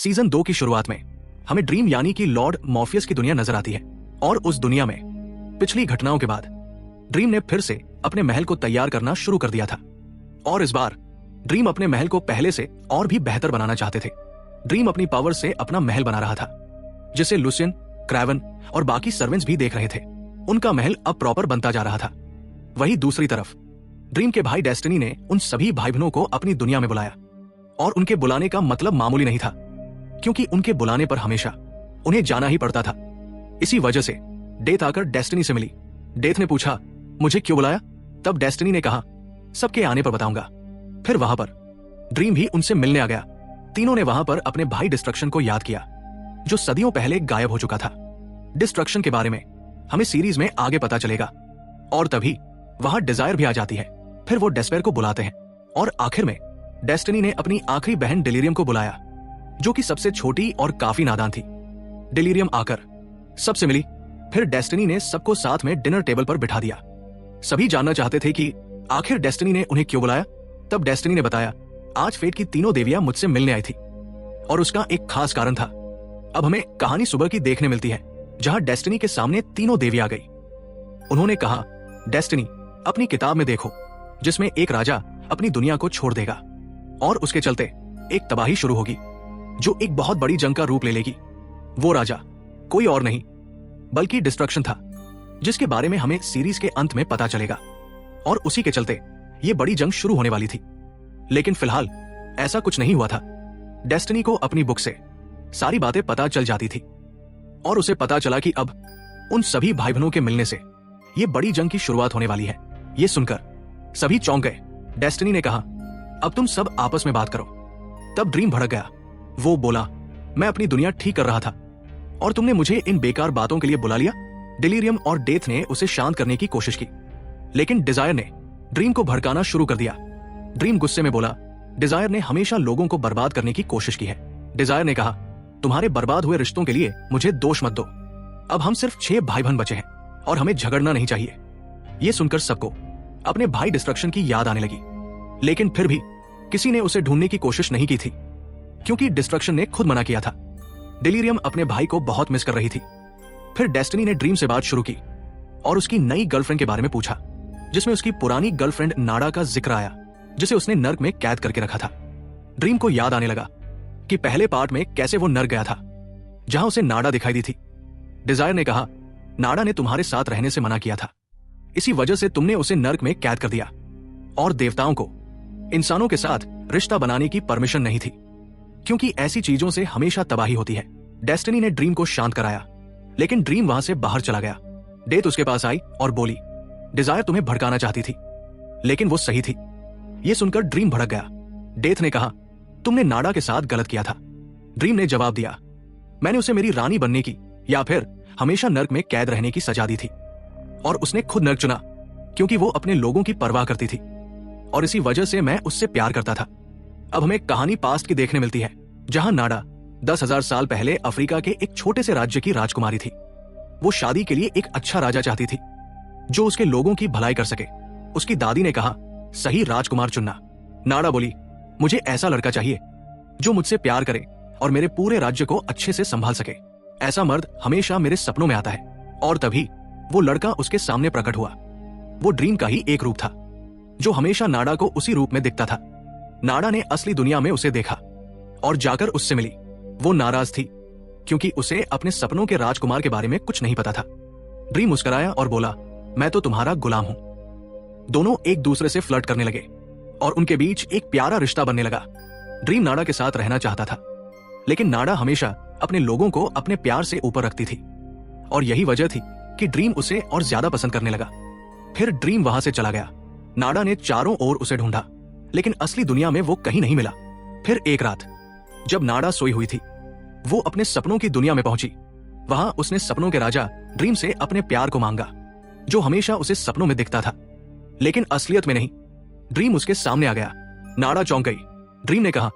Season 2 की शुरुआत में हमें ड्रीम यानी कि लॉर्ड मॉर्फियस की दुनिया नजर आती है और उस दुनिया में पिछली घटनाओं के बाद ड्रीम ने फिर से अपने महल को तैयार करना शुरू कर दिया था। और इस बार ड्रीम अपने महल को पहले से और भी बेहतर बनाना चाहते थे। ड्रीम अपनी पावर से अपना महल बना रहा था, जिसे लुसियन, क्रेवन और बाकी सर्वेंट्स भी देख रहे थे। उनका महल अब प्रॉपर बनता जा रहा था। वहीं दूसरी तरफ ड्रीम के भाई डेस्टिनी ने उन सभी भाई बहनों को अपनी दुनिया में बुलाया, और उनके बुलाने का मतलब मामूली नहीं था, क्योंकि उनके बुलाने पर हमेशा उन्हें जाना ही पड़ता था। इसी वजह से डेथ आकर डेस्टिनी से मिली। डेथ ने पूछा, मुझे क्यों बुलाया? तब डेस्टिनी ने कहा, सबके आने पर बताऊंगा। फिर वहां पर ड्रीम भी उनसे मिलने आ गया। तीनों ने वहां पर अपने भाई डिस्ट्रक्शन को याद किया, जो सदियों पहले गायब हो चुका था। डिस्ट्रक्शन के बारे में हमें सीरीज में आगे पता चलेगा। और तभी वहां डिजायर भी आ जाती है। फिर वो डेस्पेयर को बुलाते हैं, और आखिर में डेस्टिनी ने अपनी आखिरी बहन डिलीरियम को बुलाया, जो कि सबसे छोटी और काफी नादान थी। डिलीरियम आकर सबसे मिली। फिर डेस्टिनी ने सबको साथ में डिनर टेबल पर बिठा दिया। सभी जानना चाहते थे कि आखिर डेस्टिनी ने उन्हें क्यों बुलाया। तब डेस्टिनी ने बताया, आज फेट की तीनों देवियां मुझसे मिलने आई थी, और उसका एक खास कारण था। अब हमें कहानी सुबह की देखने मिलती है, जहां डेस्टिनी के सामने तीनों देवियां आ गई। उन्होंने कहा, डेस्टिनी, अपनी किताब में देखो, जिसमें एक राजा अपनी दुनिया को छोड़ देगा, और उसके चलते एक तबाही शुरू होगी, जो एक बहुत बड़ी जंग का रूप ले लेगी। वो राजा कोई और नहीं बल्कि डिस्ट्रक्शन था, जिसके बारे में हमें सीरीज के अंत में पता चलेगा। और उसी के चलते ये बड़ी जंग शुरू होने वाली थी। लेकिन फिलहाल ऐसा कुछ नहीं हुआ था। डेस्टिनी को अपनी बुक से सारी बातें पता चल जाती थी, और उसे पता चला कि अब उन सभी भाई बहनों के मिलने से ये बड़ी जंग की शुरुआत होने वाली है। ये सुनकर सभी चौंक गए। डेस्टिनी ने कहा, अब तुम सब आपस में बात करो। तब ड्रीम भड़क गया। वो बोला, मैं अपनी दुनिया ठीक कर रहा था, और तुमने मुझे इन बेकार बातों के लिए बुला लिया। डिलीरियम और डेथ ने उसे शांत करने की कोशिश की, लेकिन डिजायर ने ड्रीम को भड़काना शुरू कर दिया। ड्रीम गुस्से में बोला, डिजायर ने हमेशा लोगों को बर्बाद करने की कोशिश की है। डिजायर ने कहा, तुम्हारे बर्बाद हुए रिश्तों के लिए मुझे दोष मत दो। अब हम सिर्फ 6 भाई बहन बचे हैं, और हमें झगड़ना नहीं चाहिए। ये सुनकर सबको अपने भाई डिस्ट्रक्शन की याद आने लगी, लेकिन फिर भी किसी ने उसे ढूंढने की कोशिश नहीं की थी, क्योंकि डिस्ट्रक्शन ने खुद मना किया था। डिलीरियम अपने भाई को बहुत मिस कर रही थी। फिर डेस्टिनी ने ड्रीम से बात शुरू की, और उसकी नई गर्लफ्रेंड के बारे में पूछा, जिसमें उसकी पुरानी गर्लफ्रेंड नाडा का जिक्र आया, जिसे उसने नर्क में कैद करके रखा था। ड्रीम को याद आने लगा कि पहले पार्ट में कैसे वो नर्क गया था, जहां उसे नाडा दिखाई दी थी। डिजायर ने कहा, नाडा ने तुम्हारे साथ रहने से मना किया था, इसी वजह से तुमने उसे नर्क में कैद कर दिया, और देवताओं को इंसानों के साथ रिश्ता बनाने की परमिशन नहीं थी, क्योंकि ऐसी चीजों से हमेशा तबाही होती है। डेस्टिनी ने ड्रीम को शांत कराया, लेकिन ड्रीम वहां से बाहर चला गया। डेथ उसके पास आई और बोली, डिजायर तुम्हें भड़काना चाहती थी, लेकिन वो सही थी। ये सुनकर ड्रीम भड़क गया। डेथ ने कहा, तुमने नाडा के साथ गलत किया था। ड्रीम ने जवाब दिया, मैंने उसे मेरी रानी बनने की या फिर हमेशा नर्क में कैद रहने की सजा दी थी, और उसने खुद नर्क चुना, क्योंकि वो अपने लोगों की परवाह करती थी, और इसी वजह से मैं उससे प्यार करता था। अब हमें कहानी पास्ट की देखने मिलती है, जहां नाडा 10,000 साल पहले अफ्रीका के एक छोटे से राज्य की राजकुमारी थी। वो शादी के लिए एक अच्छा राजा चाहती थी, जो उसके लोगों की भलाई कर सके। उसकी दादी ने कहा, सही राजकुमार चुनना। नाडा बोली, मुझे ऐसा लड़का चाहिए जो मुझसे प्यार करे और मेरे पूरे राज्य को अच्छे से संभाल सके। ऐसा मर्द हमेशा मेरे सपनों में आता है। और तभी वो लड़का उसके सामने प्रकट हुआ। वो ड्रीम का ही एक रूप था, जो हमेशा नाडा को उसी रूप में दिखता था। नाडा ने असली दुनिया में उसे देखा और जाकर उससे मिली। वो नाराज थी, क्योंकि उसे अपने सपनों के राजकुमार के बारे में कुछ नहीं पता था। ड्रीम मुस्कुराया और बोला, मैं तो तुम्हारा गुलाम हूं। दोनों एक दूसरे से फ्लर्ट करने लगे, और उनके बीच एक प्यारा रिश्ता बनने लगा। ड्रीम नाडा के साथ रहना चाहता था, लेकिन नाडा हमेशा अपने लोगों को अपने प्यार से ऊपर रखती थी, और यही वजह थी कि ड्रीम उसे और ज्यादा पसंद करने लगा। फिर ड्रीम वहां से चला गया। नाडा ने चारों ओर उसे ढूंढा, लेकिन असली दुनिया में वो कहीं नहीं मिला। फिर एक रात जब नाडा सोई हुई थी, वो अपने सपनों की दुनिया में पहुंची। वहां उसने सपनों के राजा ड्रीम से अपने प्यार को मांगा, जो हमेशा उसे सपनों में दिखता था, लेकिन असलियत में नहीं। ड्रीम उसके सामने आ गया। नाडा चौंक गई। ड्रीम ने कहा,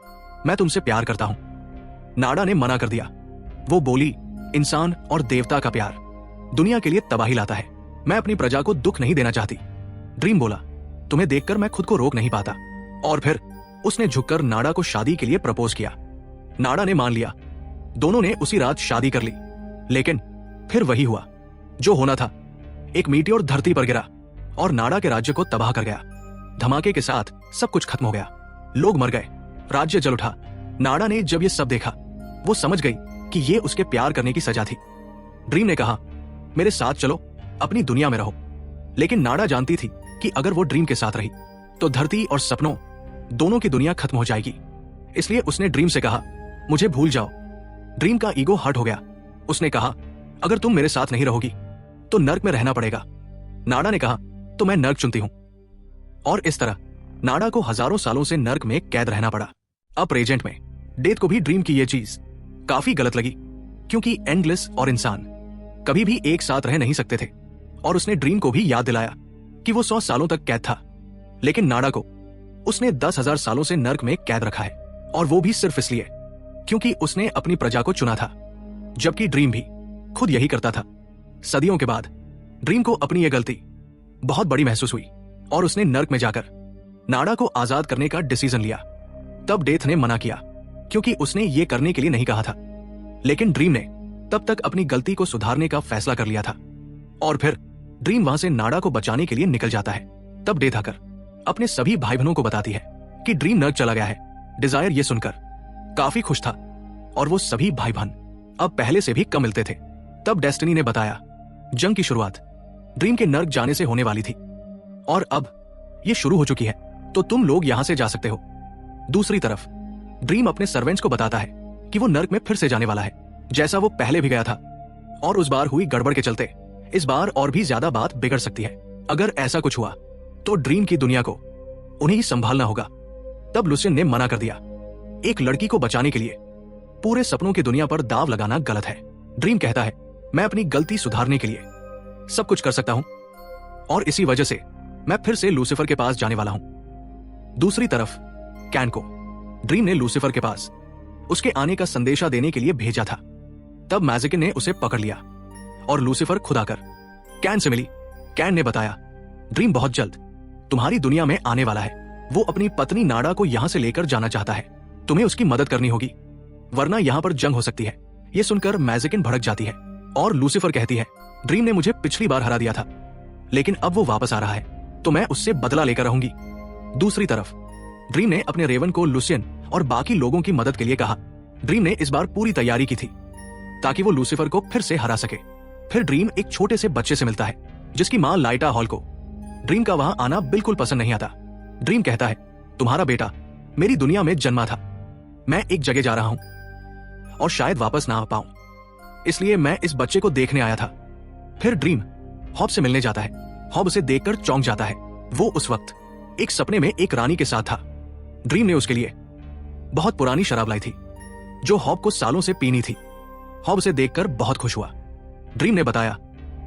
मैं तुमसे प्यार करता हूं। नाडा ने मना कर दिया। वो बोली, इंसान और देवता का प्यार दुनिया के लिए तबाही लाता है। मैं अपनी प्रजा को दुख नहीं देना चाहती। ड्रीम बोला, तुम्हें देखकर मैं खुद को रोक नहीं पाता। और फिर उसने झुककर नाडा को शादी के लिए प्रपोज किया। नाडा ने मान लिया। दोनों ने उसी रात शादी कर ली। लेकिन फिर वही हुआ जो होना था। एक मीटियोर धरती पर गिरा और नाडा के राज्य को तबाह कर गया। धमाके के साथ सब कुछ खत्म हो गया। लोग मर गए, राज्य जल उठा। नाडा ने जब ये सब देखा, वो समझ गई कि ये उसके प्यार करने की सजा थी। ड्रीम ने कहा, मेरे साथ चलो, अपनी दुनिया में रहो। लेकिन नाडा जानती थी कि अगर वो ड्रीम के साथ रही तो धरती और सपनों दोनों की दुनिया खत्म हो जाएगी। इसलिए उसने ड्रीम से कहा, मुझे भूल जाओ। ड्रीम का ईगो हर्ट हो गया। उसने कहा, अगर तुम मेरे साथ नहीं रहोगी तो नर्क में रहना पड़ेगा। नाडा ने कहा, तो मैं नर्क चुनती हूं। और इस तरह नाडा को हजारों सालों से नर्क में कैद रहना पड़ा। अब प्रेजेंट में डेथ को भी ड्रीम की ये चीज काफी गलत लगी, क्योंकि एंडलेस और इंसान कभी भी एक साथ रह नहीं सकते थे। और उसने ड्रीम को भी याद दिलाया कि वो 100 सालों तक कैद था। लेकिन नाडा को उसने 10,000 सालों से नर्क में कैद रखा है, और वो भी सिर्फ इसलिए क्योंकि उसने अपनी प्रजा को चुना था, जबकि ड्रीम भी खुद यही करता था। सदियों के बाद ड्रीम को अपनी यह गलती बहुत बड़ी महसूस हुई और उसने नर्क में जाकर नाडा को आजाद करने का डिसीजन लिया। तब डेथ ने मना किया, क्योंकि उसने ये करने के लिए नहीं कहा था। लेकिन ड्रीम ने तब तक अपनी गलती को सुधारने का फैसला कर लिया था। और फिर ड्रीम वहां से नाडा को बचाने के लिए निकल जाता है। तब डेथ आकर अपने सभी भाई बहनों को बताती है कि ड्रीम नर्क चला गया है। डिजायर ये सुनकर काफी खुश था, और वो सभी भाई बहन अब पहले से भी कम मिलते थे। तब डेस्टिनी ने बताया, जंग की शुरुआत ड्रीम के नर्क जाने से होने वाली थी, और अब ये शुरू हो चुकी है, तो तुम लोग यहां से जा सकते हो। दूसरी तरफ ड्रीम अपने सर्वेंट्स को बताता है कि वो नर्क में फिर से जाने वाला है, जैसा वो पहले भी गया था। और उस बार हुई गड़बड़ के चलते इस बार और भी ज्यादा बात बिगड़ सकती है। अगर ऐसा कुछ हुआ तो ड्रीम की दुनिया को उन्हें ही संभालना होगा। तब लुसियन ने मना कर दिया। एक लड़की को बचाने के लिए पूरे सपनों की दुनिया पर दाव लगाना गलत है। ड्रीम कहता है, मैं अपनी गलती सुधारने के लिए सब कुछ कर सकता हूं, और इसी वजह से मैं फिर से लूसीफर के पास जाने वाला हूं। दूसरी तरफ कैन को ड्रीम ने लूसीफर के पास उसके आने का संदेशा देने के लिए भेजा था। तब मैजिकिन ने उसे पकड़ लिया और लूसीफर खुद आकर कैन से मिली। कैन ने बताया, ड्रीम बहुत जल्द तुम्हारी दुनिया में आने वाला है। वो अपनी पत्नी नाडा को यहां से लेकर जाना चाहता है। तुम्हें उसकी मदद करनी होगी, वरना यहां पर जंग हो सकती है। ये सुनकर मैजिकिन भड़क जाती है और लूसीफर कहती है, ड्रीम ने मुझे पिछली बार हरा दिया था, लेकिन अब वो वापस आ रहा है, तो मैं उससे बदला लेकर रहूंगी। दूसरी तरफ ड्रीम ने अपने रेवन को लुसियन और बाकी लोगों की मदद के लिए कहा। ड्रीम ने इस बार पूरी तैयारी की थी ताकि वो लूसीफर को फिर से हरा सके। फिर ड्रीम एक छोटे से बच्चे से मिलता है जिसकी मां लाइटा हॉल को ड्रीम का वहां आना बिल्कुल पसंद नहीं आता। ड्रीम कहता है, तुम्हारा बेटा मेरी दुनिया में जन्मा था। मैं एक जगह जा रहा हूं और शायद वापस ना आ पाऊं, इसलिए मैं इस बच्चे को देखने आया था। फिर ड्रीम हॉब से मिलने जाता है। हॉब उसे देखकर चौंक जाता है। वो उस वक्त एक सपने में एक रानी के साथ था। ड्रीम ने उसके लिए बहुत पुरानी शराब लाई थी जो हॉब को सालों से पीनी थी। हॉब उसे देखकर बहुत खुश हुआ। ड्रीम ने बताया,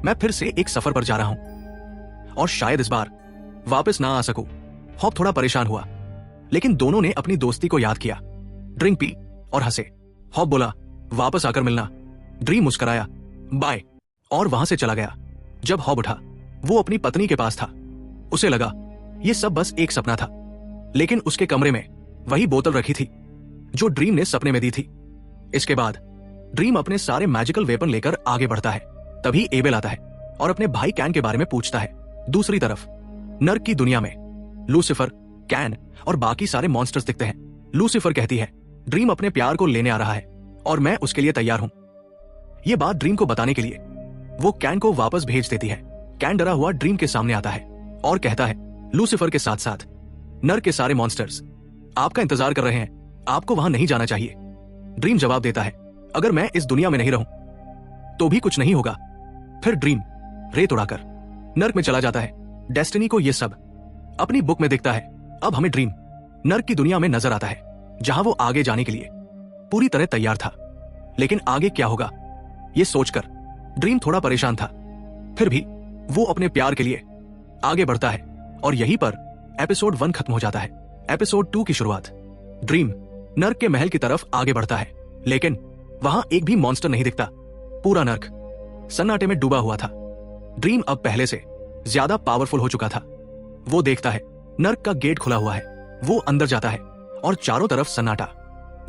मैं फिर से एक सफर पर जा रहा हूं और शायद इस बार वापस ना आ सकूं। हॉब थोड़ा परेशान हुआ, लेकिन दोनों ने अपनी दोस्ती को याद किया, ड्रिंक पी और हंसे। हॉब बोला, वापस आकर मिलना। ड्रीम मुस्कुराया, बाय, और वहां से चला गया। जब हॉब उठा, वो अपनी पत्नी के पास था। उसे लगा ये सब बस एक सपना था, लेकिन उसके कमरे में वही बोतल रखी थी जो ड्रीम ने सपने में दी थी। इसके बाद ड्रीम अपने सारे मैजिकल वेपन लेकर आगे बढ़ता है। तभी एबेल आता है और अपने भाई कैन के बारे में पूछता है। दूसरी तरफ नर्क की दुनिया में लूसीफर, कैन और बाकी सारे मॉन्स्टर्स दिखते हैं। लूसीफर कहती है, ड्रीम अपने प्यार को लेने आ रहा है और मैं उसके लिए तैयार हूं। यह बात ड्रीम को बताने के लिए वो कैन को वापस भेज देती है। कैन डरा हुआ ड्रीम के सामने आता है और कहता है, लूसीफर के साथ साथ नर्क के सारे मॉन्स्टर्स आपका इंतजार कर रहे हैं, आपको वहां नहीं जाना चाहिए। ड्रीम जवाब देता है, अगर मैं इस दुनिया में नहीं रहूं तो भी कुछ नहीं होगा। फिर ड्रीम रेत उड़ाकर नर्क में चला जाता है। डेस्टिनी को यह सब अपनी बुक में दिखता है। अब हमें ड्रीम नर्क की दुनिया में नजर आता है, जहां वो आगे जाने के लिए पूरी तरह तैयार था। लेकिन आगे क्या होगा ये सोचकर ड्रीम थोड़ा परेशान था। फिर भी वो अपने प्यार के लिए आगे बढ़ता है और यहीं पर एपिसोड 1 खत्म हो जाता है। एपिसोड 2 की शुरुआत ड्रीम नर्क के महल की तरफ आगे बढ़ता है, लेकिन वहां एक भी मॉन्स्टर नहीं दिखता। पूरा नर्क सन्नाटे में डूबा हुआ था। ड्रीम अब पहले से ज्यादा पावरफुल हो चुका था। वो देखता है नर्क का गेट खुला हुआ है। वो अंदर जाता है और चारों तरफ सन्नाटा।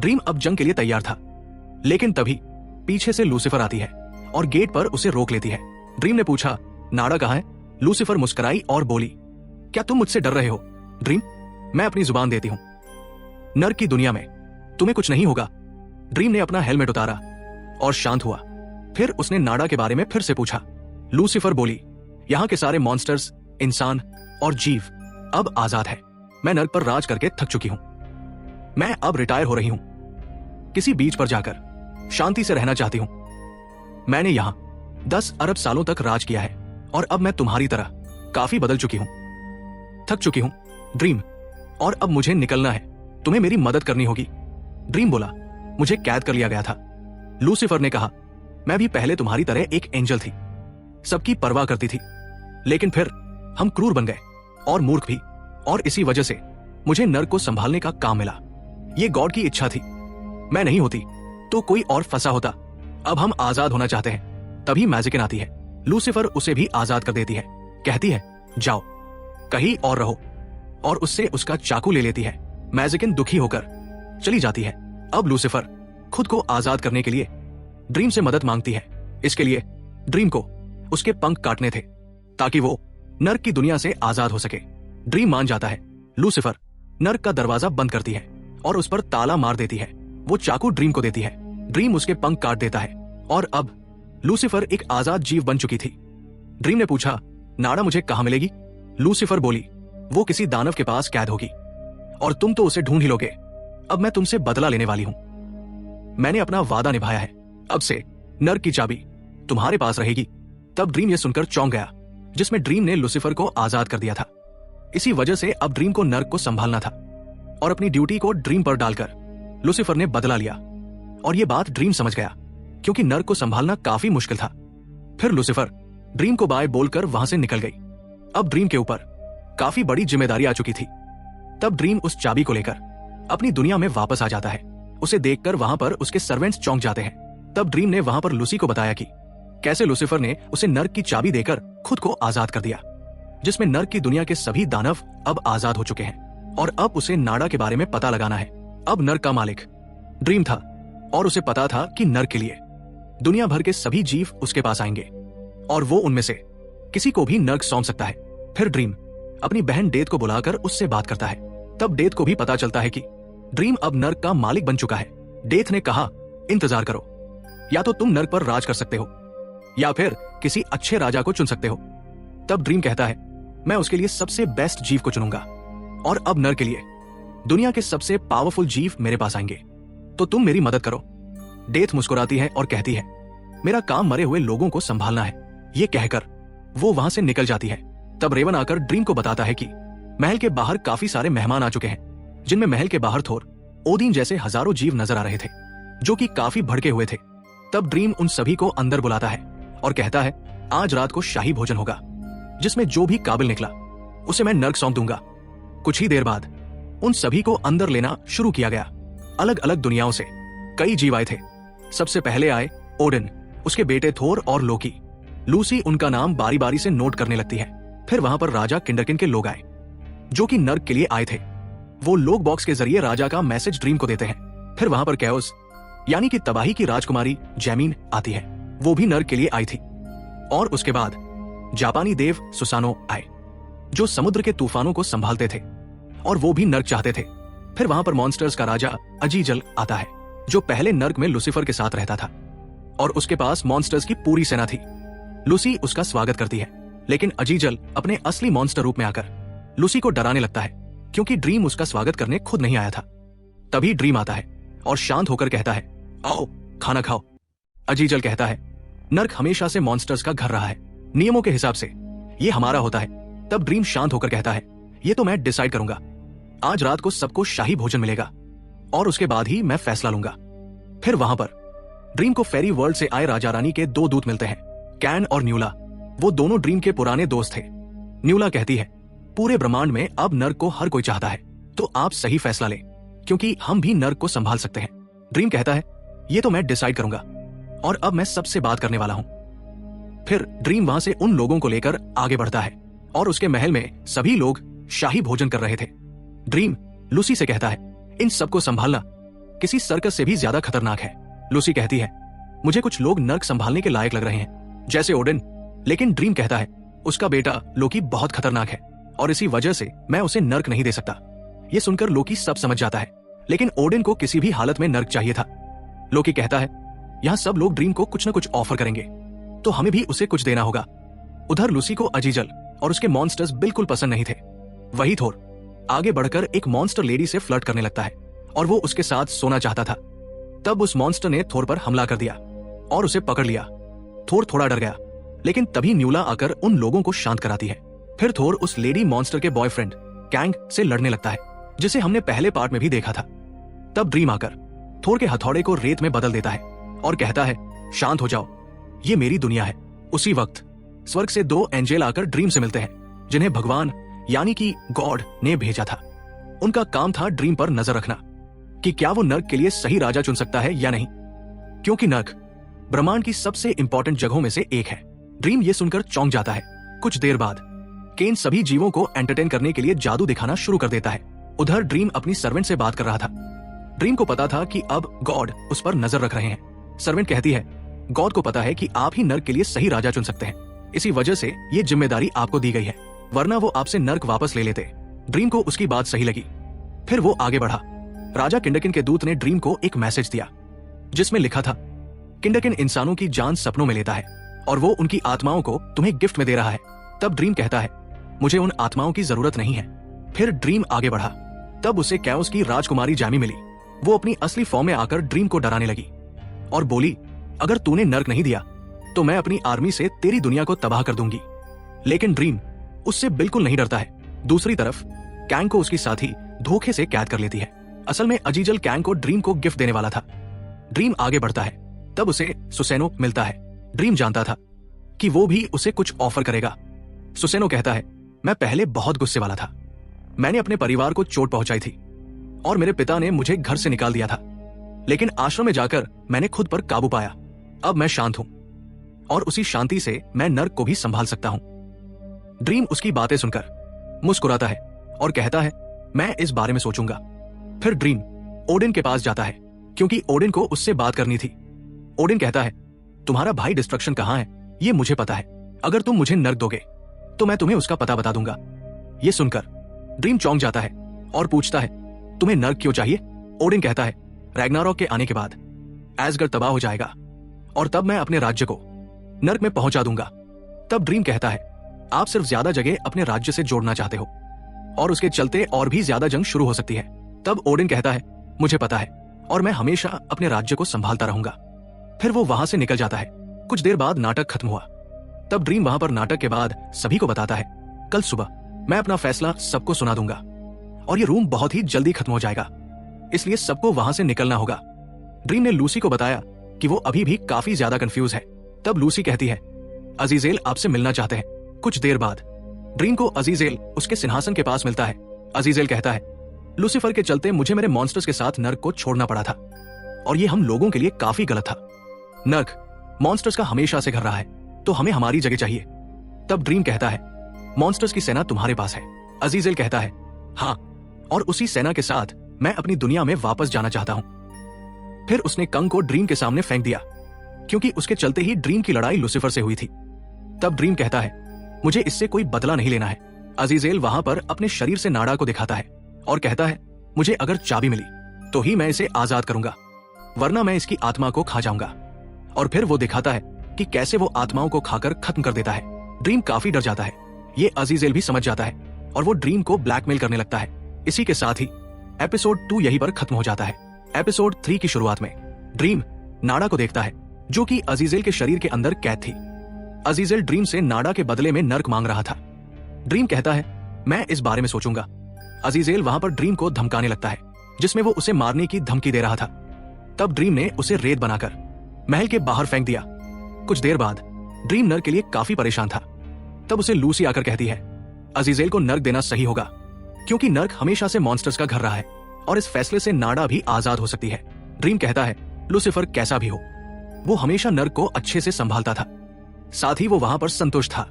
ड्रीम अब जंग के लिए तैयार था, लेकिन तभी पीछे से लूसीफर आती है और गेट पर उसे रोक लेती है। ड्रीम ने पूछा, नाड़ा कहाँ है? लूसीफर मुस्कुराई और बोली, क्या तुम मुझसे डर रहे हो? ड्रीम, मैं अपनी जुबान देती हूं, नर्क की दुनिया में तुम्हें कुछ नहीं होगा। ड्रीम ने अपना हेलमेट उतारा और शांत हुआ। फिर उसने नाड़ा के बारे में फिर से पूछा। लूसीफर बोली, यहां के सारे मॉन्स्टर्स, इंसान और जीव अब आजाद है। मैं नर्क पर राज करके थक चुकी हूं। मैं अब रिटायर हो रही हूं। किसी बीच पर जाकर शांति से रहना चाहती हूं। मैंने यहां 10 अरब सालों तक राज किया है और अब मैं तुम्हारी तरह काफी बदल चुकी हूं। थक चुकी हूं ड्रीम, और अब मुझे निकलना है। तुम्हें मेरी मदद करनी होगी। ड्रीम बोला, मुझे कैद कर लिया गया था। लूसीफर ने कहा, मैं भी पहले तुम्हारी तरह एक एंजल थी, सबकी परवाह करती थी, लेकिन फिर हम क्रूर बन गए और मूर्ख भी, और इसी वजह से मुझे नर्क को संभालने का काम मिला। ये गॉड की इच्छा थी। मैं नहीं होती तो कोई और फंसा होता। अब हम आजाद होना चाहते हैं। तभी मैजिकिन आती है। लूसीफर उसे भी आजाद कर देती है। कहती है, जाओ कहीं और रहो, और उससे उसका चाकू ले लेती है। मैजिकिन दुखी होकर चली जाती है। अब लूसीफर खुद को आजाद करने के लिए ड्रीम से मदद मांगती है। इसके लिए ड्रीम को उसके पंख काटने थे ताकि वो नर्क की दुनिया से आजाद हो सके। ड्रीम मान जाता है। लूसीफर नर्क का दरवाजा बंद करती है और उस पर ताला मार देती है। वो चाकू ड्रीम को देती है। ड्रीम उसके पंख काट देता है और अब लूसीफर एक आजाद जीव बन चुकी थी। ड्रीम ने पूछा, नाड़ा मुझे कहां मिलेगी? लूसीफर बोली, वो किसी दानव के पास कैद होगी और तुम तो उसे ढूंढ ही लोगे। अब मैं तुमसे बदला लेने वाली हूं। मैंने अपना वादा निभाया है। अब से नर्क की चाबी तुम्हारे पास रहेगी। तब ड्रीम यह सुनकर चौंक गया, जिसमें ड्रीम ने लूसीफर को आजाद कर दिया था। इसी वजह से अब ड्रीम को नर्क को संभालना था और अपनी ड्यूटी को ड्रीम पर डालकर लूसीफर ने बदला लिया। और यह बात ड्रीम समझ गया, क्योंकि नर्क को संभालना काफी मुश्किल था। फिर लूसीफर ड्रीम को बाय बोलकर वहां से निकल गई। अब ड्रीम के ऊपर काफी बड़ी जिम्मेदारी आ चुकी थी। तब ड्रीम उस चाबी को लेकर अपनी दुनिया में वापस आ जाता है। उसे देखकर वहां पर उसके सर्वेंट्स चौंक जाते हैं। तब ड्रीम ने वहां पर लूसी को बताया कि कैसे लूसीफर ने उसे नर्क की चाबी देकर खुद को आजाद कर दिया, जिसमें नर्क की दुनिया के सभी दानव अब आजाद हो चुके हैं और अब उसे नाड़ा के बारे में पता लगाना है। अब नर्क का मालिक ड्रीम था और उसे पता था कि नर्क के लिए दुनिया भर के सभी जीव उसके पास आएंगे और वो उनमें से किसी को भी नर्क सौंप सकता है। फिर ड्रीम अपनी बहन डेथ को बुलाकर उससे बात करता है। तब डेथ को भी पता चलता है कि ड्रीम अब नर्क का मालिक बन चुका है। डेथ ने कहा, इंतजार करो, या तो तुम नर्क पर राज कर सकते हो या फिर किसी अच्छे राजा को चुन सकते हो। तब ड्रीम कहता है, मैं उसके लिए सबसे बेस्ट जीव को चुनूंगा और अब नर्क के लिए दुनिया के सबसे पावरफुल जीव मेरे पास आएंगे, तो तुम मेरी मदद करो। डेथ मुस्कुराती है और कहती है, मेरा काम मरे हुए लोगों को संभालना है। ये कहकर वो वहां से निकल जाती है। तब रेवन आकर ड्रीम को बताता है कि महल के बाहर काफी सारे मेहमान आ चुके हैं, जिनमें महल के बाहर थोर, ओदिन जैसे हजारों जीव नजर आ रहे थे, जो कि काफी भड़के हुए थे। तब ड्रीम उन सभी को अंदर बुलाता है और कहता है, आज रात को शाही भोजन होगा, जिसमें जो भी काबिल निकला उसे मैं नर्क सौंप दूंगा। कुछ ही देर बाद उन सभी को अंदर लेना शुरू किया गया। अलग अलग दुनियाओं से कई जीव आए थे। सबसे पहले आए ओडिन, उसके बेटे थोर और लोकी। लूसी उनका नाम बारी बारी से नोट करने लगती है। फिर वहां पर राजा किंडरकिन के लोग आए, जो कि नर्क के लिए आए थे। वो लोग बॉक्स के जरिए राजा का मैसेज ड्रीम को देते हैं। फिर वहां पर कैओस यानी कि तबाही की राजकुमारी जैमीन आती है। वो भी नर्क के लिए आई थी। और उसके बाद जापानी देव सुसानो आए, जो समुद्र के तूफानों को संभालते थे और वो भी नर्क चाहते थे। फिर वहां पर मॉन्स्टर्स का राजा अजीजल आता है, जो पहले नर्क में लूसीफर के साथ रहता था और उसके पास मॉन्स्टर्स की पूरी सेना थी। लूसी उसका स्वागत करती है, लेकिन अजीजल अपने असली मॉन्स्टर रूप में आकर लूसी को डराने लगता है, क्योंकि ड्रीम उसका स्वागत करने खुद नहीं आया था। तभी ड्रीम आता है और शांत होकर कहता है, आओ खाना खाओ। अजीजल कहता है, नर्क हमेशा से मॉन्स्टर्स का घर रहा है, नियमों के हिसाब से ये हमारा होता है। तब ड्रीम शांत होकर कहता है, ये तो मैं डिसाइड करूंगा। आज रात को सबको शाही भोजन मिलेगा और उसके बाद ही मैं फैसला लूंगा। फिर वहां पर ड्रीम को फेरी वर्ल्ड से आए राजा रानी के 2 दूत मिलते हैं, कैन और न्यूला। वो दोनों ड्रीम के पुराने दोस्त थे। न्यूला कहती है, पूरे ब्रह्मांड में अब नर्क को हर कोई चाहता है, तो आप सही फैसला लें, क्योंकि हम भी नर्क को संभाल सकते हैं। ड्रीम कहता है, ये तो मैं डिसाइड करूंगा और अब मैं सबसे बात करने वाला हूं। फिर ड्रीम वहां से उन लोगों को लेकर आगे बढ़ता है और उसके महल में सभी लोग शाही भोजन कर रहे थे। ड्रीम लूसी से कहता है, इन सबको संभालना किसी सर्कस से भी ज्यादा खतरनाक है। लूसी कहती है, मुझे कुछ लोग नर्क संभालने के लायक लग रहे हैं, जैसे ओडिन, लेकिन ड्रीम कहता है उसका बेटा लोकी बहुत खतरनाक है और इसी वजह से मैं उसे नर्क नहीं दे सकता। ये सुनकर लोकी सब समझ जाता है, लेकिन ओडिन को किसी भी हालत में नर्क चाहिए था। लोकी कहता है, यहाँ सब लोग ड्रीम को कुछ न कुछ ऑफर करेंगे, तो हमें भी उसे कुछ देना होगा। उधर लूसी को अजीजल और उसके मॉन्स्टर्स बिल्कुल पसंद नहीं थे। वही थोर आगे बढ़कर एक मॉन्स्टर लेडी से फ्लर्ट करने लगता है और वो उसके साथ सोना चाहता था। तब उस मॉन्स्टर ने थोर पर हमला कर दिया और उसे पकड़ लिया। थोर थोड़ा डर गया, लेकिन तभी न्यूला आकर उन लोगों को शांत कराती है। फिर थोर उस लेडी मॉन्स्टर के बॉयफ्रेंड कैंग से लड़ने लगता है, जिसे हमने पहले पार्ट में भी देखा था। तब ड्रीम आकर थोर के हथौड़े को रेत में बदल देता है और कहता है, शांत हो जाओ, ये मेरी दुनिया है। उसी वक्त स्वर्ग से 2 एंजेल आकर ड्रीम से मिलते हैं, जिन्हें भगवान यानी कि गॉड ने भेजा था। उनका काम था ड्रीम पर नजर रखना कि क्या वो नर्क के लिए सही राजा चुन सकता है या नहीं, क्योंकि नर्क ब्रह्मांड की सबसे इंपॉर्टेंट जगहों में से एक है। ड्रीम ये सुनकर चौंक जाता है। कुछ देर बाद केन सभी जीवों को एंटरटेन करने के लिए जादू दिखाना शुरू कर देता है। उधर ड्रीम अपनी सर्वेंट से बात कर रहा था। ड्रीम को पता था कि अब गॉड उस पर नजर रख रहे हैं। सर्वेंट कहती है, गॉड को पता है कि आप ही नर्क के लिए सही राजा चुन सकते हैं, इसी वजह से ये जिम्मेदारी आपको दी गई है, वरना वो आपसे नर्क वापस ले लेते। ड्रीम को उसकी बात सही लगी। फिर वो आगे बढ़ा। राजा किंडकिन के दूत ने ड्रीम को एक मैसेज दिया, जिसमें लिखा था, किंडकिन इंसानों की जान सपनों में लेता है और वो उनकी आत्माओं को तुम्हें गिफ्ट में दे रहा है। तब ड्रीम कहता है, मुझे उन आत्माओं की जरूरत नहीं है। फिर ड्रीम आगे बढ़ा। तब उसे कैओस की राजकुमारी जैमी मिली। वो अपनी असली फॉर्म में आकर ड्रीम को डराने लगी और बोली, अगर तूने नर्क नहीं दिया तो मैं अपनी आर्मी से तेरी दुनिया को तबाह कर दूंगी। लेकिन ड्रीम उससे बिल्कुल नहीं डरता है। दूसरी तरफ कैंग को उसकी साथी धोखे से कैद कर लेती है। असल में अजीजल कैंग को ड्रीम को गिफ्ट देने वाला था। ड्रीम आगे बढ़ता है। तब उसे सुसेनो मिलता है। ड्रीम जानता था कि वो भी उसे कुछ ऑफर करेगा। सुसेनो कहता है, मैं पहले बहुत गुस्से वाला था। मैंने अपने परिवार को चोट पहुंचाई थी और मेरे पिता ने मुझे घर से निकाल दिया था, लेकिन आश्रम में जाकर मैंने खुद पर काबू पाया। अब मैं शांत हूं और उसी शांति से मैं नर्क को भी संभाल सकता हूं। ड्रीम उसकी बातें सुनकर मुस्कुराता है और कहता है, मैं इस बारे में सोचूंगा। फिर ड्रीम ओडिन के पास जाता है, क्योंकि ओडिन को उससे बात करनी थी। ओडिन कहता है, तुम्हारा भाई डिस्ट्रक्शन कहाँ है ये मुझे पता है। अगर तुम मुझे नर्क दोगे तो मैं तुम्हें उसका पता बता दूंगा। ये सुनकर ड्रीम चौंक जाता है और पूछता है, तुम्हें नर्क क्यों चाहिए? ओडिन कहता है, रैग्नारॉक के आने के बाद एसगर्ड तबाह हो जाएगा और तब मैं अपने राज्य को नर्क में पहुंचा दूंगा। तब ड्रीम कहता है, आप सिर्फ ज्यादा जगह अपने राज्य से जोड़ना चाहते हो और उसके चलते और भी ज्यादा जंग शुरू हो सकती है। तब ओडिन कहता है, मुझे पता है और मैं हमेशा अपने राज्य को संभालता रहूंगा। फिर वो वहां से निकल जाता है। कुछ देर बाद नाटक खत्म हुआ। तब ड्रीम वहां पर नाटक के बाद सभी को बताता है, कल सुबह मैं अपना फैसला सबको सुना दूंगा और ये रूम बहुत ही जल्दी खत्म हो जाएगा, इसलिए सबको वहां से निकलना होगा। ड्रीम ने लूसी को बताया कि वो अभी भी काफी ज्यादा कंफ्यूज है। तब लूसी कहती है, अजीजेल आपसे मिलना चाहते हैं। कुछ देर बाद ड्रीम को अजीजेल उसके सिंहासन के पास मिलता है। अजीजेल कहता है, लूसीफर के चलते मुझे मेरे मॉन्स्टर्स के साथ नर्क को छोड़ना पड़ा था और ये हम लोगों के लिए काफी गलत था। नर्क मॉन्स्टर्स का हमेशा से घर रहा है, तो हमें हमारी जगह चाहिए। तब ड्रीम कहता है, मॉन्स्टर्स की सेना तुम्हारे पास है। अजीजेल कहता है, हाँ, और उसी सेना के साथ मैं अपनी दुनिया में वापस जाना चाहता हूं। फिर उसने कंग को ड्रीम के सामने फेंक दिया, क्योंकि उसके चलते ही ड्रीम की लड़ाई लूसीफर से हुई थी। तब ड्रीम कहता है, मुझे इससे कोई बदला नहीं लेना है। अजीजेल वहां पर अपने शरीर से नाड़ा को दिखाता है और कहता है, मुझे अगर चाबी मिली तो ही मैं इसे आजाद करूंगा, वरना मैं इसकी आत्मा को खा जाऊंगा। और फिर वो दिखाता है कि कैसे वो आत्माओं को खाकर खत्म कर देता है। ड्रीम काफी डर जाता है। ये अजीजेल भी समझ जाता है और वो ड्रीम को ब्लैकमेल करने लगता है। इसी के साथ ही एपिसोड 2 यहीं पर खत्म हो जाता है। एपिसोड 3 की शुरुआत में ड्रीम नाड़ा को देखता है, जो कि अजीजेल के शरीर के अंदर कैद थी। अजीजेल ड्रीम से नाड़ा के बदले में नर्क मांग रहा था। ड्रीम कहता है, मैं इस बारे में सोचूंगा। अजीजेल वहां पर ड्रीम को धमकाने लगता है, जिसमें वो उसे मारने की धमकी दे रहा था। तब ड्रीम ने उसे रेत बनाकर महल के बाहर फेंक दिया। कुछ देर बाद ड्रीम नर्क के लिए काफी परेशान था। तब उसे लूसी आकर कहती है, अजीजेल को नर्क देना सही होगा, क्योंकि नर्क हमेशा से मॉन्स्टर्स का घर रहा है और इस फैसले से नाड़ा भी आजाद हो सकती है। ड्रीम कहता है, लूसीफर कैसा भी हो, वो हमेशा नर्क को अच्छे से संभालता था, साथ ही वो वहां पर संतुष्ट था।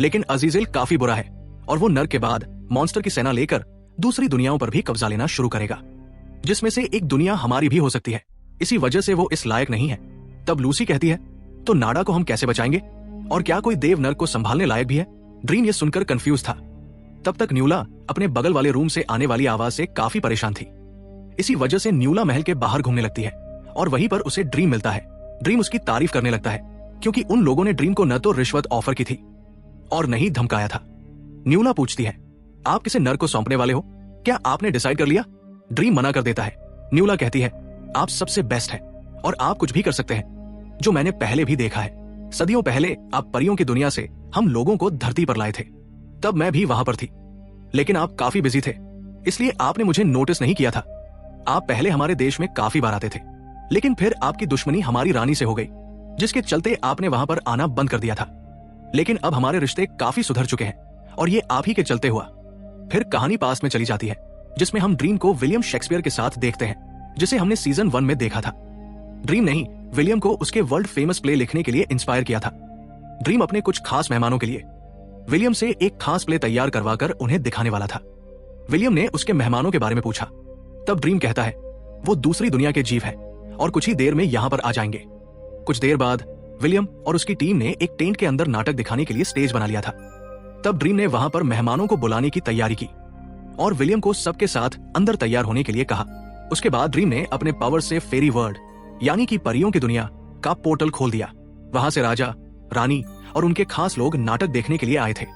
लेकिन अजीजेल काफी बुरा है और वो नर्क के बाद मॉन्स्टर की सेना लेकर दूसरी दुनियाओं पर भी कब्जा लेना शुरू करेगा। जिसमें से एक दुनिया हमारी भी हो सकती है, इसी वजह से वो इस लायक नहीं है। तब लूसी कहती है, तो नाडा को हम कैसे बचाएंगे, और क्या कोई देव नर्क को संभालने लायक भी है? ड्रीम ये सुनकर कंफ्यूज था। तब तक न्यूला अपने बगल वाले रूम से आने वाली आवाज से काफी परेशान थी। इसी वजह से न्यूला महल के बाहर घूमने लगती है और वहीं पर उसे ड्रीम मिलता है। ड्रीम उसकी तारीफ करने लगता है क्योंकि उन लोगों ने ड्रीम को न तो रिश्वत ऑफर की थी और न ही धमकाया था। न्यूला पूछती है, आप किसे नर्क को सौंपने वाले हो? क्या आपने डिसाइड कर लिया? ड्रीम मना कर देता है। न्यूला कहती है, आप सबसे बेस्ट हैं और आप कुछ भी कर सकते हैं, जो मैंने पहले भी देखा है। सदियों पहले आप परियों की दुनिया से हम लोगों को धरती पर लाए थे। तब मैं भी वहां पर थी, लेकिन आप काफी बिजी थे, इसलिए आपने मुझे नोटिस नहीं किया था। आप पहले हमारे देश में काफी बार आते थे, लेकिन फिर आपकी दुश्मनी हमारी रानी से हो गई, जिसके चलते आपने वहां पर आना बंद कर दिया था। लेकिन अब हमारे रिश्ते काफी सुधर चुके हैं और ये आप ही के चलते हुआ। फिर कहानी पास में चली जाती है, जिसमें हम ड्रीम को विलियम शेक्सपियर के साथ देखते हैं, जिसे हमने सीजन 1 में देखा था। ड्रीम ने ही विलियम को उसके वर्ल्ड फेमस प्ले लिखने के लिए इंस्पायर किया था। ड्रीम अपने कुछ खास मेहमानों के लिए विलियम से एक खास प्ले तैयार करवाकर उन्हें दिखाने वाला था। विलियम ने उसके मेहमानों के बारे में पूछा। तब ड्रीम कहता है, वो दूसरी दुनिया के जीव हैं और कुछ ही देर में यहां पर आ जाएंगे। कुछ देर बाद विलियम और उसकी टीम ने एक टेंट के अंदर नाटक दिखाने के लिए स्टेज बना लिया था। तब ड्रीम ने वहां पर मेहमानों को बुलाने की तैयारी की और विलियम को सबके साथ अंदर तैयार होने के लिए कहा। उसके बाद ड्रीम ने अपने पावर से फेरी वर्ल्ड यानी कि परियों की दुनिया का पोर्टल खोल दिया। वहां से राजा, रानी और उनके खास लोग नाटक देखने के लिए आए थे।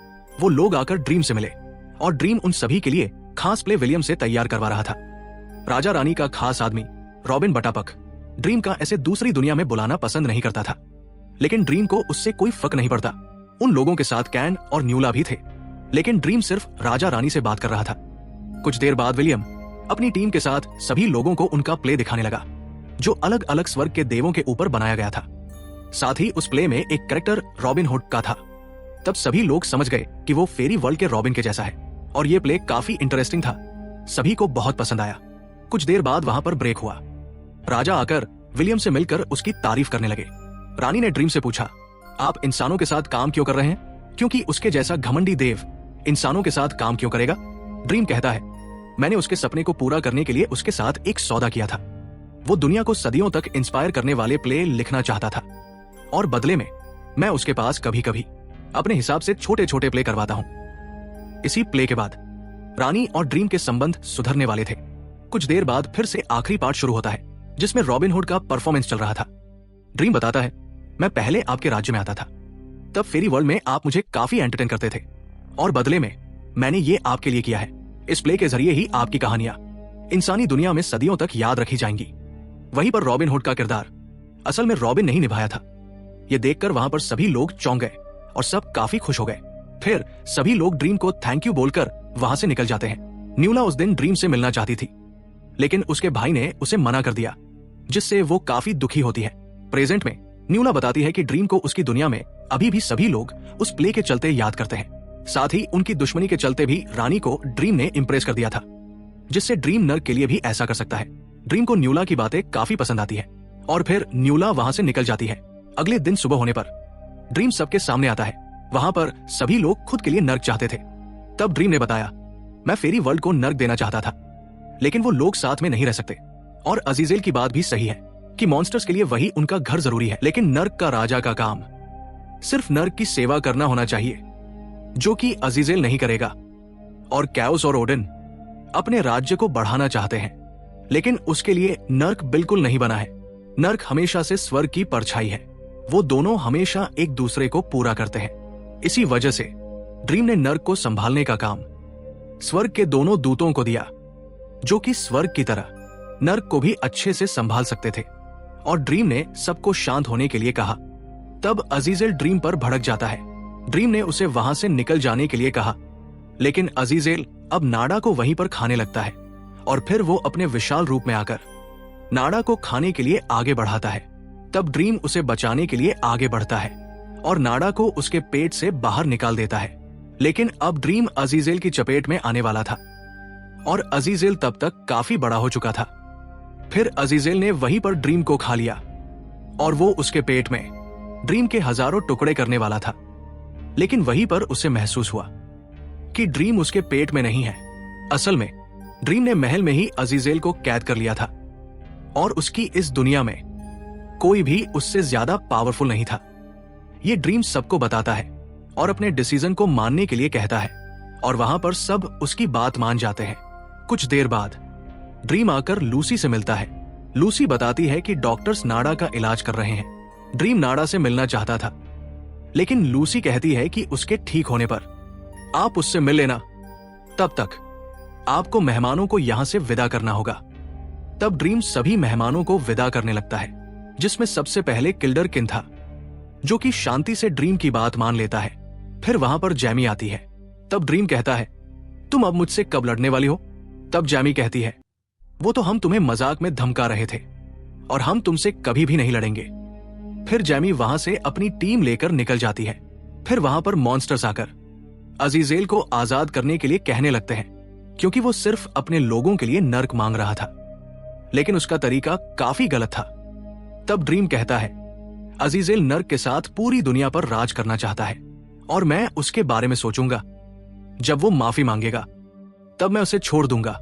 वो लोग आकर ड्रीम से मिले और ड्रीम उन सभी के लिए खास प्ले विलियम से तैयार करवा रहा था। राजा रानी का खास आदमी रॉबिन बटापक ड्रीम का ऐसे दूसरी दुनिया में बुलाना पसंद नहीं करता था, लेकिन ड्रीम को उससे कोई फर्क नहीं पड़ता। उन लोगों के साथ कैन और न्यूला भी थे, लेकिन ड्रीम सिर्फ राजा रानी से बात कर रहा था। कुछ देर बाद विलियम अपनी टीम के साथ सभी लोगों को उनका प्ले दिखाने लगा, जो अलग अलग स्वर्ग के देवों के ऊपर बनाया गया था। साथ ही उस प्ले में एक कैरेक्टर रॉबिन हुड का था। तब सभी लोग समझ गए कि वो फेरी वर्ल्ड के रॉबिन के जैसा है और ये प्ले काफी इंटरेस्टिंग था। सभी को बहुत पसंद आया। कुछ देर बाद वहां पर ब्रेक हुआ। राजा आकर विलियम से मिलकर उसकी तारीफ करने लगे। रानी ने ड्रीम से पूछा, आप इंसानों के साथ काम क्यों कर रहे हैं? क्योंकि उसके जैसा घमंडी देव इंसानों के साथ काम क्यों करेगा? ड्रीम कहता है, मैंने उसके सपने को पूरा करने के लिए उसके साथ एक सौदा किया था। वो दुनिया को सदियों तक इंस्पायर करने वाले प्ले लिखना चाहता था और बदले में मैं उसके पास कभी कभी अपने हिसाब से छोटे छोटे प्ले करवाता हूं। इसी प्ले के बाद रानी और ड्रीम के संबंध सुधरने वाले थे। कुछ देर बाद फिर से आखिरी पार्ट शुरू होता है, जिसमें रॉबिन हुड का परफॉर्मेंस चल रहा था। ड्रीम बताता है, मैं पहले आपके राज्य में आता था, तब फेरी वर्ल्ड में आप मुझे काफी एंटरटेन करते थे और बदले में मैंने ये आपके लिए किया है। इस प्ले के जरिए ही आपकी कहानियां इंसानी दुनिया में सदियों तक याद रखी जाएंगी। वहीं पर रॉबिन हुड का किरदार असल में रॉबिन ने ही निभाया था। ये देखकर वहां पर सभी लोग चौंक गए और सब काफी खुश हो गए। फिर सभी लोग ड्रीम को थैंक यू बोलकर वहां से निकल जाते हैं। न्यूला उस दिन ड्रीम से मिलना चाहती थी, लेकिन उसके भाई ने उसे मना कर दिया, जिससे वो काफी दुखी होती है। प्रेजेंट में न्यूला बताती है कि ड्रीम को उसकी दुनिया में अभी भी सभी लोग उस प्ले के चलते याद करते हैं। साथ ही उनकी दुश्मनी के चलते भी रानी को ड्रीम ने इम्प्रेस कर दिया था, जिससे ड्रीम नर्क के लिए भी ऐसा कर सकता है। ड्रीम को न्यूला की बातें काफी पसंद आती है और फिर न्यूला वहां से निकल जाती है। अगले दिन सुबह होने पर ड्रीम सबके सामने आता है। वहां पर सभी लोग खुद के लिए नर्क चाहते थे। तब ड्रीम ने बताया, मैं फेरी वर्ल्ड को नर्क देना चाहता था, लेकिन वो लोग साथ में नहीं रह सकते। और अजीजेल की बात भी सही है कि मॉन्स्टर्स के लिए वही उनका घर जरूरी है, लेकिन नर्क का राजा का काम सिर्फ नर्क की सेवा करना होना चाहिए, जो कि अजीजेल नहीं करेगा। और कैओस और ओडिन अपने राज्य को बढ़ाना चाहते हैं, लेकिन उसके लिए नर्क बिल्कुल नहीं बना है। नर्क हमेशा से स्वर्ग की परछाई है। वो दोनों हमेशा एक दूसरे को पूरा करते हैं। इसी वजह से ड्रीम ने नर्क को संभालने का काम स्वर्ग के दोनों दूतों को दिया, जो कि स्वर्ग की तरह नर्क को भी अच्छे से संभाल सकते थे। और ड्रीम ने सबको शांत होने के लिए कहा। तब अजीजेल ड्रीम पर भड़क जाता है। ड्रीम ने उसे वहां से निकल जाने के लिए कहा, लेकिन अजीजेल अब नाडा को वहीं पर खाने लगता है और फिर वो अपने विशाल रूप में आकर नाडा को खाने के लिए आगे बढ़ाता है। तब ड्रीम उसे बचाने के लिए आगे बढ़ता है और नाडा को उसके पेट से बाहर निकाल देता है। लेकिन अब ड्रीम अजीजेल की चपेट में आने वाला था और अजीजेल तब तक काफी बड़ा हो चुका था। फिर अजीजेल ने वहीं पर ड्रीम को खा लिया और वो उसके पेट में ड्रीम के हजारों टुकड़े करने वाला था। लेकिन वहीं पर उसे महसूस हुआ कि ड्रीम उसके पेट में नहीं है। असल में ड्रीम ने महल में ही अजीजेल को कैद कर लिया था और उसकी इस दुनिया में कोई भी उससे ज्यादा पावरफुल नहीं था। ये ड्रीम सबको बताता है और अपने डिसीजन को मानने के लिए कहता है और वहां पर सब उसकी बात मान जाते हैं। कुछ देर बाद ड्रीम आकर लूसी से मिलता है। लूसी बताती है कि डॉक्टर्स नाडा का इलाज कर रहे हैं। ड्रीम नाडा से मिलना चाहता था, लेकिन लूसी कहती है कि उसके ठीक होने पर आप उससे मिल लेना, तब तक आपको मेहमानों को यहां से विदा करना होगा। तब ड्रीम सभी मेहमानों को विदा करने लगता है, जिसमें सबसे पहले किल्डरकिन था, जो कि शांति से ड्रीम की बात मान लेता है। फिर वहां पर जैमी आती है। तब ड्रीम कहता है, तुम अब मुझसे कब लड़ने वाली हो? तब जैमी कहती है, वो तो हम तुम्हें मजाक में धमका रहे थे और हम तुमसे कभी भी नहीं लड़ेंगे। फिर जैमी वहां से अपनी टीम लेकर निकल जाती है। फिर वहां पर मॉन्स्टर्स आकर अजीजेल को आजाद करने के लिए कहने लगते हैं, क्योंकि वो सिर्फ अपने लोगों के लिए नर्क मांग रहा था, लेकिन उसका तरीका काफी गलत था। तब ड्रीम कहता है, अजीजेल नर्क के साथ पूरी दुनिया पर राज करना चाहता है और मैं उसके बारे में सोचूंगा। जब वो माफी मांगेगा तब मैं उसे छोड़ दूंगा।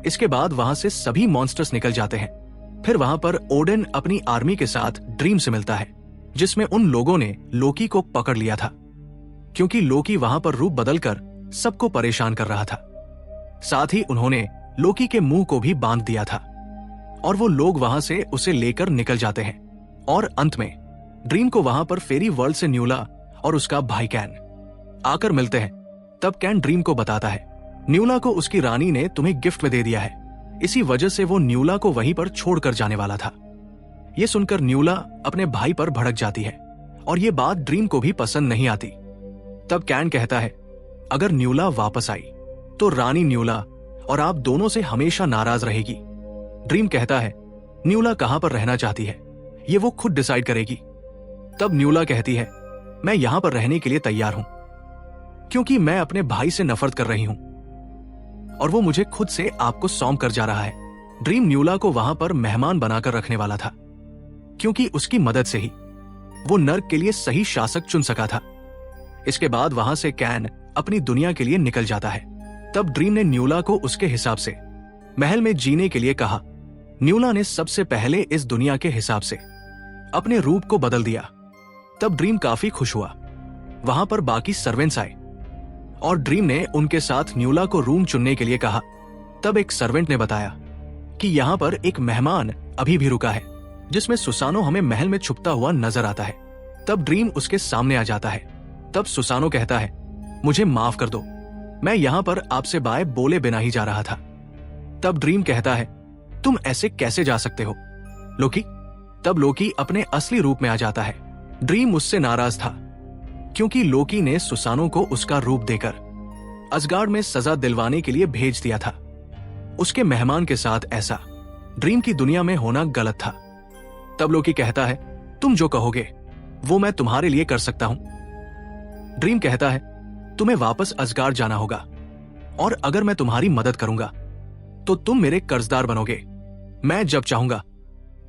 इसके बाद वहां से सभी मॉन्स्टर्स निकल जाते हैं। फिर वहां पर ओडेन अपनी आर्मी के साथ ड्रीम से मिलता है, जिसमें उन लोगों ने लोकी को पकड़ लिया था, क्योंकि लोकी वहां पर रूप बदलकर सबको परेशान कर रहा था। साथ ही उन्होंने लोकी के मुंह को भी बांध दिया था और वो लोग वहां से उसे लेकर निकल जाते हैं। और अंत में ड्रीम को वहां पर फेरी वर्ल्ड से न्यूला और उसका भाई कैन आकर मिलते हैं। तब कैन ड्रीम को बताता है, न्यूला को उसकी रानी ने तुम्हें गिफ्ट में दे दिया है, इसी वजह से वो न्यूला को वहीं पर छोड़कर जाने वाला था। ये सुनकर न्यूला अपने भाई पर भड़क जाती है और ये बात ड्रीम को भी पसंद नहीं आती। तब कैन कहता है, अगर न्यूला वापस आई तो रानी न्यूला और आप दोनों से हमेशा नाराज रहेगी। ड्रीम कहता है, न्यूला कहां पर रहना चाहती है ये वो खुद डिसाइड करेगी। तब न्यूला कहती है, मैं यहां पर रहने के लिए तैयार हूं, क्योंकि मैं अपने भाई से नफरत कर रही हूं और वो मुझे खुद से आपको सौंप कर जा रहा है। ड्रीम न्यूला को वहां पर मेहमान बनाकर रखने वाला था, क्योंकि उसकी मदद से ही वो नर्क के लिए सही शासक चुन सका था। इसके बाद वहां से कैन अपनी दुनिया के लिए निकल जाता है। तब ड्रीम ने न्यूला को उसके हिसाब से महल में जीने के लिए कहा। न्यूला ने सबसे पहले इस दुनिया के हिसाब से अपने रूप को बदल दिया। तब ड्रीम काफी खुश हुआ। वहां पर बाकी सर्वेंट्स आए और ड्रीम ने उनके साथ न्यूला को रूम चुनने के लिए कहा। तब एक सर्वेंट ने बताया कि यहाँ पर एक मेहमान अभी भी रुका है, जिसमें सुसानो हमें महल में छुपता हुआ नजर आता है। तब ड्रीम उसके सामने आ जाता है। तब सुसानो कहता है, मुझे माफ कर दो, मैं यहाँ पर आपसे बाय बोले बिना ही जा रहा था। तब ड्रीम कहता है, तुम ऐसे कैसे जा सकते हो लोकी? तब लोकी अपने असली रूप में आ जाता है। ड्रीम उससे नाराज था, क्योंकि लोकी ने सुसानो को उसका रूप देकर असगार्ड में सजा दिलवाने के लिए भेज दिया था। उसके मेहमान के साथ ऐसा ड्रीम की दुनिया में होना गलत था। तब लोकी कहता है, तुम जो कहोगे वो मैं तुम्हारे लिए कर सकता हूं। ड्रीम कहता है, तुम्हें वापस असगार्ड जाना होगा और अगर मैं तुम्हारी मदद करूंगा तो तुम मेरे कर्जदार बनोगे। मैं जब चाहूंगा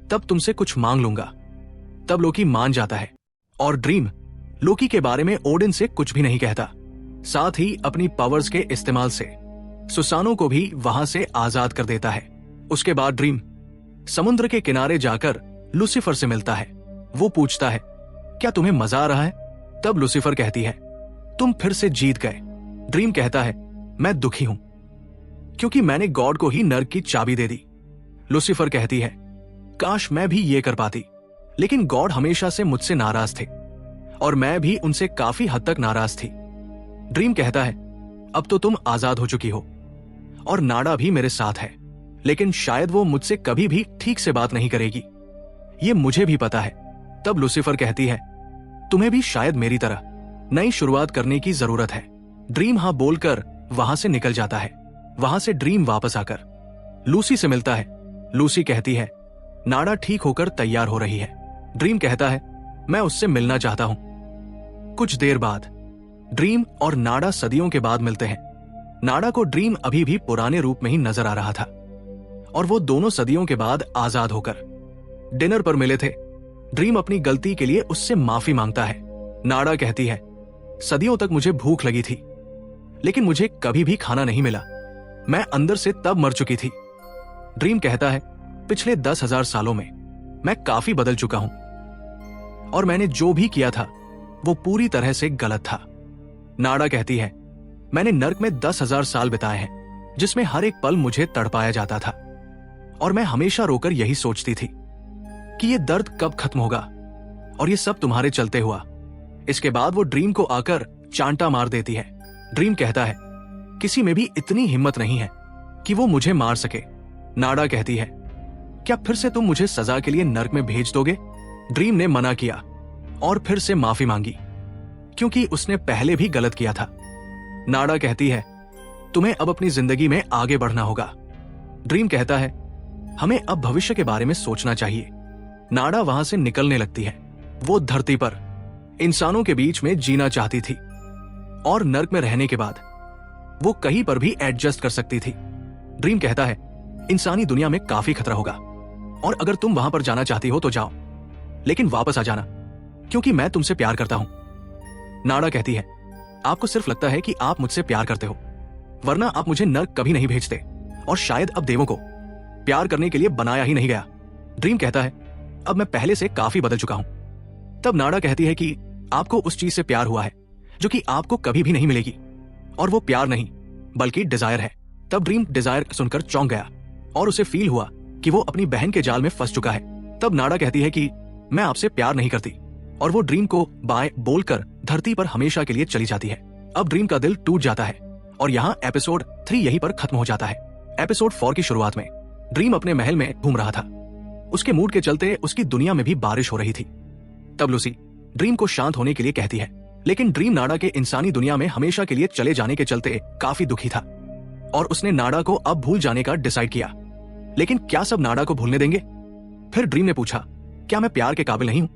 तब तुमसे कुछ मांग लूंगा। तब लोकी मान जाता है और ड्रीम लोकी के बारे में ओडिन से कुछ भी नहीं कहता। साथ ही अपनी पावर्स के इस्तेमाल से सुसानो को भी वहां से आजाद कर देता है। उसके बाद ड्रीम समुद्र के किनारे जाकर लूसीफर से मिलता है। वो पूछता है, क्या तुम्हें मजा आ रहा है? तब लूसीफर कहती है, तुम फिर से जीत गए। ड्रीम कहता है, मैं दुखी हूं, क्योंकि मैंने गॉड को ही नर्क की चाबी दे दी। लूसीफर कहती है, काश मैं भी ये कर पाती, लेकिन गॉड हमेशा से मुझसे नाराज थे और मैं भी उनसे काफी हद तक नाराज थी। ड्रीम कहता है, अब तो तुम आजाद हो चुकी हो और नाडा भी मेरे साथ है, लेकिन शायद वो मुझसे कभी भी ठीक से बात नहीं करेगी, ये मुझे भी पता है। तब लूसीफर कहती है, तुम्हें भी शायद मेरी तरह नई शुरुआत करने की जरूरत है। ड्रीम हाँ बोलकर वहां से निकल जाता है। वहां से ड्रीम वापस आकर लूसी से मिलता है। लूसी कहती है, नाडा ठीक होकर तैयार हो रही है। ड्रीम कहता है, मैं उससे मिलना चाहता हूं। कुछ देर बाद ड्रीम और नाडा सदियों के बाद मिलते हैं। नाडा को ड्रीम अभी भी पुराने रूप में ही नजर आ रहा था और वो दोनों सदियों के बाद आजाद होकर डिनर पर मिले थे। ड्रीम अपनी गलती के लिए उससे माफी मांगता है। नाडा कहती है, सदियों तक मुझे भूख लगी थी, लेकिन मुझे कभी भी खाना नहीं मिला। मैं अंदर से तब मर चुकी थी। ड्रीम कहता है, पिछले 10,000 सालों में मैं काफी बदल चुका हूं और मैंने जो भी किया था वो पूरी तरह से गलत था। नाडा कहती है, मैंने नर्क में 10,000 साल बिताए हैं जिसमें हर एक पल मुझे तड़पाया जाता था और मैं हमेशा रोकर यही सोचती थी कि ये दर्द कब खत्म होगा और ये सब तुम्हारे चलते हुआ। इसके बाद वो ड्रीम को आकर चांटा मार देती है। ड्रीम कहता है, किसी में भी इतनी हिम्मत नहीं है कि वो मुझे मार सके। नाडा कहती है, क्या फिर से तुम मुझे सजा के लिए नर्क में भेज दोगे? ड्रीम ने मना किया और फिर से माफी मांगी क्योंकि उसने पहले भी गलत किया था। नाडा कहती है, तुम्हें अब अपनी जिंदगी में आगे बढ़ना होगा। ड्रीम कहता है, हमें अब भविष्य के बारे में सोचना चाहिए। नाडा वहां से निकलने लगती है। वो धरती पर इंसानों के बीच में जीना चाहती थी और नर्क में रहने के बाद वो कहीं पर भी एडजस्ट कर सकती थी। ड्रीम कहता है, इंसानी दुनिया में काफी खतरा होगा और अगर तुम वहां पर जाना चाहती हो तो जाओ, लेकिन वापस आ जाना क्योंकि मैं तुमसे प्यार करता हूं। नाडा कहती है, आपको सिर्फ लगता है कि आप मुझसे प्यार करते हो, वरना आप मुझे नर्क कभी नहीं भेजते और शायद अब देवों को प्यार करने के लिए बनाया ही नहीं गया। ड्रीम कहता है, अब मैं पहले से काफी बदल चुका हूं। तब नाडा कहती है कि आपको उस चीज से प्यार हुआ है जो कि आपको कभी भी नहीं मिलेगी और वो प्यार नहीं बल्कि डिजायर है। तब ड्रीम डिजायर सुनकर चौंक गया और उसे फील हुआ कि वो अपनी बहन के जाल में फंस चुका है। तब नाडा कहती है कि मैं आपसे प्यार नहीं करती और वो ड्रीम को बाय बोलकर धरती पर हमेशा के लिए चली जाती है। अब ड्रीम का दिल टूट जाता है और यहाँ एपिसोड 3 यहीं पर खत्म हो जाता है। एपिसोड 4 की शुरुआत में ड्रीम अपने महल में घूम रहा था। उसके मूड के चलते उसकी दुनिया में भी बारिश हो रही थी। तब लूसी ड्रीम को शांत होने के लिए कहती है, लेकिन ड्रीम नाडा के इंसानी दुनिया में हमेशा के लिए चले जाने के चलते काफी दुखी था और उसने नाडा को अब भूल जाने का डिसाइड किया। लेकिन क्या सब नाडा को भूलने देंगे? फिर ड्रीम ने पूछा, क्या मैं प्यार के काबिल नहीं हूं?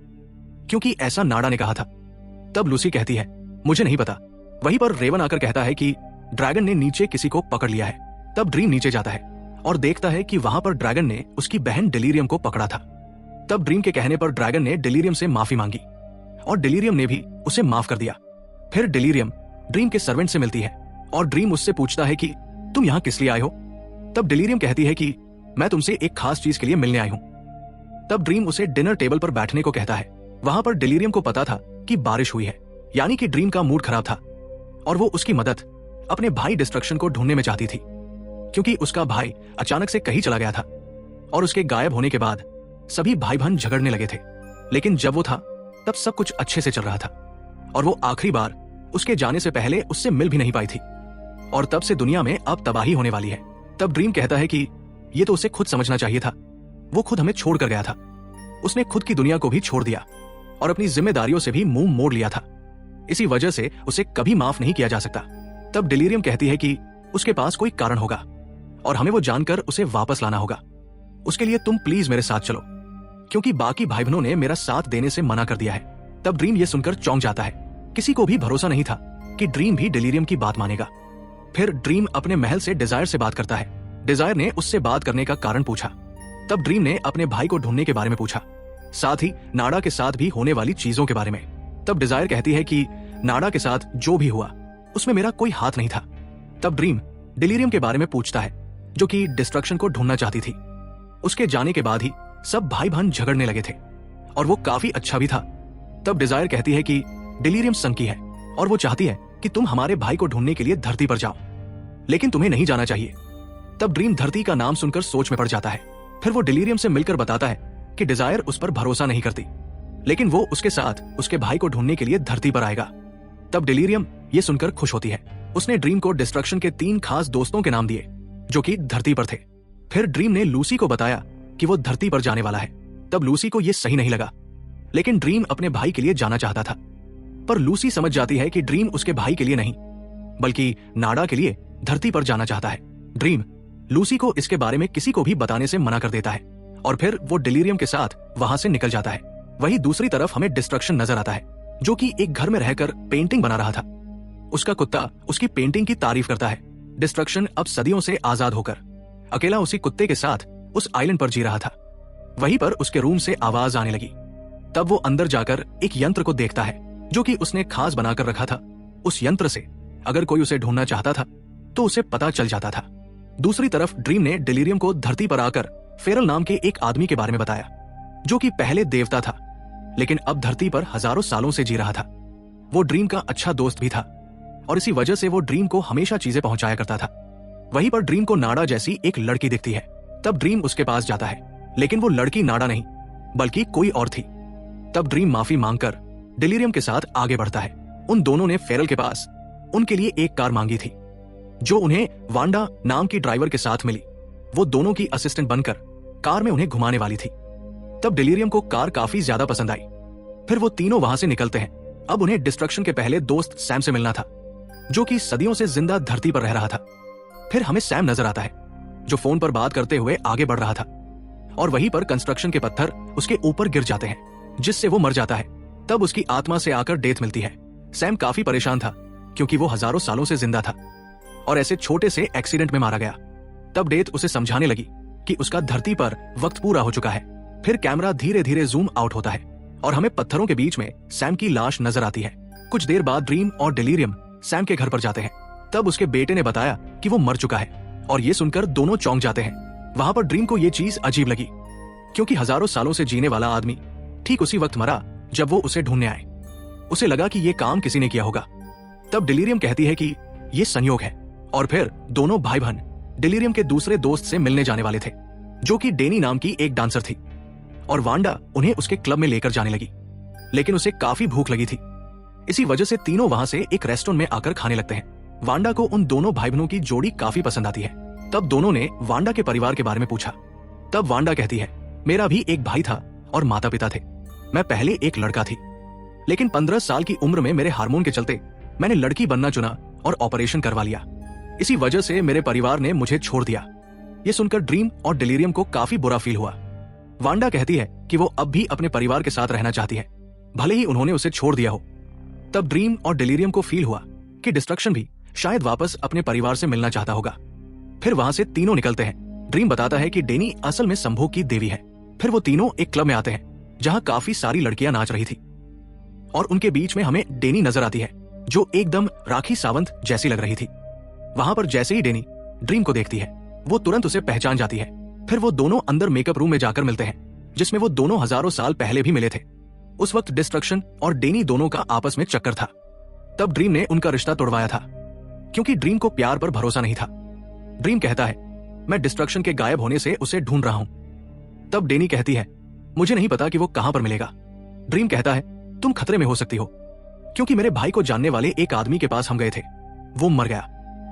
क्योंकि ऐसा नाडा ने कहा था। तब लूसी कहती है, मुझे नहीं पता। वहीं पर रेवन आकर कहता है कि ड्रैगन ने नीचे किसी को पकड़ लिया है। तब ड्रीम नीचे जाता है और देखता है कि वहां पर ड्रैगन ने उसकी बहन डिलीरियम को पकड़ा था। तब ड्रीम के कहने पर ड्रैगन ने डिलीरियम से माफी मांगी और डिलीरियम ने भी उसे माफ कर दिया। फिर डिलीरियम ड्रीम के सर्वेंट से मिलती है और ड्रीम उससे पूछता है कि तुम यहाँ किस लिए आए हो? तब डिलीरियम कहती है कि मैं तुमसे एक खास चीज के लिए मिलने आई हूं। तब ड्रीम उसे डिनर टेबल पर बैठने को कहता है। वहां पर डिलीरियम को पता था कि बारिश हुई है, यानी कि ड्रीम का मूड खराब था और वो उसकी मदद अपने भाई डिस्ट्रक्शन को ढूंढने में चाहती थी क्योंकि उसका भाई अचानक से कहीं चला गया था और उसके गायब होने के बाद सभी भाई बहन झगड़ने लगे थे। लेकिन जब वो था तब सब कुछ अच्छे से चल रहा था और वो आखिरी बार उसके जाने से पहले उससे मिल भी नहीं पाई थी और तब से दुनिया में अब तबाही होने वाली है। तब ड्रीम कहता है कि ये तो उसे खुद समझना चाहिए था, वो खुद हमें छोड़ कर गया था। उसने खुद की दुनिया को भी छोड़ दिया और अपनी जिम्मेदारियों से भी मुंह मोड़ लिया था। इसी वजह से उसे कभी माफ नहीं किया जा सकता। तब डिलीरियम कहती है कि उसके पास कोई कारण होगा और हमें वो जानकर उसे वापस लाना होगा। उसके लिए तुम प्लीज मेरे साथ चलो क्योंकि बाकी भाई बहनों ने मेरा साथ देने से मना कर दिया है। तब ड्रीम ये सुनकर चौंक जाता है। किसी को भी भरोसा नहीं था कि ड्रीम भी डिलीरियम की बात मानेगा। फिर ड्रीम अपने महल से डिजायर से बात करता है। डिजायर ने उससे बात करने का कारण पूछा। तब ड्रीम ने अपने भाई को ढूंढने के बारे में पूछा, साथ ही नाडा के साथ भी होने वाली चीजों के बारे में। तब डिजायर कहती है कि नाडा के साथ जो भी हुआ उसमें मेरा कोई हाथ नहीं था। तब ड्रीम डिलीरियम के बारे में पूछता है जो कि डिस्ट्रक्शन को ढूंढना चाहती थी। उसके जाने के बाद ही सब भाई बहन झगड़ने लगे थे और वो काफी अच्छा भी था। तब डिजायर कहती है कि डिलीरियम संकी है और वो चाहती है कि तुम हमारे भाई को ढूंढने के लिए धरती पर जाओ, लेकिन तुम्हें नहीं जाना चाहिए। तब ड्रीम धरती का नाम सुनकर सोच में पड़ जाता है। फिर वो डिलीरियम से मिलकर बताता है कि डिजायर उस पर भरोसा नहीं करती, लेकिन वो उसके साथ उसके भाई को ढूंढने के लिए धरती पर आएगा। तब डिलीरियम ये सुनकर खुश होती है। उसने ड्रीम को डिस्ट्रक्शन के 3 खास दोस्तों के नाम दिए जो कि धरती पर थे। फिर ड्रीम ने लूसी को बताया कि वो धरती पर जाने वाला है। तब लूसी को ये सही नहीं लगा, लेकिन ड्रीम अपने भाई के लिए जाना चाहता था। पर लूसी समझ जाती है कि ड्रीम उसके भाई के लिए नहीं बल्कि नाडा के लिए धरती पर जाना चाहता है। ड्रीम लूसी को इसके बारे में किसी को भी बताने से मना कर देता है और फिर वो डिलीरियम के साथ वहां से निकल जाता है। वहीं दूसरी तरफ हमें डिस्ट्रक्शन नजर आता है जो कि एक घर में रहकर पेंटिंग बना रहा था। उसका कुत्ता उसकी पेंटिंग की तारीफ करता है। डिस्ट्रक्शन अब सदियों से आजाद होकर अकेला उसी कुत्ते के साथ उस आइलैंड पर जी रहा था। वहीं पर उसके रूम से आवाज आने लगी। तब वो अंदर जाकर एक यंत्र को देखता है जो कि उसने खास बनाकर रखा था। उस यंत्र से अगर कोई उसे ढूंढना चाहता था तो उसे पता चल जाता था। दूसरी तरफ ड्रीम ने डिलीरियम को धरती पर आकर फेरल नाम के एक आदमी के बारे में बताया, जो कि पहले देवता था लेकिन अब धरती पर हजारों सालों से जी रहा था। वो ड्रीम का अच्छा दोस्त भी था और इसी वजह से वो ड्रीम को हमेशा चीजें पहुंचाया करता था। वहीं पर ड्रीम को नाडा जैसी एक लड़की दिखती है। तब ड्रीम उसके पास जाता है, लेकिन वो लड़की नाडा नहीं बल्कि कोई और थी। तब ड्रीम माफी मांगकर डिलीरियम के साथ आगे बढ़ता है। उन दोनों ने फेरल के पास उनके लिए एक कार मांगी थी, जो उन्हें वांडा नाम की ड्राइवर के साथ मिली। वो दोनों की असिस्टेंट बनकर कार में उन्हें घुमाने वाली थी। तब डिलीरियम को कार काफी ज्यादा पसंद आई। फिर वो तीनों वहां से निकलते हैं। अब उन्हें डिस्ट्रक्शन के पहले दोस्त सैम से मिलना था, जो कि सदियों से जिंदा धरती पर रह रहा था। फिर हमें सैम नजर आता है, जो फोन पर बात करते हुए आगे बढ़ रहा था और वहीं पर कंस्ट्रक्शन के पत्थर उसके ऊपर गिर जाते हैं, जिससे वो मर जाता है। तब उसकी आत्मा से आकर डेथ मिलती है। सैम काफी परेशान था क्योंकि वो हजारों सालों से जिंदा था और ऐसे छोटे से एक्सीडेंट में मारा गया। तब डेथ उसे समझाने लगी कि उसका धरती पर वक्त पूरा हो चुका है। फिर कैमरा धीरे धीरे जूम आउट होता है और हमें पत्थरों के बीच में सैम की लाश नजर आती है। कुछ देर बाद ड्रीम और डिलीरियम सैम के घर पर जाते हैं। तब उसके बेटे ने बताया कि वो मर चुका है और ये सुनकर दोनों चौंक जाते हैं। वहां पर ड्रीम को ये चीज अजीब लगी, क्योंकि हजारों सालों से जीने वाला आदमी ठीक उसी वक्त मरा जब वो उसे ढूंढने आए। उसे लगा कि ये काम किसी ने किया होगा। तब डिलीरियम कहती है कि ये संयोग है। और फिर दोनों भाई बहन डिलीरियम के दूसरे दोस्त से मिलने जाने वाले थे, जो कि डेनी नाम की एक डांसर थी, और वांडा उन्हें उसके क्लब में लेकर जाने लगी। लेकिन उसे काफी भूख लगी थी, इसी वजह से तीनों वहां से एक रेस्टोरेंट में आकर खाने लगते हैं। वांडा को उन दोनों भाई बहनों की जोड़ी काफी पसंद आती है। तब दोनों ने वांडा के परिवार के बारे में पूछा। तब वांडा कहती है, मेरा भी एक भाई था और माता पिता थे। मैं पहले एक लड़का थी, लेकिन 15 साल की उम्र में मेरे हार्मोन के चलते मैंने लड़की बनना चुना और ऑपरेशन करवा लिया। इसी वजह से मेरे परिवार ने मुझे छोड़ दिया। ये सुनकर ड्रीम और डिलीरियम को काफी बुरा फील हुआ। वांडा कहती है कि वो अब भी अपने परिवार के साथ रहना चाहती है, भले ही उन्होंने उसे छोड़ दिया हो। तब ड्रीम और डिलीरियम को फील हुआ कि डिस्ट्रक्शन भी शायद वापस अपने परिवार से मिलना चाहता होगा। फिर वहां से तीनों निकलते हैं। ड्रीम बताता है कि डेनी असल में संभोग की देवी है। फिर वो तीनों एक क्लब में आते हैं जहां काफी सारी लड़कियां नाच रही थी और उनके बीच में हमें डेनी नजर आती है, जो एकदम राखी सावंत जैसी लग रही थी। वहां पर जैसे ही डेनी ड्रीम को देखती है, वो तुरंत उसे पहचान जाती है। फिर वो दोनों अंदर मेकअप रूम में जाकर मिलते हैं, जिसमें वो दोनों हजारों साल पहले भी मिले थे। उस वक्त डिस्ट्रक्शन और डेनी दोनों का आपस में चक्कर था। तब ड्रीम ने उनका रिश्ता तोड़वाया था, क्योंकि ड्रीम को प्यार पर भरोसा नहीं था। ड्रीम कहता है, मैं डिस्ट्रक्शन के गायब होने से उसे ढूंढ रहा हूं। तब डेनी कहती है, मुझे नहीं पता कि वो कहां पर मिलेगा। ड्रीम कहता है, तुम खतरे में हो सकती हो, क्योंकि मेरे भाई को जानने वाले एक आदमी के पास हम गए थे, वो मर गया,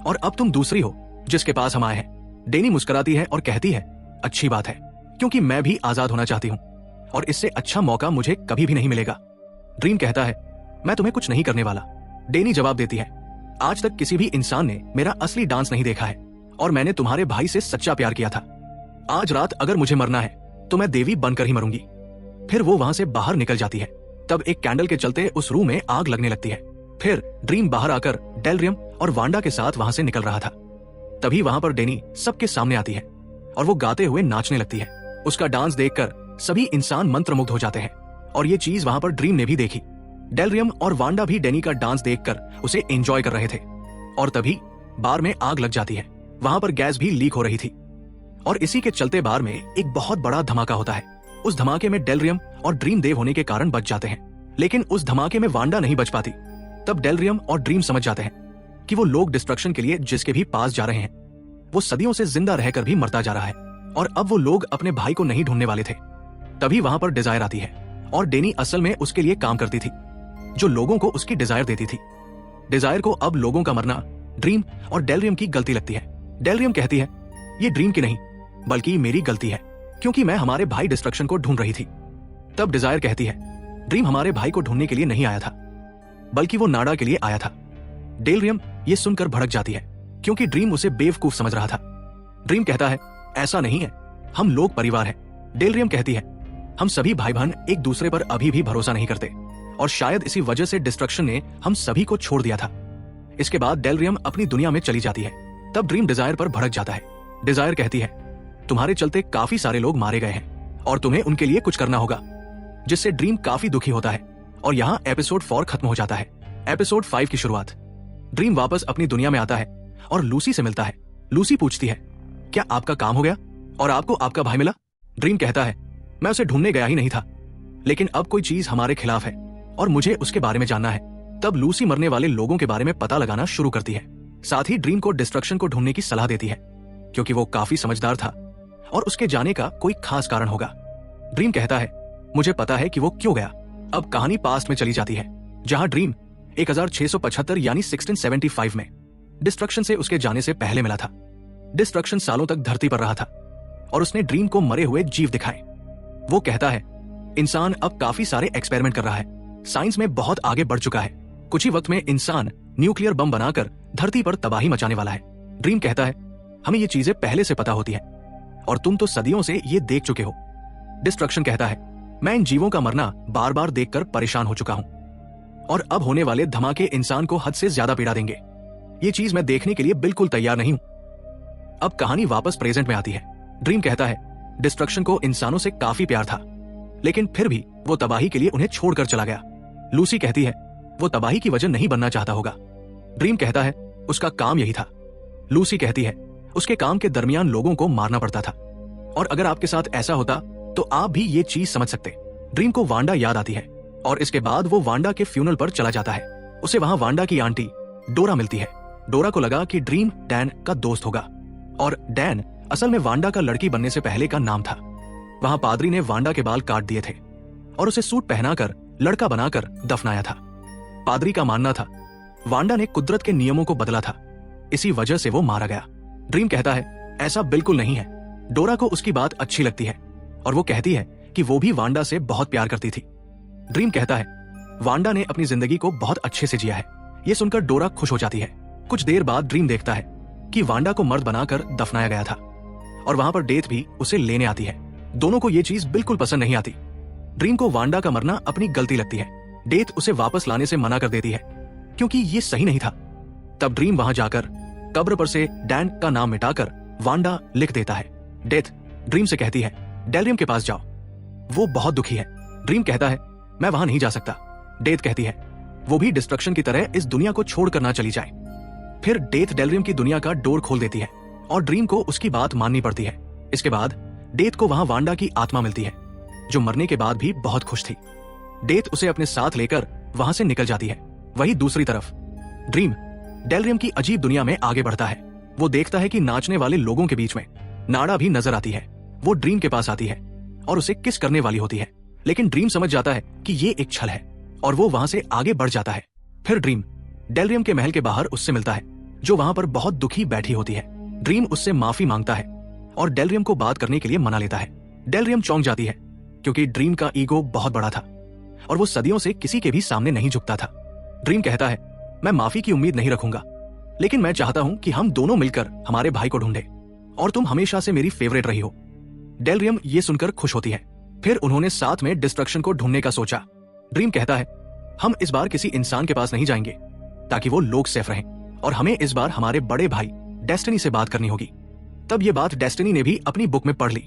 और अब तुम दूसरी हो जिसके पास हम आए हैं। डेनी मुस्कुराती है और कहती है, अच्छी बात है, क्योंकि मैं भी आजाद होना चाहती हूँ और इससे अच्छा मौका मुझे कभी भी नहीं मिलेगा। ड्रीम कहता है, मैं तुम्हें कुछ नहीं करने वाला। डेनी जवाब देती है, आज तक किसी भी इंसान ने मेरा असली डांस नहीं देखा है और मैंने तुम्हारे भाई से सच्चा प्यार किया था। आज रात अगर मुझे मरना है तो मैं देवी बनकर ही मरूंगी। फिर वो वहां से बाहर निकल जाती है। तब एक कैंडल के चलते उस रूम में आग लगने लगती है। फिर ड्रीम बाहर आकर डेलरियम और वांडा के साथ वहां से निकल रहा था। तभी वहां पर डेनी सबके सामने आती है और वो गाते हुए नाचने लगती है। उसका डांस देखकर सभी इंसान मंत्रमुग्ध हो जाते हैं और ये चीज वहां पर ड्रीम ने भी देखी। डेलरियम और वांडा भी डेनी का डांस देखकर उसे एंजॉय कर रहे थे और तभी बार में आग लग जाती है। वहां पर गैस भी लीक हो रही थी और इसी के चलते बार में एक बहुत बड़ा धमाका होता है। उस धमाके में डेलरियम और ड्रीम देव होने के कारण बच जाते हैं, लेकिन उस धमाके में वांडा नहीं बच पाती। तब डेलरियम और ड्रीम समझ जाते हैं कि वो लोग डिस्ट्रक्शन के लिए जिसके भी पास जा रहे हैं, वो सदियों से जिंदा रहकर भी मरता जा रहा है और अब वो लोग अपने भाई को नहीं ढूंढने वाले थे। तभी वहां पर डिजायर आती है और डेनी असल में उसके लिए काम करती थी, जो लोगों को उसकी डिजायर देती थी। डिजायर को अब लोगों का मरना ड्रीम और डेलरियम की गलती लगती है। डेलरियम कहती है, ये ड्रीम की नहीं बल्कि मेरी गलती है, क्योंकि मैं हमारे भाई डिस्ट्रक्शन को ढूंढ रही थी। तब डिजायर कहती है, ड्रीम हमारे भाई को ढूंढने के लिए नहीं आया था, बल्कि वो नाडा के लिए आया था। डेलरियम ये सुनकर भड़क जाती है, क्योंकि ड्रीम उसे बेवकूफ समझ रहा था। ड्रीम कहता है, ऐसा नहीं है, हम लोग परिवार हैं। डेलरियम कहती है, हम सभी भाई बहन एक दूसरे पर अभी भी भरोसा नहीं करते और शायद इसी वजह से डिस्ट्रक्शन ने हम सभी को छोड़ दिया था। इसके बाद डेलरियम अपनी दुनिया में चली जाती है। तब ड्रीम डिजायर पर भड़क जाता है। डिजायर कहती है, तुम्हारे चलते काफी सारे लोग मारे गए हैं और तुम्हें उनके लिए कुछ करना होगा, जिससे ड्रीम काफी दुखी होता है और यहाँ एपिसोड 4 खत्म हो जाता है। एपिसोड 5 की शुरुआत। ड्रीम वापस अपनी दुनिया में आता है और लूसी से मिलता है। लूसी पूछती है, क्या आपका काम हो गया और आपको आपका भाई मिला? ड्रीम कहता है, मैं उसे ढूंढने गया ही नहीं था, लेकिन अब कोई चीज हमारे खिलाफ है और मुझे उसके बारे में जानना है। तब लूसी मरने वाले लोगों के बारे में पता लगाना शुरू करती है। साथ ही ड्रीम को डिस्ट्रक्शन को ढूंढने की सलाह देती है, क्योंकि वो काफी समझदार था और उसके जाने का कोई खास कारण होगा। ड्रीम कहता है, मुझे पता है कि वो क्यों गया। अब कहानी पास्ट में चली जाती है, जहां ड्रीम 1675 यानी 1675 में डिस्ट्रक्शन से उसके जाने से पहले मिला था। डिस्ट्रक्शन सालों तक धरती पर रहा था और उसने ड्रीम को मरे हुए जीव दिखाए। वो कहता है, इंसान अब काफी सारे एक्सपेरिमेंट कर रहा है, साइंस में बहुत आगे बढ़ चुका है, कुछ ही वक्त में इंसान न्यूक्लियर बम बनाकर धरती पर तबाही मचाने वाला है। ड्रीम कहता है, हमें ये चीजें पहले से पता होती है और तुम तो सदियों से ये देख चुके हो। डिस्ट्रक्शन कहता है, मैं इन जीवों का मरना बार बार देखकर परेशान हो चुका हूं और अब होने वाले धमाके इंसान को हद से ज्यादा पीड़ा देंगे। ये चीज मैं देखने के लिए बिल्कुल तैयार नहीं हूं। अब कहानी वापस प्रेजेंट में आती है। ड्रीम कहता है, डिस्ट्रक्शन को इंसानों से काफी प्यार था, लेकिन फिर भी वो तबाही के लिए उन्हें छोड़कर चला गया। लूसी कहती है, वो तबाही की वजह नहीं बनना चाहता होगा। ड्रीम कहता है, उसका काम यही था। लूसी कहती है, उसके काम के दरमियान लोगों को मारना पड़ता था और अगर आपके साथ ऐसा होता तो आप भी ये चीज समझ सकते। ड्रीम को वांडा याद आती है और इसके बाद वो वांडा के फ्यूनल पर चला जाता है। उसे वहां वांडा की आंटी डोरा मिलती है। डोरा को लगा कि ड्रीम डैन का दोस्त होगा और डैन असल में वांडा का लड़की बनने से पहले का नाम था। वहां पादरी ने वांडा के बाल काट दिए थे और उसे सूट पहनाकर लड़का बनाकर दफनाया था। पादरी का मानना था वांडा ने कुदरत के नियमों को बदला था, इसी वजह से वो मारा गया। ड्रीम कहता है, ऐसा बिल्कुल नहीं है। डोरा को उसकी बात अच्छी लगती है और वो कहती है कि वो भी वांडा से बहुत प्यार करती थी। ड्रीम कहता है, वांडा ने अपनी जिंदगी को बहुत अच्छे से जिया है। ये सुनकर डोरा खुश हो जाती है। कुछ देर बाद ड्रीम देखता है कि वांडा को मर्द बनाकर दफनाया गया था और वहां पर डेथ भी उसे लेने आती है। दोनों को ये चीज बिल्कुल पसंद नहीं आती। ड्रीम को वांडा का मरना अपनी गलती लगती है। डेथ उसे वापस लाने से मना कर देती है क्योंकि ये सही नहीं था। तब ड्रीम वहां जाकर कब्र पर से डैन का नाम मिटाकर वांडा लिख देता है। डेथ ड्रीम से कहती है, डेलरियम के पास जाओ। वो बहुत दुखी है। ड्रीम कहता है, मैं वहां नहीं जा सकता। डेथ कहती है, वो भी डिस्ट्रक्शन की तरह इस दुनिया को छोड़कर ना चली जाए। फिर डेथ डेलरियम की दुनिया का डोर खोल देती है और ड्रीम को उसकी बात माननी पड़ती है। इसके बाद डेथ को वहां वांडा की आत्मा मिलती है, जो मरने के बाद भी बहुत खुश थी। डेथ उसे अपने साथ लेकर वहां से निकल जाती है। वहीं दूसरी तरफ ड्रीम डेलरियम की अजीब दुनिया में आगे बढ़ता है। वो देखता है कि नाचने वाले लोगों के बीच में नाड़ा भी नजर आती है। वो ड्रीम के पास आती है और उसे किस करने वाली होती है, लेकिन ड्रीम समझ जाता है कि ये एक छल है और वो वहां से आगे बढ़ जाता है। फिर ड्रीम डेलरियम के महल के बाहर उससे मिलता है, जो वहां पर बहुत दुखी बैठी होती है। ड्रीम उससे माफी मांगता है और डेलरियम को बात करने के लिए मना लेता है। डेलरियम चौंक जाती है क्योंकि ड्रीम का ईगो बहुत बड़ा था और वो सदियों से किसी के भी सामने नहीं झुकता था। ड्रीम कहता है, मैं माफी की उम्मीद नहीं रखूंगा, लेकिन मैं चाहता हूं कि हम दोनों मिलकर हमारे भाई को ढूंढे और तुम हमेशा से मेरी फेवरेट रही हो। डेलरियम ये सुनकर खुश होती है। फिर उन्होंने साथ में डिस्ट्रक्शन को ढूंढने का सोचा। ड्रीम कहता है, हम इस बार किसी इंसान के पास नहीं जाएंगे ताकि वो लोग सेफ रहें और हमें इस बार हमारे बड़े भाई डेस्टिनी से बात करनी होगी। तब ये बात डेस्टिनी ने भी अपनी बुक में पढ़ ली।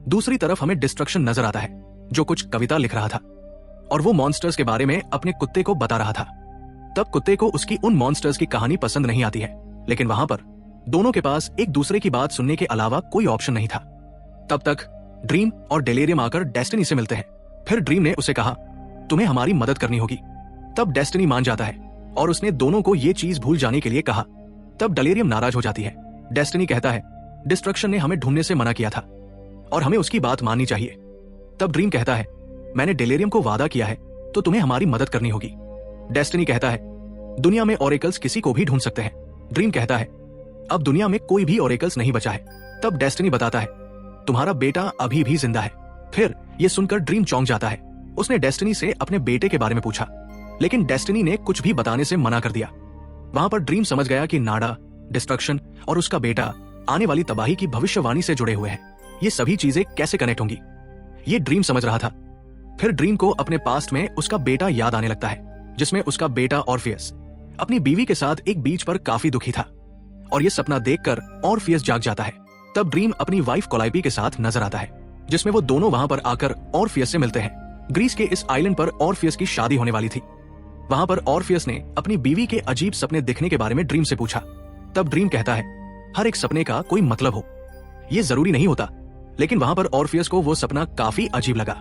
दूसरी तरफ हमें डिस्ट्रक्शन नजर आता है, जो कुछ कविता लिख रहा था और वो मॉन्स्टर्स के बारे में अपने कुत्ते को बता रहा था। तब कुत्ते को उसकी उन मॉन्स्टर्स की कहानी पसंद नहीं आती है, लेकिन वहां पर दोनों के पास एक दूसरे की बात सुनने के अलावा कोई ऑप्शन नहीं था। तब तक ड्रीम और डेलेरियम आकर डेस्टिनी से मिलते हैं। फिर ड्रीम ने उसे कहा, तुम्हें हमारी मदद करनी होगी। तब डेस्टिनी मान जाता है और उसने दोनों को ये चीज भूल जाने के लिए कहा। तब डेलेरियम नाराज हो जाती है। डेस्टिनी कहता है, डिस्ट्रक्शन ने हमें ढूंढने से मना किया था और हमें उसकी बात माननी चाहिए। तब ड्रीम कहता है, मैंने डेलेरियम को वादा किया है तो तुम्हें हमारी मदद करनी होगी। डेस्टिनी कहता है, दुनिया में ओरेकल्स किसी को भी ढूंढ सकते हैं। ड्रीम कहता है, अब दुनिया में कोई भी ओरेकल्स नहीं बचा है। तब डेस्टिनी बताता है, तुम्हारा बेटा अभी भी जिंदा है। फिर ये सुनकर ड्रीम चौंक जाता है। उसने डेस्टिनी से अपने बेटे के बारे में पूछा, लेकिन डेस्टिनी ने कुछ भी बताने से मना कर दिया। वहां पर ड्रीम समझ गया कि नाडा, डिस्ट्रक्शन और उसका बेटा आने वाली तबाही की भविष्यवाणी से जुड़े हुए हैं। ये सभी चीजें कैसे कनेक्ट होंगी, ये ड्रीम समझ रहा था। फिर ड्रीम को अपने पास्ट में उसका बेटा याद आने लगता है, जिसमें उसका बेटा ऑर्फियस अपनी बीवी के साथ एक बीच पर काफी दुखी था और ये सपना देखकर ऑर्फियस जाग जाता है। तब ड्रीम अपनी वाइफ कोलाइपी के साथ नजर आता है, जिसमें वो दोनों वहां पर आकर ऑर्फियस से मिलते हैं। ग्रीस के इस आइलैंड पर ऑर्फियस की शादी होने वाली थी। वहां पर ऑर्फियस ने अपनी बीवी के अजीब सपने दिखने के बारे में ड्रीम से पूछा। तब ड्रीम कहता है, हर एक सपने का कोई मतलब हो। ये जरूरी नहीं होता, लेकिन वहां पर ऑर्फियस को वो सपना काफी अजीब लगा।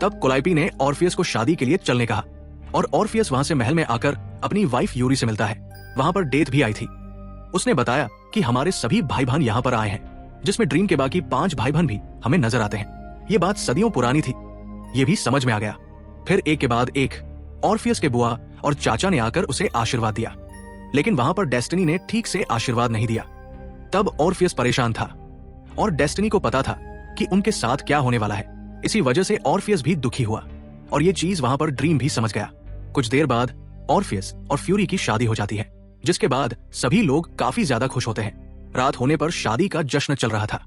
तब कोलाइपी ने ऑर्फियस को शादी के लिए चलने कहा और ऑर्फियस वहां से महल में आकर अपनी वाइफ यूरी से मिलता है। वहां पर डेथ भी आई थी। उसने बताया कि हमारे सभी भाई बहन यहाँ पर आए हैं, जिसमें ड्रीम के बाकी 5 भाई बहन भी हमें नजर आते हैं। ये बात सदियों पुरानी थी, ये भी समझ में आ गया। फिर एक के बाद एक ऑर्फियस के बुआ और चाचा ने आकर उसे आशीर्वाद दिया, लेकिन वहां पर डेस्टिनी ने ठीक से आशीर्वाद नहीं दिया। तब ऑर्फियस परेशान था और डेस्टिनी को पता था कि उनके साथ क्या होने वाला है। इसी वजह से ऑर्फियस भी दुखी हुआ और ये चीज वहां पर ड्रीम भी समझ गया। कुछ देर बाद ऑर्फियस और फ्यूरी की शादी हो जाती है, जिसके बाद सभी लोग काफी ज्यादा खुश होते हैं। रात होने पर शादी का जश्न चल रहा था।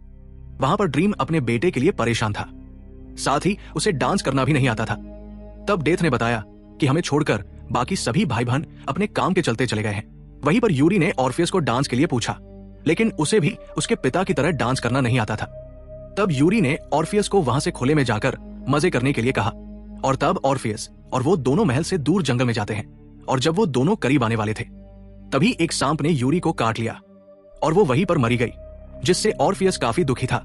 वहां पर ड्रीम अपने बेटे के लिए परेशान था, साथ ही उसे डांस करना भी नहीं आता था। तब डेथ ने बताया कि हमें छोड़कर बाकी सभी भाई बहन अपने काम के चलते चले गए हैं। वहीं पर यूरी ने ऑर्फियस को डांस के लिए पूछा, लेकिन उसे भी उसके पिता की तरह डांस करना नहीं आता था। तब यूरी ने ऑर्फियस को वहां से खुले में जाकर मजे करने के लिए कहा और तब ऑर्फियस और वो दोनों महल से दूर जंगल में जाते हैं। और जब वो दोनों करीब आने वाले थे, तभी एक सांप ने यूरी को काट लिया और वो वहीं पर मरी गई, जिससे ऑर्फियस काफी दुखी था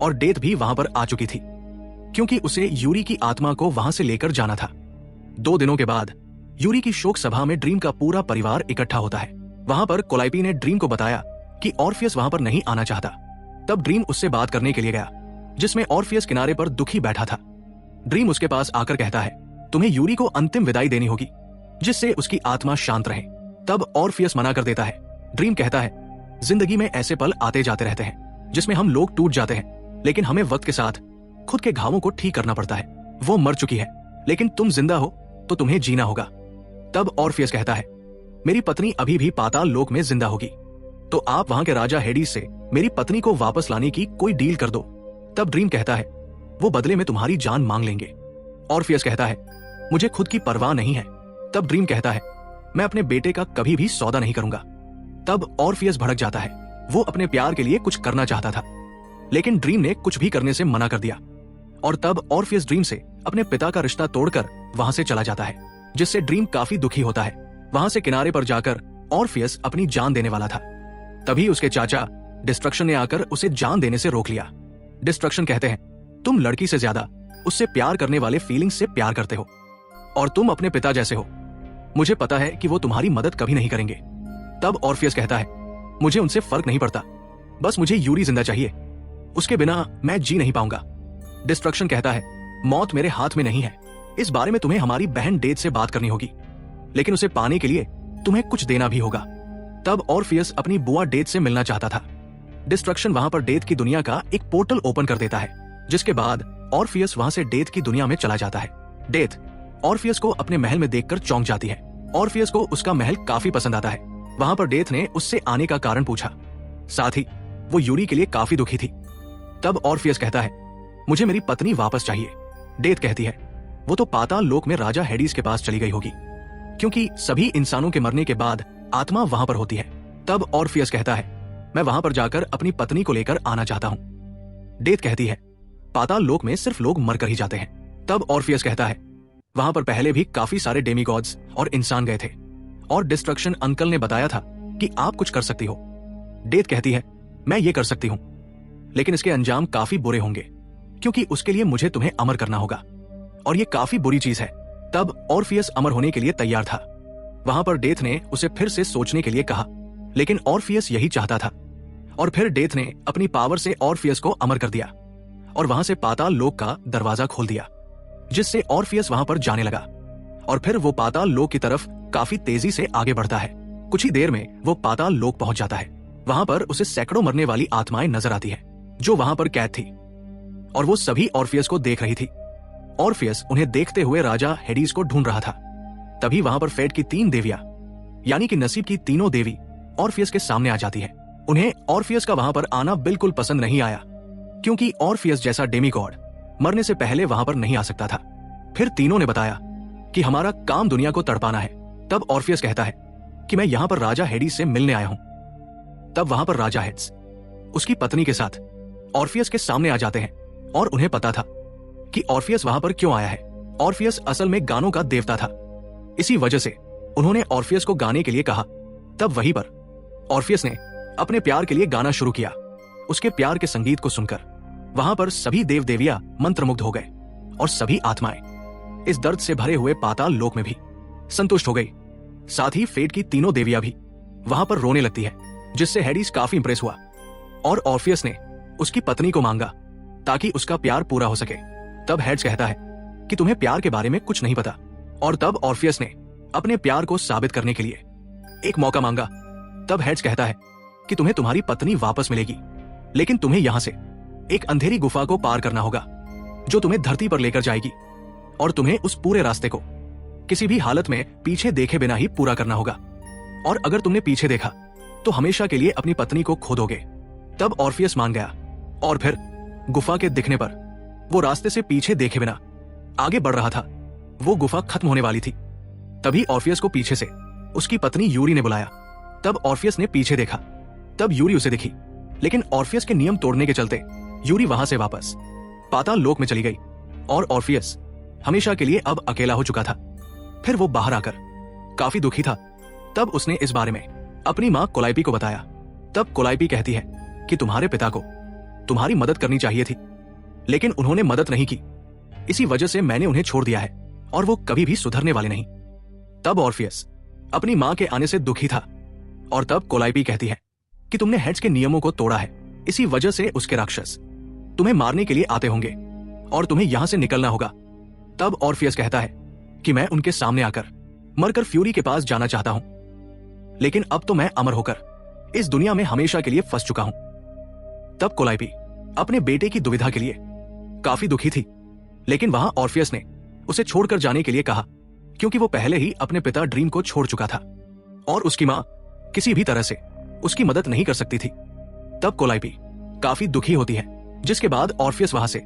और डेथ भी वहां पर आ चुकी थी, क्योंकि उसे यूरी की आत्मा को वहां से लेकर जाना था। 2 दिनों के बाद यूरी की शोक सभा में ड्रीम का पूरा परिवार इकट्ठा होता है। वहां पर कोलाइपी ने ड्रीम को बताया कि ऑर्फियस वहां पर नहीं आना चाहता। तब ड्रीम उससे बात करने के लिए गया, जिसमें ऑर्फियस किनारे पर दुखी बैठा था। ड्रीम उसके पास आकर कहता है, तुम्हें यूरी को अंतिम विदाई देनी होगी, जिससे उसकी आत्मा शांत रहे। तब ऑर्फियस मना कर देता है। ड्रीम कहता है, जिंदगी में ऐसे पल आते जाते रहते हैं जिसमें हम लोग टूट जाते हैं, लेकिन हमें वक्त के साथ खुद के घावों को ठीक करना पड़ता है। वो मर चुकी है, लेकिन तुम जिंदा हो तो तुम्हें जीना होगा। तब ऑर्फियस कहता है, मेरी पत्नी अभी भी पाताल लोक में जिंदा होगी, तो आप वहां के राजा हेडीस से मेरी पत्नी को वापस लाने की कोई डील कर दो। तब ड्रीम कहता है, वो बदले में तुम्हारी जान मांग लेंगे। ऑर्फियस कहता है, मुझे खुद की परवाह नहीं है। तब ड्रीम कहता है, मैं अपने बेटे का कभी भी सौदा नहीं करूंगा। तब ऑर्फियस भड़क जाता है। वो अपने प्यार के लिए कुछ करना चाहता था, लेकिन ड्रीम ने कुछ भी करने से मना कर दिया। और तब ऑर्फियस ड्रीम से अपने पिता का रिश्ता तोड़कर वहां से चला जाता है, जिससे ड्रीम काफी दुखी होता है। वहां से किनारे पर जाकर ऑर्फियस अपनी जान देने वाला था। तभी उसके चाचा डिस्ट्रक्शन ने आकर उसे जान देने से रोक लिया। डिस्ट्रक्शन कहते हैं, तुम लड़की से ज्यादा उससे प्यार करने वाले फीलिंग्स से प्यार करते हो और तुम अपने पिता जैसे हो। मुझे पता है कि वो तुम्हारी मदद कभी नहीं करेंगे। तब ऑर्फियस कहता है, मुझे उनसे फर्क नहीं पड़ता, बस मुझे यूरी जिंदा चाहिए, उसके बिना मैं जी नहीं पाऊंगा। डिस्ट्रक्शन कहता है, मौत मेरे हाथ में नहीं है, इस बारे में तुम्हें हमारी बहन डेथ से बात करनी होगी, लेकिन उसे पाने के लिए तुम्हें कुछ देना भी होगा। तब ऑर्फियस अपनी बुआ डेथ से मिलना चाहता था। डिस्ट्रक्शन वहां पर डेथ की दुनिया का एक पोर्टल ओपन कर देता है, जिसके बाद ऑर्फियस वहां से डेथ की दुनिया में चला जाता है। डेथ ऑर्फियस को अपने महल में देखकर चौंक जाती है। ऑर्फियस को उसका महल काफी पसंद आता है। वहां पर डेथ ने उससे आने का कारण पूछा, साथ ही वो यूरी के लिए काफी दुखी थी। तब ऑर्फियस कहता है, मुझे मेरी पत्नी वापस चाहिए। डेथ कहती है, वो तो पाताल लोक में राजा हेडीस के पास चली गई होगी, क्योंकि सभी इंसानों के मरने के बाद आत्मा वहां पर होती है। तब ऑर्फियस कहता है, मैं वहां पर जाकर अपनी पत्नी को लेकर आना चाहता हूं। डेथ कहती है, पाताल लोक में सिर्फ लोग मरकर ही जाते हैं। तब ऑर्फियस कहता है, वहां पर पहले भी काफी सारे डेमीगॉड्स और इंसान गए थे और डिस्ट्रक्शन अंकल ने बताया था कि आप कुछ कर सकती हो। डेथ कहती है, मैं ये कर सकती हूं, लेकिन इसके अंजाम काफी बुरे होंगे, क्योंकि उसके लिए मुझे तुम्हें अमर करना होगा और ये काफी बुरी चीज है। तब ऑर्फियस अमर होने के लिए तैयार था। वहां पर डेथ ने उसे फिर से सोचने के लिए कहा, लेकिन ऑर्फियस यही चाहता था। और फिर डेथ ने अपनी पावर से ऑर्फियस को अमर कर दिया और वहां से पाताल लोक का दरवाजा खोल दिया, जिससे ऑर्फियस वहां पर जाने लगा। और फिर वो पाताल लोक की तरफ काफी तेजी से आगे बढ़ता है। कुछ ही देर में वो पाताल लोक पहुंच जाता है। वहां पर उसे सैकड़ों मरने वाली आत्माएं नजर आती है, जो वहां पर कैद थी, और वो सभी ऑर्फियस को देख रही थी। ऑर्फियस उन्हें देखते हुए राजा हेडीस को ढूंढ रहा था। तभी वहां पर फेट की 3 देवियां, यानी कि नसीब की तीनों देवी ऑर्फियस के सामने आ जाती है। उन्हें ऑर्फियस का वहां पर आना बिल्कुल पसंद नहीं आया, क्योंकि ऑर्फियस जैसा डेमीगॉड मरने से पहले वहां पर नहीं आ सकता था। फिर तीनों ने बताया कि हमारा काम दुनिया को तड़पाना है। तब ऑर्फियस कहता है कि मैं यहाँ पर राजा हेडीस से मिलने आया हूं। तब वहां पर राजा हेड्स उसकी पत्नी के साथ ऑर्फियस के सामने आ जाते हैं और उन्हें पता था कि ऑर्फियस वहां पर क्यों आया है। ऑर्फियस असल में गानों का देवता था, इसी वजह से उन्होंने ऑर्फियस को गाने के लिए कहा। तब वहीं पर ऑर्फियस ने अपने प्यार के लिए गाना शुरू किया उसके प्यार के संगीत को सुनकर वहां पर सभी देव देवियां मंत्रमुग्ध हो गए और सभी आत्माएं इस दर्द से भरे हुए पाताल लोक में भी संतुष्ट हो गई। साथ ही फेट की तीनों देवियां भी वहां पर रोने लगती है, जिससे हेडिस काफी इंप्रेस हुआ और ऑर्फियस ने उसकी पत्नी को मांगा ताकि उसका प्यार पूरा हो सके। तब हेड्स कहता है कि तुम्हें प्यार के बारे में कुछ नहीं पता, और तब ऑर्फियस ने अपने प्यार को साबित करने के लिए एक मौका मांगा। तब हेड्स कहता है कि तुम्हें तुम्हारी पत्नी वापस मिलेगी, लेकिन तुम्हें यहां से एक अंधेरी गुफा को पार करना होगा जो तुम्हें धरती पर लेकर जाएगी, और तुम्हें उस पूरे रास्ते को किसी भी हालत में पीछे देखे बिना ही पूरा करना होगा, और अगर तुमने पीछे देखा तो हमेशा के लिए अपनी पत्नी को खो दोगे। तब ऑर्फियस मान गया, और फिर गुफा के दिखने पर वो रास्ते से पीछे देखे बिना आगे बढ़ रहा था। वो गुफा खत्म होने वाली थी। तभी ऑर्फियस को पीछे से उसकी पत्नी यूरी ने बुलाया। तब ऑर्फियस ने पीछे देखा, तब यूरी उसे दिखी, लेकिन ऑर्फियस के नियम तोड़ने के चलते यूरी वहां से वापस पाताल लोक में चली गई, और ऑर्फियस हमेशा के लिए अब अकेला हो चुका था। फिर वो बाहर आकर काफी दुखी था। तब उसने इस बारे में अपनी मां कोलाइपी को बताया। तब कोलाइपी कहती है कि तुम्हारे पिता को तुम्हारी मदद करनी चाहिए थी, लेकिन उन्होंने मदद नहीं की, इसी वजह से मैंने उन्हें छोड़ दिया है, और वो कभी भी सुधरने वाले नहीं। तब ऑर्फियस अपनी मां के आने से दुखी था, और तब कोलाइपी कहती है कि तुमने हेड्स के नियमों को तोड़ा है, इसी वजह से उसके राक्षस तुम्हें मारने के लिए आते होंगे और तुम्हें यहां से निकलना होगा। तब ऑर्फियस कहता है कि मैं उनके सामने आकर मरकर फ्यूरी के पास जाना चाहता हूं, लेकिन अब तो मैं अमर होकर इस दुनिया में हमेशा के लिए फंस चुका हूं। तब कोलाइपी अपने बेटे की दुविधा के लिए काफी दुखी थी, लेकिन वहां ऑर्फियस ने उसे छोड़कर जाने के लिए कहा, क्योंकि वो पहले ही अपने पिता ड्रीम को छोड़ चुका था और उसकी मां किसी भी तरह से उसकी मदद नहीं कर सकती थी। तब कोलाइपी काफी दुखी होती है, जिसके बाद ऑर्फियस वहां से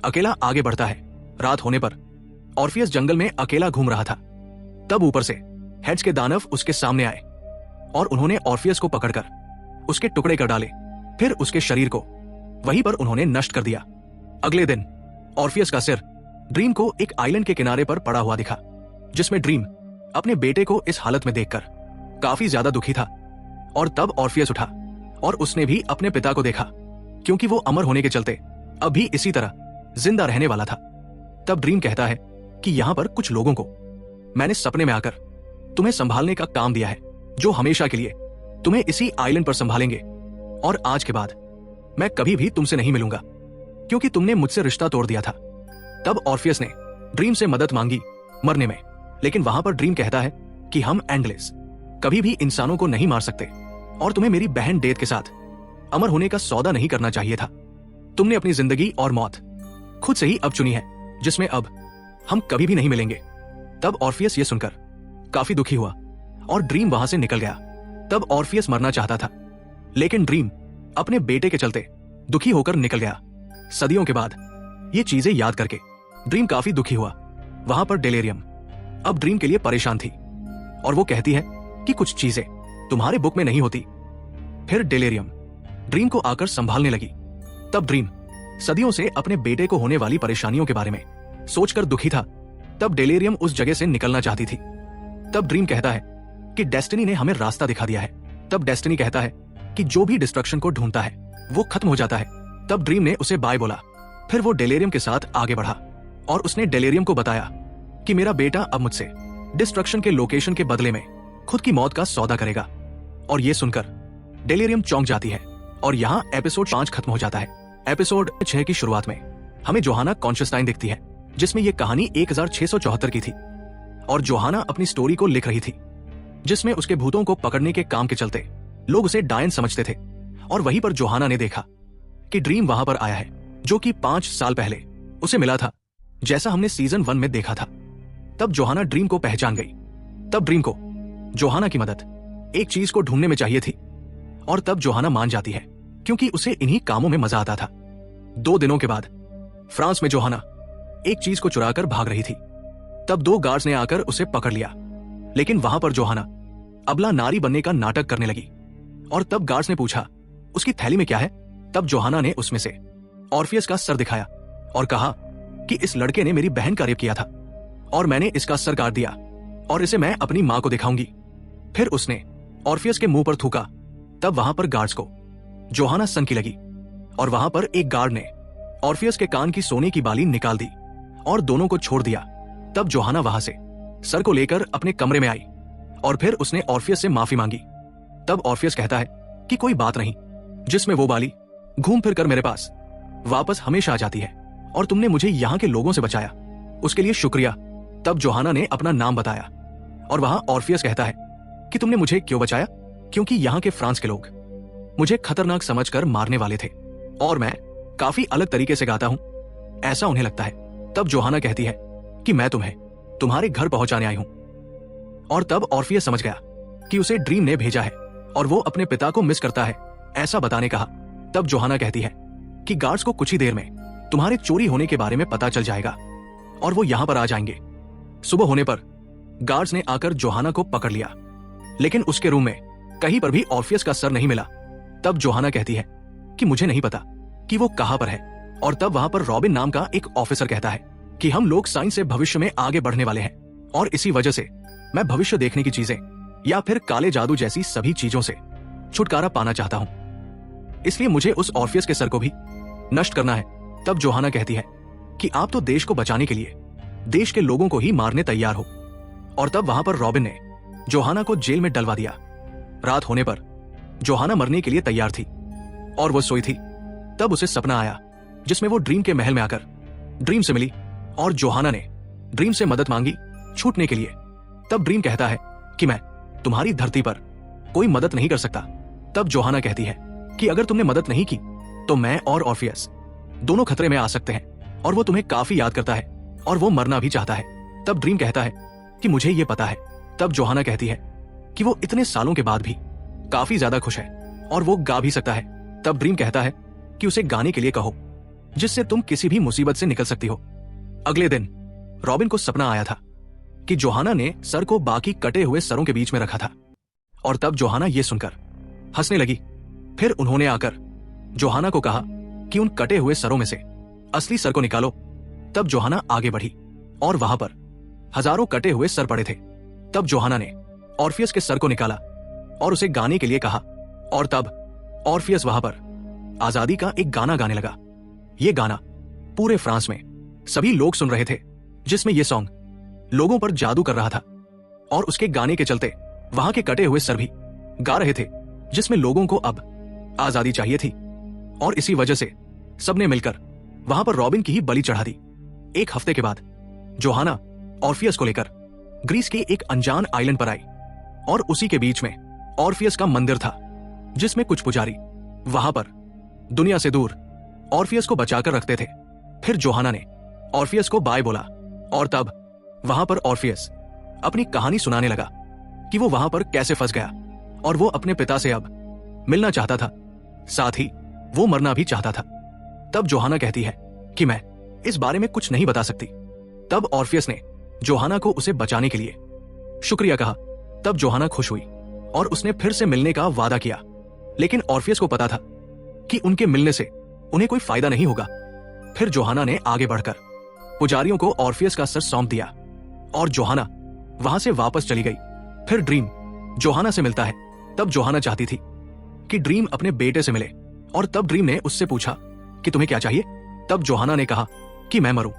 अकेला आगे बढ़ता है। रात होने पर ऑर्फियस जंगल में अकेला घूम रहा था। तब ऊपर से हेड्स के दानव उसके सामने आए और उन्होंने ऑर्फियस को पकड़कर उसके टुकड़े कर डाले। फिर उसके शरीर को वहीं पर उन्होंने नष्ट कर दिया। अगले दिन ऑर्फियस का सिर ड्रीम को एक आइलैंड के किनारे पर पड़ा हुआ दिखा, जिसमें ड्रीम अपने बेटे को इस हालत में देखकर काफी ज्यादा दुखी था। और तब ऑर्फियस उठा और उसने भी अपने पिता को देखा, क्योंकि वो अमर होने के चलते अभी इसी तरह जिंदा रहने वाला था। तब ड्रीम कहता है कि यहां पर कुछ लोगों को मैंने सपने में आकर तुम्हें संभालने का काम दिया है, जो हमेशा के लिए तुम्हें इसी आइलैंड पर संभालेंगे, और आज के बाद मैं कभी भी तुमसे नहीं मिलूंगा, क्योंकि तुमने मुझसे रिश्ता तोड़ दिया था। तब ऑर्फियस ने ड्रीम से मदद मांगी मरने में, लेकिन वहां पर ड्रीम कहता है कि हम एंडलेस कभी भी इंसानों को नहीं मार सकते, और तुम्हें मेरी बहन डेथ के साथ अमर होने का सौदा नहीं करना चाहिए था। तुमने अपनी जिंदगी और मौत खुद से ही अब चुनी है, जिसमें अब हम कभी भी नहीं मिलेंगे। तब ऑर्फियस ये सुनकर काफी दुखी हुआ और ड्रीम वहां से निकल गया। तब ऑर्फियस मरना चाहता था, लेकिन ड्रीम अपने बेटे के चलते दुखी होकर निकल गया। सदियों के बाद ये चीजें याद करके ड्रीम काफी दुखी हुआ। वहां पर डेलेरियम अब ड्रीम के लिए परेशान थी, और वो कहती है कि कुछ चीजें तुम्हारे बुक में नहीं होती। फिर डेलेरियम ड्रीम को आकर संभालने लगी। तब ड्रीम सदियों से अपने बेटे को होने वाली परेशानियों के बारे में सोचकर दुखी था। तब डेलेरियम उस जगह से निकलना चाहती थी। तब ड्रीम कहता है कि डेस्टिनी ने हमें रास्ता दिखा दिया है। तब डेस्टिनी कहता है कि जो भी डिस्ट्रक्शन को ढूंढता है वो खत्म हो जाता है। तब ड्रीम ने उसे बाय बोला। फिर वो डेलेरियम के साथ आगे बढ़ा और उसने डेलेरियम को बताया कि मेरा बेटा अब मुझसे डिस्ट्रक्शन के लोकेशन के बदले में खुद की मौत का सौदा करेगा। और ये सुनकर डेलेरियम चौंक जाती है, और यहाँ एपिसोड 5 खत्म हो जाता है। एपिसोड 6 की शुरुआत में हमें जोहाना कॉन्शियसटाइन दिखती है, जिसमें ये कहानी 1674 की थी, और जोहाना अपनी स्टोरी को लिख रही थी, जिसमें उसके भूतों को पकड़ने के काम के चलते लोग उसे डायन समझते थे। और वहीं पर जोहाना ने देखा कि ड्रीम वहां पर आया है, जो कि 5 साल पहले उसे मिला था, जैसा हमने सीजन 1 में देखा था। तब जोहाना ड्रीम को पहचान गई। तब ड्रीम को जोहाना की मदद एक चीज को ढूंढने में चाहिए थी, और तब जोहाना मान जाती है, क्योंकि उसे इन्हीं कामों में मजा आता था। 2 दिनों के बाद फ्रांस में जोहाना एक चीज को चुराकर भाग रही थी। तब 2 गार्ड्स ने आकर उसे पकड़ लिया, लेकिन वहां पर जोहाना अबला नारी बनने का नाटक करने लगी। और तब गार्ड्स ने पूछा उसकी थैली में क्या है। तब जोहाना ने उसमें से ऑर्फियस का सर दिखाया और कहा कि इस लड़के ने मेरी बहन का रेप किया था, और मैंने इसका सर काट दिया, और इसे मैं अपनी मां को दिखाऊंगी। फिर उसने ऑर्फियस के मुंह पर थूका। तब वहां पर गार्ड्स को जोहाना सनकी लगी, और वहां पर एक गार्ड ने ऑर्फियस के कान की सोने की बाली निकाल दी और दोनों को छोड़ दिया। तब जोहाना वहां से सर को लेकर अपने कमरे में आई और फिर उसने ऑर्फियस से माफी मांगी। तब ऑर्फियस कहता है कि कोई बात नहीं, जिसमें वो बाली घूम फिर कर मेरे पास वापस हमेशा आ जाती है और तुमने मुझे यहाँ के लोगों से बचाया, उसके लिए शुक्रिया। तब जोहाना ने अपना नाम बताया और वहां ऑर्फियस कहता है कि तुमने मुझे क्यों बचाया, क्योंकि यहाँ के फ्रांस के लोग मुझे खतरनाक समझकर मारने वाले थे और मैं काफी अलग तरीके से गाता हूं, ऐसा उन्हें लगता है। तब जोहाना कहती है कि मैं तुम्हें तुम्हारे घर पहुंचाने आई हूं। और तब ऑर्फियस समझ गया कि उसे ड्रीम ने भेजा है और वो अपने पिता को मिस करता है, ऐसा बताने कहा। तब जोहाना कहती है कि गार्ड्स को कुछ ही देर में तुम्हारे चोरी होने के बारे में पता चल जाएगा और वो यहां पर आ जाएंगे। सुबह होने पर गार्ड्स ने आकर जोहाना को पकड़ लिया, लेकिन उसके रूम में कहीं पर भी ऑर्फियस का सर नहीं मिला। तब जोहाना कहती है कि मुझे नहीं पता कि वो कहां पर है। और तब वहां पर रॉबिन नाम का एक ऑफिसर कहता है कि हम लोग साइंस से भविष्य में आगे बढ़ने वाले हैं और इसी वजह से मैं भविष्य देखने की चीजें या फिर काले जादू जैसी सभी चीजों से छुटकारा पाना चाहता हूं, इसलिए मुझे उस ऑर्फियस के सर को भी नष्ट करना है। तब जोहाना कहती है कि आप तो देश को बचाने के लिए देश के लोगों को ही मारने तैयार हो। और तब वहां पर रॉबिन ने जोहाना को जेल में डलवा दिया। रात होने पर जोहाना मरने के लिए तैयार थी और वो सोई थी। तब उसे सपना आया जिसमें वो ड्रीम के महल में आकर ड्रीम से मिली और जोहाना ने ड्रीम से मदद मांगी छूटने के लिए। तब ड्रीम कहता है कि मैं तुम्हारी धरती पर कोई मदद नहीं कर सकता। तब जोहाना कहती है कि अगर तुमने मदद नहीं की तो मैं और ऑर्फियस दोनों खतरे में आ सकते हैं और वो तुम्हें काफी याद करता है और वो मरना भी चाहता है। तब ड्रीम कहता है कि मुझे ये पता है। तब जोहाना कहती है कि वो इतने सालों के बाद भी काफी ज्यादा खुश है और वो गा भी सकता है। तब ड्रीम कहता है कि उसे गाने के लिए कहो जिससे तुम किसी भी मुसीबत से निकल सकती हो। अगले दिन रॉबिन को सपना आया था कि जोहाना ने सर को बाकी कटे हुए सरों के बीच में रखा था और तब जोहाना ये सुनकर हंसने लगी। फिर उन्होंने आकर जोहाना को कहा कि उन कटे हुए सरों में से असली सर को निकालो। तब जोहाना आगे बढ़ी और वहां पर हजारों कटे हुए सर पड़े थे। तब जोहाना ने ऑर्फियस के सर को निकाला और उसे गाने के लिए कहा और तब ऑर्फियस वहां पर आजादी का एक गाना गाने लगा। ये गाना पूरे फ्रांस में सभी लोग सुन रहे थे, जिसमें यह सॉन्ग लोगों पर जादू कर रहा था और उसके गाने के चलते वहां के कटे हुए सर भी गा रहे थे, जिसमें लोगों को अब आजादी चाहिए थी। और इसी वजह से सबने मिलकर वहां पर रॉबिन की ही बलि चढ़ा दी। एक हफ्ते के बाद जोहाना ऑर्फियस को लेकर ग्रीस के एक अनजान आइलैंड पर आई और उसी के बीच में ऑर्फियस का मंदिर था, जिसमें कुछ पुजारी वहां पर दुनिया से दूर ऑर्फियस को बचाकर रखते थे। फिर जोहाना ने ऑर्फियस को बाय बोला और तब वहां पर ऑर्फियस अपनी कहानी सुनाने लगा कि वो वहां पर कैसे फंस गया और वो अपने पिता से अब मिलना चाहता था, साथ ही वो मरना भी चाहता था। तब जोहाना कहती है कि मैं इस बारे में कुछ नहीं बता सकती। तब ऑर्फियस ने जोहाना को उसे बचाने के लिए शुक्रिया कहा। तब जोहाना खुश हुई और उसने फिर से मिलने का वादा किया, लेकिन ऑर्फियस को पता था कि उनके मिलने से उन्हें कोई फायदा नहीं होगा। फिर जोहाना ने आगे बढ़कर पुजारियों को ऑर्फियस का सर सौंप दिया और जोहाना वहां से वापस चली गई। फिर ड्रीम जोहाना से मिलता है। तब जोहाना चाहती थी कि ड्रीम अपने बेटे से मिले और तब ड्रीम ने उससे पूछा कि तुम्हें क्या चाहिए। तब जोहाना ने कहा कि मैं मरूं,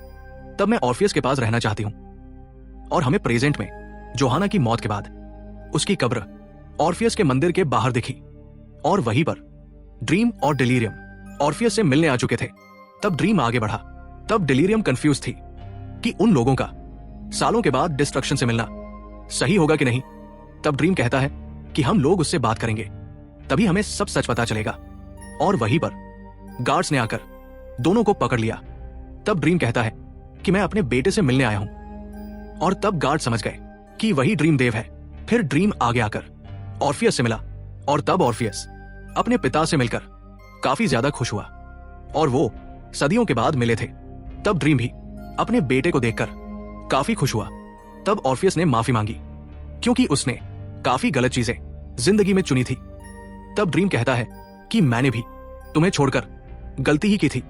तब मैं ऑर्फियस के पास रहना चाहती हूं। और हमें प्रेजेंट में जोहाना की मौत के बाद उसकी कब्र ऑर्फियस के मंदिर के बाहर दिखी और वहीं पर ड्रीम और डिलीरियम ऑर्फियस से मिलने आ चुके थे। तब ड्रीम आगे बढ़ा। तब डिलीरियम कंफ्यूज थी कि उन लोगों का सालों के बाद डिस्ट्रक्शन से मिलना सही होगा कि नहीं। तब ड्रीम कहता है कि हम लोग उससे बात करेंगे, तभी हमें सब सच पता चलेगा। और वहीं पर गार्ड्स ने आकर दोनों को पकड़ लिया। तब ड्रीम कहता है कि मैं अपने बेटे से मिलने आया हूं और तब गार्ड समझ गए कि वही ड्रीम देव है। फिर ड्रीम आगे आकर ऑर्फियस से मिला और तब ऑर्फियस अपने पिता से मिलकर काफी ज्यादा खुश हुआ और वो सदियों के बाद मिले थे। तब ड्रीम भी अपने बेटे को देखकर काफी खुश हुआ। तब ऑर्फियस ने माफी मांगी क्योंकि उसने काफी गलत चीजें जिंदगी में चुनी थी। तब ड्रीम कहता है कि मैंने भी तुम्हें छोड़कर गलती ही की थी।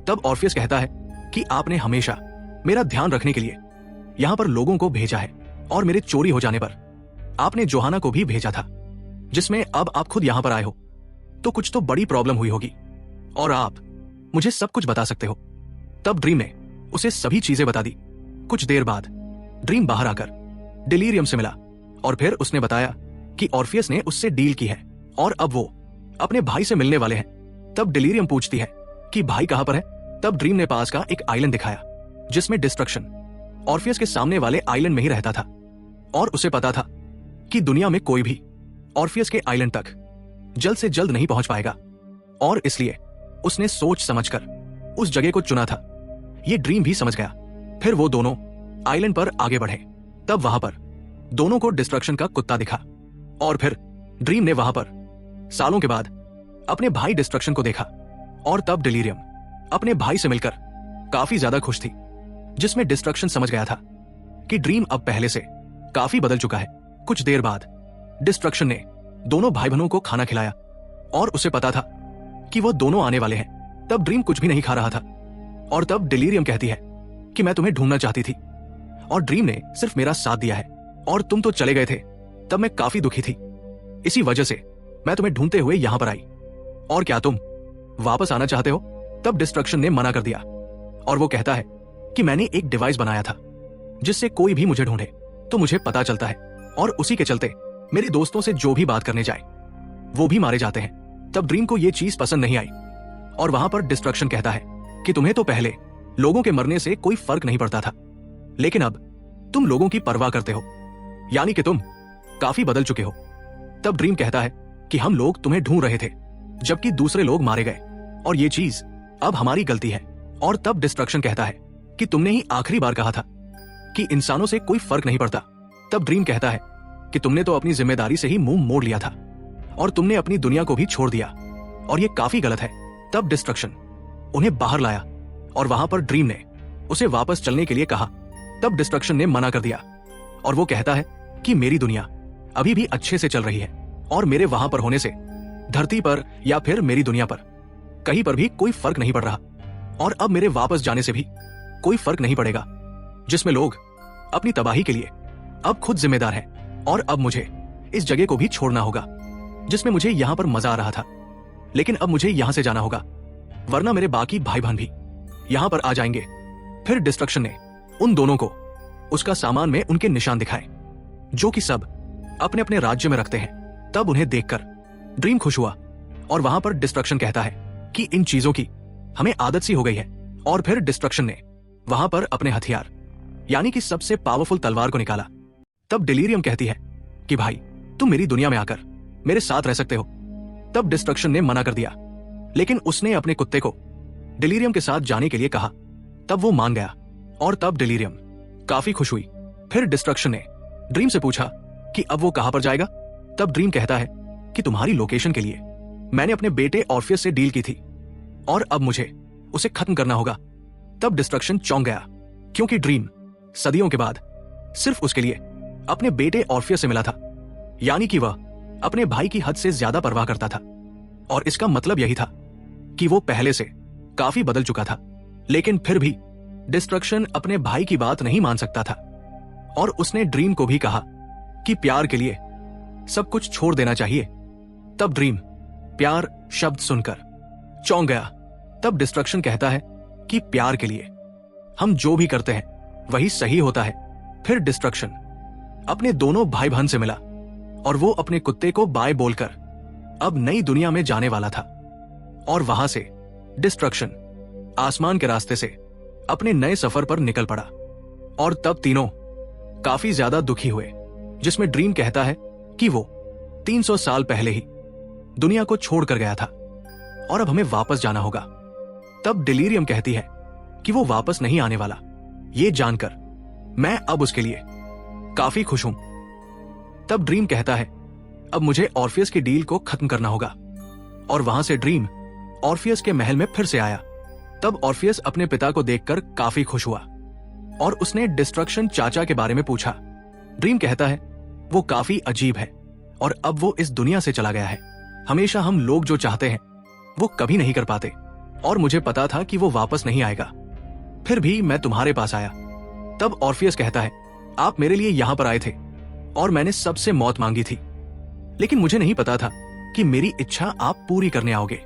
तब ऑर्फियस कहता है कि आपने हमेशा मेरा ध्यान रखने के लिए यहां पर लोगों को भेजा है और मेरे चोरी हो जाने पर आपने जोहाना को भी भेजा था, जिसमें अब आप खुद यहां पर आए हो, तो कुछ तो बड़ी प्रॉब्लम हुई होगी। और आप मुझे सब कुछ बता सकते हो। तब ड्रीम ने उसे सभी चीजें बता दी। कुछ देर बाद ड्रीम बाहर आकर डिलीरियम से मिला और फिर उसने बताया कि ऑर्फियस ने उससे डील की है और अब वो अपने भाई से मिलने वाले हैं। तब डिलीरियम पूछती है कि भाई कहां पर है। तब ड्रीम ने पास का एक आइलैंड दिखाया जिसमें डिस्ट्रक्शन ऑर्फियस के सामने वाले आइलैंड में ही रहता था और उसे पता था कि दुनिया में कोई भी ऑर्फियस के आइलैंड तक जल्द से जल्द नहीं पहुंच पाएगा और इसलिए उसने सोच समझकर उस जगह को चुना था। ये ड्रीम भी समझ गया। फिर वो दोनों आइलैंड पर आगे बढ़े। तब वहां पर दोनों को डिस्ट्रक्शन का कुत्ता दिखा और फिर ड्रीम ने वहां पर सालों के बाद अपने भाई डिस्ट्रक्शन को देखा और तब डिलीरियम अपने भाई से मिलकर काफी ज्यादा खुश थी, जिसमें डिस्ट्रक्शन समझ गया था कि ड्रीम अब पहले से काफी बदल चुका है। कुछ देर बाद डिस्ट्रक्शन ने दोनों भाई बहनों को खाना खिलाया और उसे पता था कि वो दोनों आने वाले हैं। तब ड्रीम कुछ भी नहीं खा रहा था और तब डिलीरियम कहती है कि मैं तुम्हें ढूंढना चाहती थी और ड्रीम ने सिर्फ मेरा साथ दिया है और तुम तो चले गए थे। तब मैं काफी दुखी थी, इसी वजह से मैं तुम्हें ढूंढते हुए यहां पर आई। और क्या तुम वापस आना चाहते हो? तब डिस्ट्रक्शन ने मना कर दिया और वो कहता है कि मैंने एक डिवाइस बनाया था जिससे कोई भी मुझे ढूंढे तो मुझे पता चलता है और उसी के चलते मेरे दोस्तों से जो भी बात करने जाए वो भी मारे जाते हैं। तब ड्रीम को ये चीज पसंद नहीं आई और वहां पर डिस्ट्रक्शन कहता है कि तुम्हें तो पहले लोगों के मरने से कोई फर्क नहीं पड़ता था, लेकिन अब तुम लोगों की परवाह करते हो, यानी कि तुम काफी बदल चुके हो। तब ड्रीम कहता है कि हम लोग तुम्हें ढूंढ रहे थे जबकि दूसरे लोग मारे गए और ये चीज अब हमारी गलती है। और तब डिस्ट्रक्शन कहता है कि तुमने ही आखिरी बार कहा था कि इंसानों से कोई फर्क नहीं पड़ता। तब ड्रीम कहता है कि तुमने तो अपनी जिम्मेदारी से ही मुंह मोड़ लिया था और तुमने अपनी दुनिया को भी छोड़ दिया और ये काफी गलत है। तब डिस्ट्रक्शन उन्हें बाहर लाया और वहां पर ड्रीम ने उसे वापस चलने के लिए कहा। तब डिस्ट्रक्शन ने मना कर दिया और वो कहता है कि मेरी दुनिया अभी भी अच्छे से चल रही है और मेरे वहां पर होने से धरती पर या फिर मेरी दुनिया पर कहीं पर भी कोई फर्क नहीं पड़ रहा और अब मेरे वापस जाने से भी कोई फर्क नहीं पड़ेगा, जिसमें लोग अपनी तबाही के लिए अब खुद जिम्मेदार हैं और अब मुझे इस जगह को भी छोड़ना होगा जिसमें मुझे यहां पर मजा आ रहा था, लेकिन अब मुझे यहां से जाना होगा वरना मेरे बाकी भाई बहन भी यहां पर आ जाएंगे। फिर डिस्ट्रक्शन ने उन दोनों को उसका सामान में उनके निशान दिखाए जो कि सब अपने अपने राज्य में रखते हैं। तब उन्हें देखकर ड्रीम खुश हुआ और वहां पर डिस्ट्रक्शन कहता है कि इन चीजों की हमें आदत सी हो गई है। और फिर डिस्ट्रक्शन ने वहां पर अपने हथियार यानी कि सबसे पावरफुल तलवार को निकाला। तब डिलीरियम कहती है कि भाई तुम मेरी दुनिया में आकर मेरे साथ रह सकते हो। तब डिस्ट्रक्शन ने मना कर दिया, लेकिन उसने अपने कुत्ते को डिलीरियम के साथ जाने के लिए कहा। तब वो मान गया और तब डिलीरियम काफी खुश हुई। फिर डिस्ट्रक्शन ने ड्रीम से पूछा कि अब वो कहां पर जाएगा। तब ड्रीम कहता है कि तुम्हारी लोकेशन के लिए मैंने अपने बेटे ऑर्फियस से डील की थी और अब मुझे उसे खत्म करना होगा। तब डिस्ट्रक्शन चौंक गया क्योंकि ड्रीम सदियों के बाद सिर्फ उसके लिए अपने बेटे ऑर्फियस से मिला था, यानी कि वह अपने भाई की हद से ज्यादा परवाह करता था और इसका मतलब यही था कि वो पहले से काफी बदल चुका था। लेकिन फिर भी डिस्ट्रक्शन अपने भाई की बात नहीं मान सकता था और उसने ड्रीम को भी कहा कि प्यार के लिए सब कुछ छोड़ देना चाहिए। तब ड्रीम प्यार शब्द सुनकर चौंक गया। तब डिस्ट्रक्शन कहता है कि प्यार के लिए हम जो भी करते हैं वही सही होता है। फिर डिस्ट्रक्शन अपने दोनों भाई बहन से मिला और वो अपने कुत्ते को बाय बोलकर अब नई दुनिया में जाने वाला था और वहां से डिस्ट्रक्शन आसमान के रास्ते से अपने नए सफर पर निकल पड़ा। और तब तीनों काफी ज्यादा दुखी हुए, जिसमें ड्रीम कहता है कि वो 300 साल पहले ही दुनिया को छोड़कर गया था और अब हमें वापस जाना होगा। तब डिलीरियम कहती है कि वो वापस नहीं आने वाला। ये जानकर मैं अब उसके लिए काफी खुश हूं। तब ड्रीम कहता है अब मुझे ऑर्फियस की डील को खत्म करना होगा और वहां से ड्रीम ऑर्फियस के महल में फिर से आया। तब ऑर्फियस अपने पिता को देखकर काफी खुश हुआ और उसने डिस्ट्रक्शन चाचा के बारे में पूछा। ड्रीम कहता है वो काफी अजीब है और अब वो इस दुनिया से चला गया है। हमेशा हम लोग जो चाहते हैं वो कभी नहीं कर पाते और मुझे पता था कि वो वापस नहीं आएगा, फिर भी मैं तुम्हारे पास आया। तब ऑर्फियस कहता है आप मेरे लिए यहां पर आए थे और मैंने सबसे मौत मांगी थी, लेकिन मुझे नहीं पता था कि मेरी इच्छा आप पूरी करने आओगे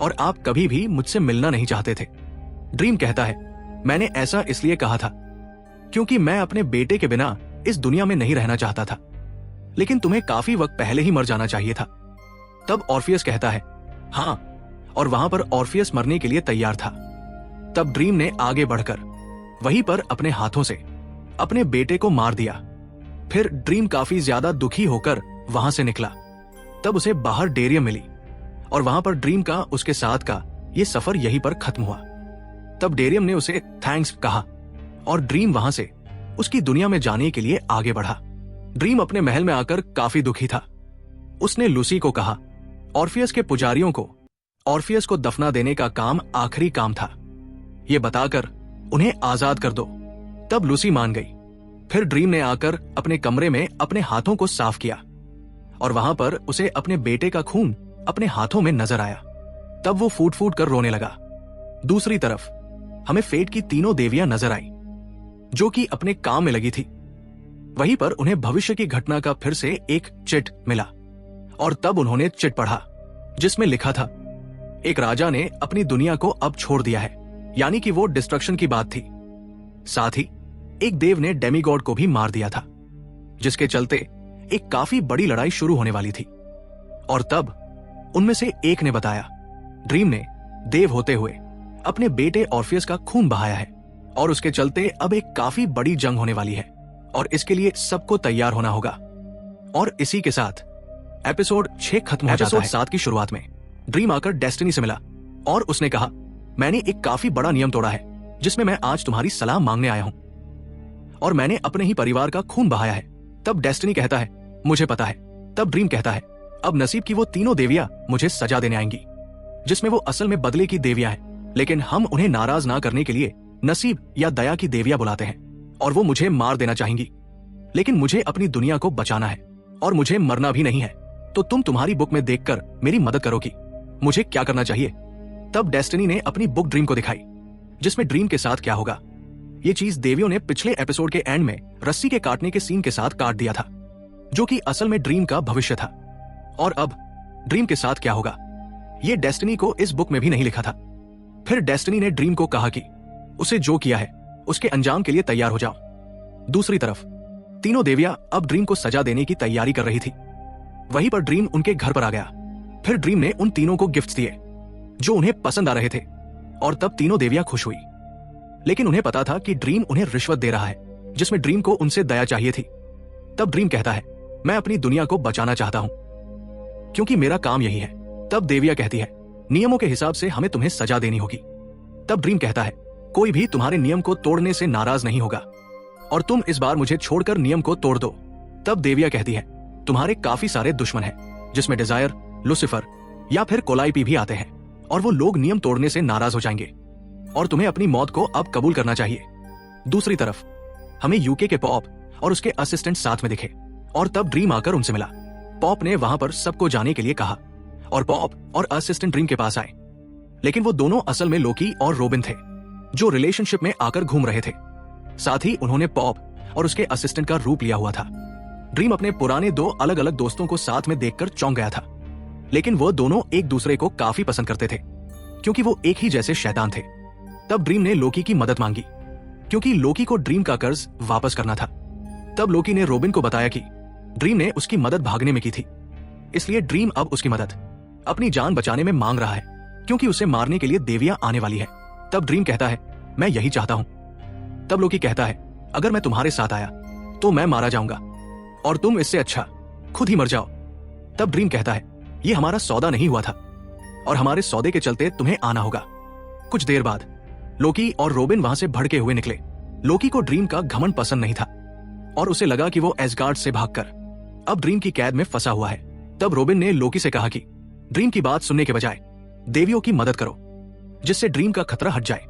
और आप कभी भी मुझसे मिलना नहीं चाहते थे। ड्रीम कहता है, मैंने ऐसा इसलिए कहा था क्योंकि मैं अपने बेटे के बिना इस दुनिया में नहीं रहना चाहता था, लेकिन तुम्हें काफी वक्त पहले ही मर जाना चाहिए था। तब ऑर्फियस कहता है, हाँ, और वहां पर ऑर्फियस मरने के लिए तैयार था। तब ड्रीम ने आगे बढ़कर वहीं पर अपने हाथों से अपने बेटे को मार दिया। फिर ड्रीम काफी ज्यादा दुखी होकर वहां से निकला। तब उसे बाहर डेरियम मिली और वहां पर ड्रीम का उसके साथ का ये सफर यहीं पर खत्म हुआ। तब डेरियम ने उसे थैंक्स कहा और ड्रीम वहां से उसकी दुनिया में जाने के लिए आगे बढ़ा। ड्रीम अपने महल में आकर काफी दुखी था। उसने लूसी को कहा, ऑर्फियस के पुजारियों को ऑर्फियस को दफना देने का काम आखिरी काम था, ये बताकर उन्हें आजाद कर दो। तब लूसी मान गई। फिर ड्रीम ने आकर अपने कमरे में अपने हाथों को साफ किया और वहां पर उसे अपने बेटे का खून अपने हाथों में नजर आया। तब वो फूट फूट कर रोने लगा। दूसरी तरफ हमें फेट की तीनों देवियां नजर आई जो कि अपने काम में लगी थी। वहीं पर उन्हें भविष्य की घटना का फिर से एक चिट मिला और तब उन्होंने चिट पढ़ा जिसमें लिखा था, एक राजा ने अपनी दुनिया को अब छोड़ दिया है, यानी कि वो डिस्ट्रक्शन की बात थी। साथ ही एक देव ने डेमीगॉड को भी मार दिया था, जिसके चलते एक काफी बड़ी लड़ाई शुरू होने वाली थी। और तब उनमें से एक ने बताया, ड्रीम ने देव होते हुए अपने बेटे ऑर्फियस का खून बहाया है और उसके चलते अब एक काफी बड़ी जंग होने वाली है और इसके लिए सबको तैयार होना होगा। और इसी के साथ एपिसोड 6 खत्म हो जाता है। एपिसोड 7 की शुरुआत में ड्रीम आकर डेस्टिनी से मिला और उसने कहा, मैंने एक काफी बड़ा नियम तोड़ा है जिसमें मैं आज तुम्हारी सलाह मांगने आया हूं और मैंने अपने ही परिवार का खून बहाया है। तब डेस्टिनी कहता है, मुझे पता है। तब ड्रीम कहता है, अब नसीब की वो तीनों देवियां मुझे सजा देने आएंगी, जिसमें वो असल में बदले की देवियां हैं, लेकिन हम उन्हें नाराज ना करने के लिए नसीब या दया की देवियां बुलाते हैं और वो मुझे मार देना चाहेंगी। लेकिन मुझे अपनी दुनिया को बचाना है और मुझे मरना भी नहीं है, तो तुम तुम्हारी बुक में देखकर मेरी मदद करोगी। मुझे क्या करना चाहिए? तब डेस्टिनी ने अपनी बुक ड्रीम को दिखाई, जिसमें ड्रीम के साथ क्या होगा। ये चीज देवियों ने पिछले एपिसोड के एंड में रस्सी के काटने के सीन के साथ काट दिया था, जो कि असल में ड्रीम का भविष्य था। और अब ड्रीम के साथ क्या होगा, ये डेस्टिनी को इस बुक में भी नहीं लिखा था। फिर डेस्टिनी ने ड्रीम को कहा कि उसे जो किया है उसके अंजाम के लिए तैयार हो जाओ। दूसरी तरफ तीनों देवियां अब ड्रीम को सजा देने की तैयारी कर रही थी। वहीं पर ड्रीम उनके घर पर आ गया। फिर ड्रीम ने उन तीनों को गिफ्ट्स दिए जो उन्हें पसंद आ रहे थे और तब तीनों देवियां खुश हुई। लेकिन उन्हें पता था कि ड्रीम उन्हें रिश्वत दे रहा है, जिसमें ड्रीम को उनसे दया चाहिए थी। तब ड्रीम कहता है, मैं अपनी दुनिया को बचाना चाहता हूं क्योंकि मेरा काम यही है। तब देविया कहती है, नियमों के हिसाब से हमें तुम्हें सजा देनी होगी। तब ड्रीम कहता है, कोई भी तुम्हारे नियम को तोड़ने से नाराज नहीं होगा और तुम इस बार मुझे छोड़कर नियम को तोड़ दो। तब देविया कहती है, तुम्हारे काफी सारे दुश्मन हैं, जिसमें डिजायर, लूसीफर या फिर कोलाइपी भी आते हैं और वो लोग नियम तोड़ने से नाराज हो जाएंगे और तुम्हें अपनी मौत को अब कबूल करना चाहिए। दूसरी तरफ हमें यूके के पॉप और उसके असिस्टेंट साथ में दिखे और तब ड्रीम आकर उनसे मिला। पॉप ने वहां पर सबको जाने के लिए कहा और पॉप और असिस्टेंट ड्रीम के पास आए, लेकिन वो दोनों असल में लोकी और रोबिन थे जो रिलेशनशिप में आकर घूम रहे थे। साथ ही उन्होंने पॉप और उसके असिस्टेंट का रूप लिया हुआ था। ड्रीम अपने पुराने 2 अलग अलग दोस्तों को साथ में देखकर चौंक गया था, लेकिन वो दोनों एक दूसरे को काफी पसंद करते थे क्योंकि वो एक ही जैसे शैतान थे। तब ड्रीम ने लोकी की मदद मांगी क्योंकि लोकी को ड्रीम का कर्ज वापस करना था। तब लोकी ने रोबिन को बताया कि ड्रीम ने उसकी मदद भागने में की थी, इसलिए ड्रीम अब उसकी मदद अपनी जान बचाने में मांग रहा है क्योंकि उसे मारने के लिए देवियां आने वाली है। तब ड्रीम कहता है, मैं यही चाहता हूं। तब लोकी कहता है, अगर मैं तुम्हारे साथ आया तो मैं मारा जाऊंगा और तुम इससे अच्छा खुद ही मर जाओ। तब ड्रीम कहता है, ये हमारा सौदा नहीं हुआ था और हमारे सौदे के चलते तुम्हें आना होगा। कुछ देर बाद लोकी और रोबिन वहां से भड़के हुए निकले। लोकी को ड्रीम का घमंड पसंद नहीं था और उसे लगा कि वो एसगार्ड से भागकर अब ड्रीम की कैद में फंसा हुआ है। तब रोबिन ने लोकी से कहा कि ड्रीम की बात सुनने के बजाय देवियों की मदद करो, जिससे ड्रीम का खतरा हट जाए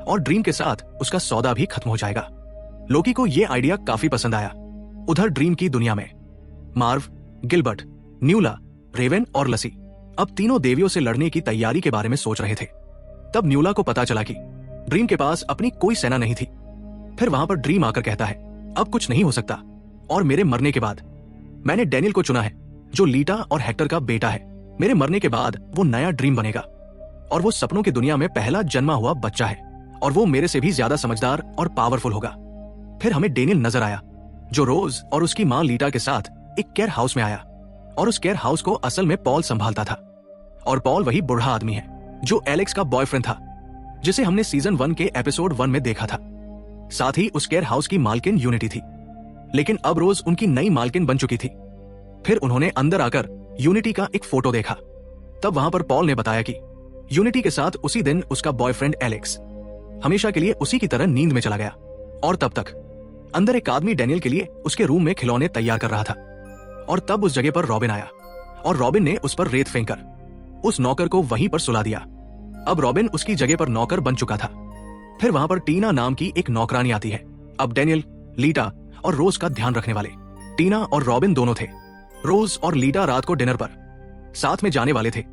और ड्रीम के साथ उसका सौदा भी खत्म हो जाएगा। लोकी को यह आइडिया काफी पसंद आया। उधर ड्रीम की दुनिया में मार्व, गिलबर्ट, न्यूला, रेवेन और लसी अब तीनों देवियों से लड़ने की तैयारी के बारे में सोच रहे थे। तब न्यूला को पता चला कि ड्रीम के पास अपनी कोई सेना नहीं थी। फिर वहां पर ड्रीम आकर कहता है, अब कुछ नहीं हो सकता और मेरे मरने के बाद मैंने डैनियल को चुना है जो लीटा और हेक्टर का बेटा है। मेरे मरने के बाद वो नया ड्रीम बनेगा और वो सपनों की दुनिया में पहला जन्मा हुआ बच्चा है और वो मेरे से भी ज्यादा समझदार और पावरफुल होगा। फिर हमें डेनियल नजर आया जो रोज और उसकी मां लीटा के साथ एक केयर हाउस में आया और उस केयर हाउस को असल में पॉल संभालता था। और पॉल वही बूढ़ा आदमी है जो एलेक्स का बॉयफ्रेंड था जिसे हमने सीजन 1 के एपिसोड 1 में देखा था। साथ ही उस केयर हाउस की मालकिन यूनिटी थी, लेकिन अब रोज उनकी नई मालकिन बन चुकी थी। फिर उन्होंने अंदर आकर यूनिटी का एक फोटो देखा। तब वहां पर पॉल ने बताया कि यूनिटी के साथ उसी दिन उसका बॉयफ्रेंड एलेक्स हमेशा के लिए उसी की तरह नींद में चला गया और तब तक अंदर एक आदमी डेनियल के लिए उसके रूम में खिलौने तैयार कर रहा था। और तब उस जगह पर रॉबिन आया और रॉबिन ने उस पर रेत फेंककर उस नौकर को वहीं पर सुला दिया। अब रॉबिन उसकी जगह पर नौकर बन चुका था। फिर वहां पर टीना नाम की एक नौकरानी आती है। अब डेनियल, लीटा और रोज का ध्यान रखने वाले टीना और रॉबिन दोनों थे। रोज और लीटा रात को डिनर पर साथ में जाने वाले थे।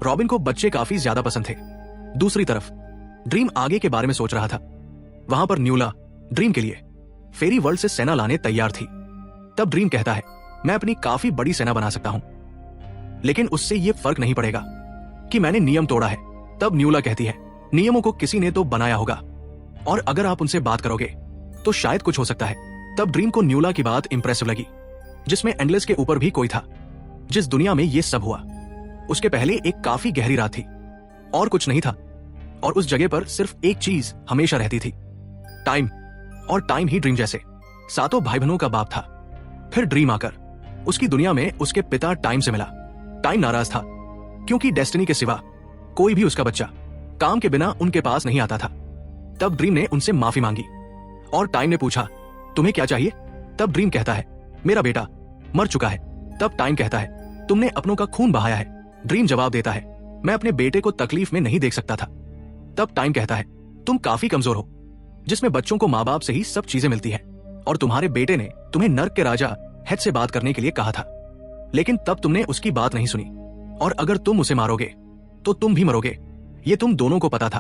रॉबिन को बच्चे काफी ज्यादा पसंद थे। दूसरी तरफ ड्रीम आगे के बारे में सोच रहा था। वहां पर न्यूला ड्रीम के लिए फेरी वर्ल्ड से सेना लाने तैयार थी। तब ड्रीम कहता है, मैं अपनी काफी बड़ी सेना बना सकता हूं, लेकिन उससे यह फर्क नहीं पड़ेगा कि मैंने नियम तोड़ा है। तब न्यूला कहती है, नियमों को किसी ने तो बनाया होगा और अगर आप उनसे बात करोगे तो शायद कुछ हो सकता है। तब ड्रीम को न्यूला की बात इंप्रेसिव लगी, जिसमें एंडलेस के ऊपर भी कोई था। जिस दुनिया में यह सब हुआ उसके पहले एक काफी गहरी रात थी और कुछ नहीं था, और उस जगह पर सिर्फ एक चीज हमेशा रहती थी, टाइम। और टाइम ही ड्रीम जैसे सातों भाई बहनों का बाप था। फिर ड्रीम आकर उसकी दुनिया में उसके पिता टाइम से मिला। टाइम नाराज था क्योंकि डेस्टिनी के सिवा कोई भी उसका बच्चा काम के बिना उनके पास नहीं आता था। तब ड्रीम ने उनसे माफी मांगी और टाइम ने पूछा, तुम्हें क्या चाहिए? तब ड्रीम कहता है, मेरा बेटा मर चुका है। तब टाइम कहता है, तुमने अपनों का खून बहाया है। ड्रीम जवाब देता है, मैं अपने बेटे को तकलीफ में नहीं देख सकता था। तब टाइम कहता है, तुम काफी कमजोर हो, जिसमें बच्चों को माँ बाप से ही सब चीजें मिलती हैं, और तुम्हारे बेटे ने तुम्हें नर्क के राजा हेड से बात करने के लिए कहा था, लेकिन तब तुमने उसकी बात नहीं सुनी, और अगर तुम उसे मारोगे तो तुम भी मरोगे। ये तुम दोनों को पता था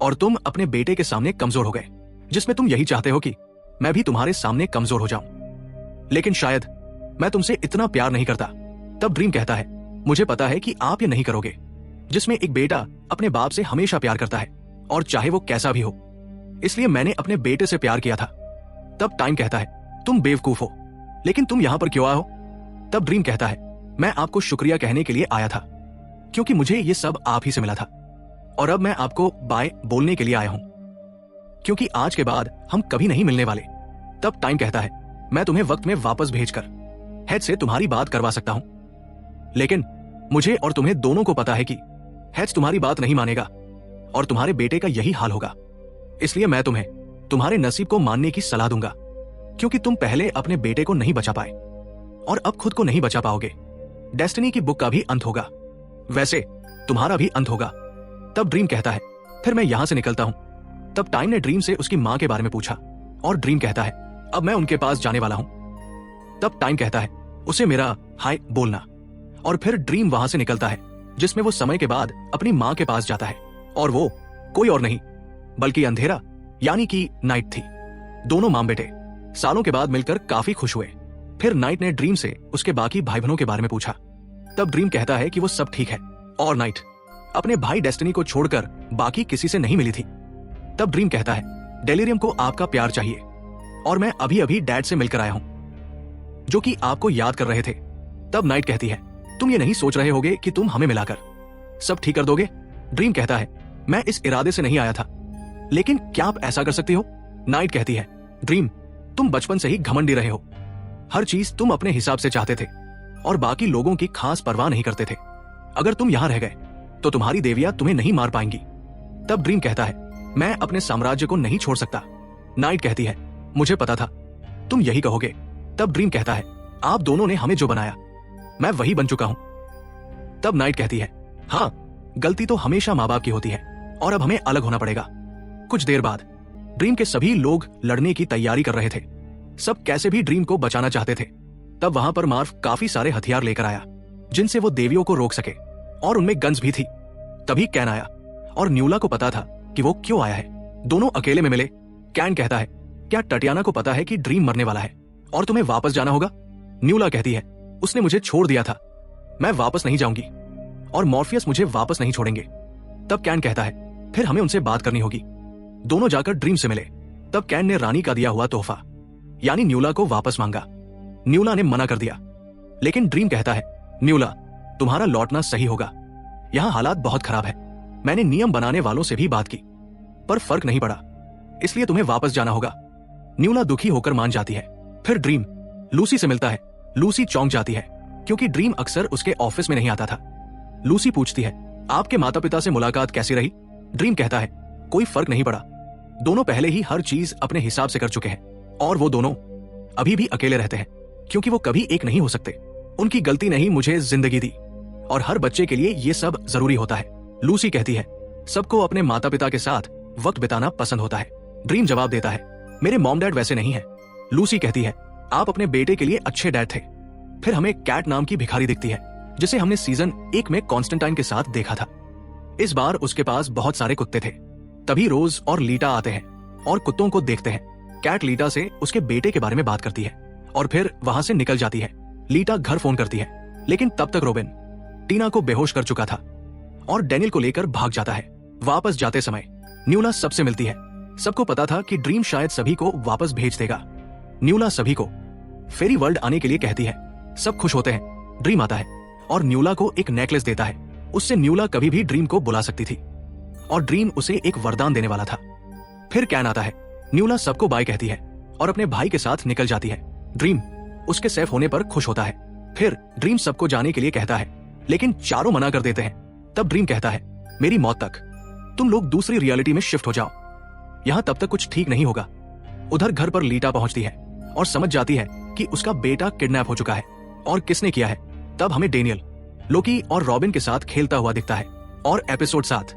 और तुम अपने बेटे के सामने कमजोर हो गए, जिसमें तुम यही चाहते हो कि मैं भी तुम्हारे सामने कमजोर हो जाऊं, लेकिन शायद मैं तुमसे इतना प्यार नहीं करता। तब ड्रीम कहता है, मुझे पता है कि आप ये नहीं करोगे, जिसमें एक बेटा अपने बाप से हमेशा प्यार करता है और चाहे वो कैसा भी हो, इसलिए मैंने अपने बेटे से प्यार किया था। तब टाइम कहता है, तुम बेवकूफ हो, लेकिन तुम यहां पर क्यों आए हो? तब ड्रीम कहता है, मैं आपको शुक्रिया कहने के लिए आया था क्योंकि मुझे ये सब आप ही से मिला था, और अब मैं आपको बाय बोलने के लिए आया हूं क्योंकि आज के बाद हम कभी नहीं मिलने वाले। तब टाइम कहता है, मैं तुम्हें वक्त में वापस भेजकर हेड से तुम्हारी बात करवा सकता हूं, लेकिन मुझे और तुम्हें दोनों को पता है कि हेड तुम्हारी बात नहीं मानेगा और तुम्हारे बेटे का यही हाल होगा। इसलिए मैं तुम्हें तुम्हारे नसीब को मानने की सलाह दूंगा क्योंकि तुम पहले अपने बेटे को नहीं बचा पाए और अब खुद को नहीं बचा पाओगे। डेस्टिनी की बुक का भी अंत होगा, वैसे तुम्हारा भी अंत होगा। तब ड्रीम कहता है, फिर मैं यहां से निकलता हूं। तब टाइम ने ड्रीम से उसकी मां के बारे में पूछा और ड्रीम कहता है, अब मैं उनके पास जाने वाला हूं। तब टाइम कहता है, उसे मेरा हाय बोलना, और फिर ड्रीम वहां से निकलता है, जिसमें वो समय के बाद अपनी मां के पास जाता है, और वो कोई और नहीं बल्कि अंधेरा यानी कि नाइट थी। दोनों मां बेटे सालों के बाद मिलकर काफी खुश हुए। फिर नाइट ने ड्रीम से उसके बाकी भाई बहनों के बारे में पूछा। तब ड्रीम कहता है कि वो सब ठीक है और नाइट अपने भाई डेस्टिनी को छोड़कर बाकी किसी से नहीं मिली थी। तब ड्रीम कहता है, डेलिरियम को आपका प्यार चाहिए और मैं अभी अभी डैड से मिलकर आया हूं जो कि आपको याद कर रहे थे। तब नाइट कहती है, तुम ये नहीं सोच रहे होगे कि तुम हमें मिलाकर सब ठीक कर दोगे? ड्रीम कहता है, मैं इस इरादे से नहीं आया था, लेकिन क्या आप ऐसा कर सकती हो? नाइट कहती है, ड्रीम तुम बचपन से ही घमंडी रहे हो, हर चीज तुम अपने हिसाब से चाहते थे और बाकी लोगों की खास परवाह नहीं करते थे। अगर तुम यहां रह गए तो तुम्हारी देवियां तुम्हें नहीं मार पाएंगी। तब ड्रीम कहता है, मैं अपने साम्राज्य को नहीं छोड़ सकता। नाइट कहती है, मुझे पता था तुम यही कहोगे। तब ड्रीम कहता है, आप दोनों ने हमें जो बनाया मैं वही बन चुका हूं। तब नाइट कहती है, हाँ गलती तो हमेशा माँ बाप की होती है और अब हमें अलग होना पड़ेगा। कुछ देर बाद ड्रीम के सभी लोग लड़ने की तैयारी कर रहे थे। सब कैसे भी ड्रीम को बचाना चाहते थे। तब वहां पर मार्व काफी सारे हथियार लेकर आया जिनसे वो देवियों को रोक सके, और उनमें गन्स भी थी। तभी कैन आया और न्यूला को पता था कि वो क्यों आया है। दोनों अकेले में मिले। कैन कहता है, क्या टटियाना को पता है कि ड्रीम मरने वाला है और तुम्हें वापस जाना होगा? न्यूला कहती है, उसने मुझे छोड़ दिया था, मैं वापस नहीं जाऊंगी और मॉर्फियस मुझे वापस नहीं छोड़ेंगे। तब कैन कहता है फिर हमें उनसे बात करनी होगी। दोनों जाकर ड्रीम से मिले। तब कैन ने रानी का दिया हुआ तोहफा यानी न्यूला को वापस मांगा। न्यूला ने मना कर दिया, लेकिन ड्रीम कहता है न्यूला तुम्हारा लौटना सही होगा, यहाँ हालात बहुत खराब है। मैंने नियम बनाने वालों से भी बात की पर फर्क नहीं पड़ा, इसलिए तुम्हें वापस जाना होगा। न्यूला दुखी होकर मान जाती है। फिर ड्रीम लूसी से मिलता है। लूसी चौंक जाती है क्योंकि ड्रीम अक्सर उसके ऑफिस में नहीं आता था। लूसी पूछती है आपके माता पिता से मुलाकात कैसी रही? ड्रीम कहता है कोई फर्क नहीं पड़ा, दोनों पहले ही हर चीज अपने हिसाब से कर चुके हैं और वो दोनों अभी भी अकेले रहते हैं क्योंकि वो कभी एक नहीं हो सकते। उनकी गलती नहीं मुझे जिंदगी दी और हर बच्चे के लिए ये सब जरूरी होता है। लूसी कहती है सबको अपने माता पिता के साथ वक्त बिताना पसंद होता है। ड्रीम जवाब देता है मेरे मॉम डैड वैसे नहीं है। लूसी कहती है आप अपने बेटे के लिए अच्छे डैड थे। फिर हमें कैट नाम की भिखारी दिखती है जिसे हमने सीजन 1 में कॉन्स्टेंटाइन के साथ देखा था। इस बार उसके पास बहुत सारे कुत्ते थे। तभी रोज और लीटा आते हैं और कुत्तों को देखते हैं। कैट लीटा से उसके बेटे के बारे में बात करती है और फिर वहां से निकल जाती है। लीटा घर फोन करती है, लेकिन तब तक रोबिन टीना को बेहोश कर चुका था और डैनियल को लेकर भाग जाता है। वापस जाते समय न्यूला सबसे मिलती है। सबको पता था कि ड्रीम शायद सभी को वापस भेज देगा। न्यूला सभी को फेरी वर्ल्ड आने के लिए कहती है। सब खुश होते हैं। ड्रीम आता है और न्यूला को एक नेकलेस देता है। उससे न्यूला कभी भी ड्रीम को बुला सकती थी और ड्रीम उसे एक वरदान देने वाला था। फिर कैन आता है। न्यूला सबको बाय कहती है और अपने भाई के साथ निकल जाती है। ड्रीम उसके सेफ होने पर खुश होता है। फिर ड्रीम सबको जाने के लिए कहता है, लेकिन चारों मना कर देते हैं। तब ड्रीम कहता है मेरी मौत तक तुम लोग दूसरी रियलिटी में शिफ्ट हो जाओ, यहाँ तब तक कुछ ठीक नहीं होगा। उधर घर पर लीटा पहुंचती है और समझ जाती है कि उसका बेटा किडनैप हो चुका है और किसने किया है। तब हमें डेनियल लोकी और रॉबिन के साथ खेलता हुआ दिखता है और एपिसोड 7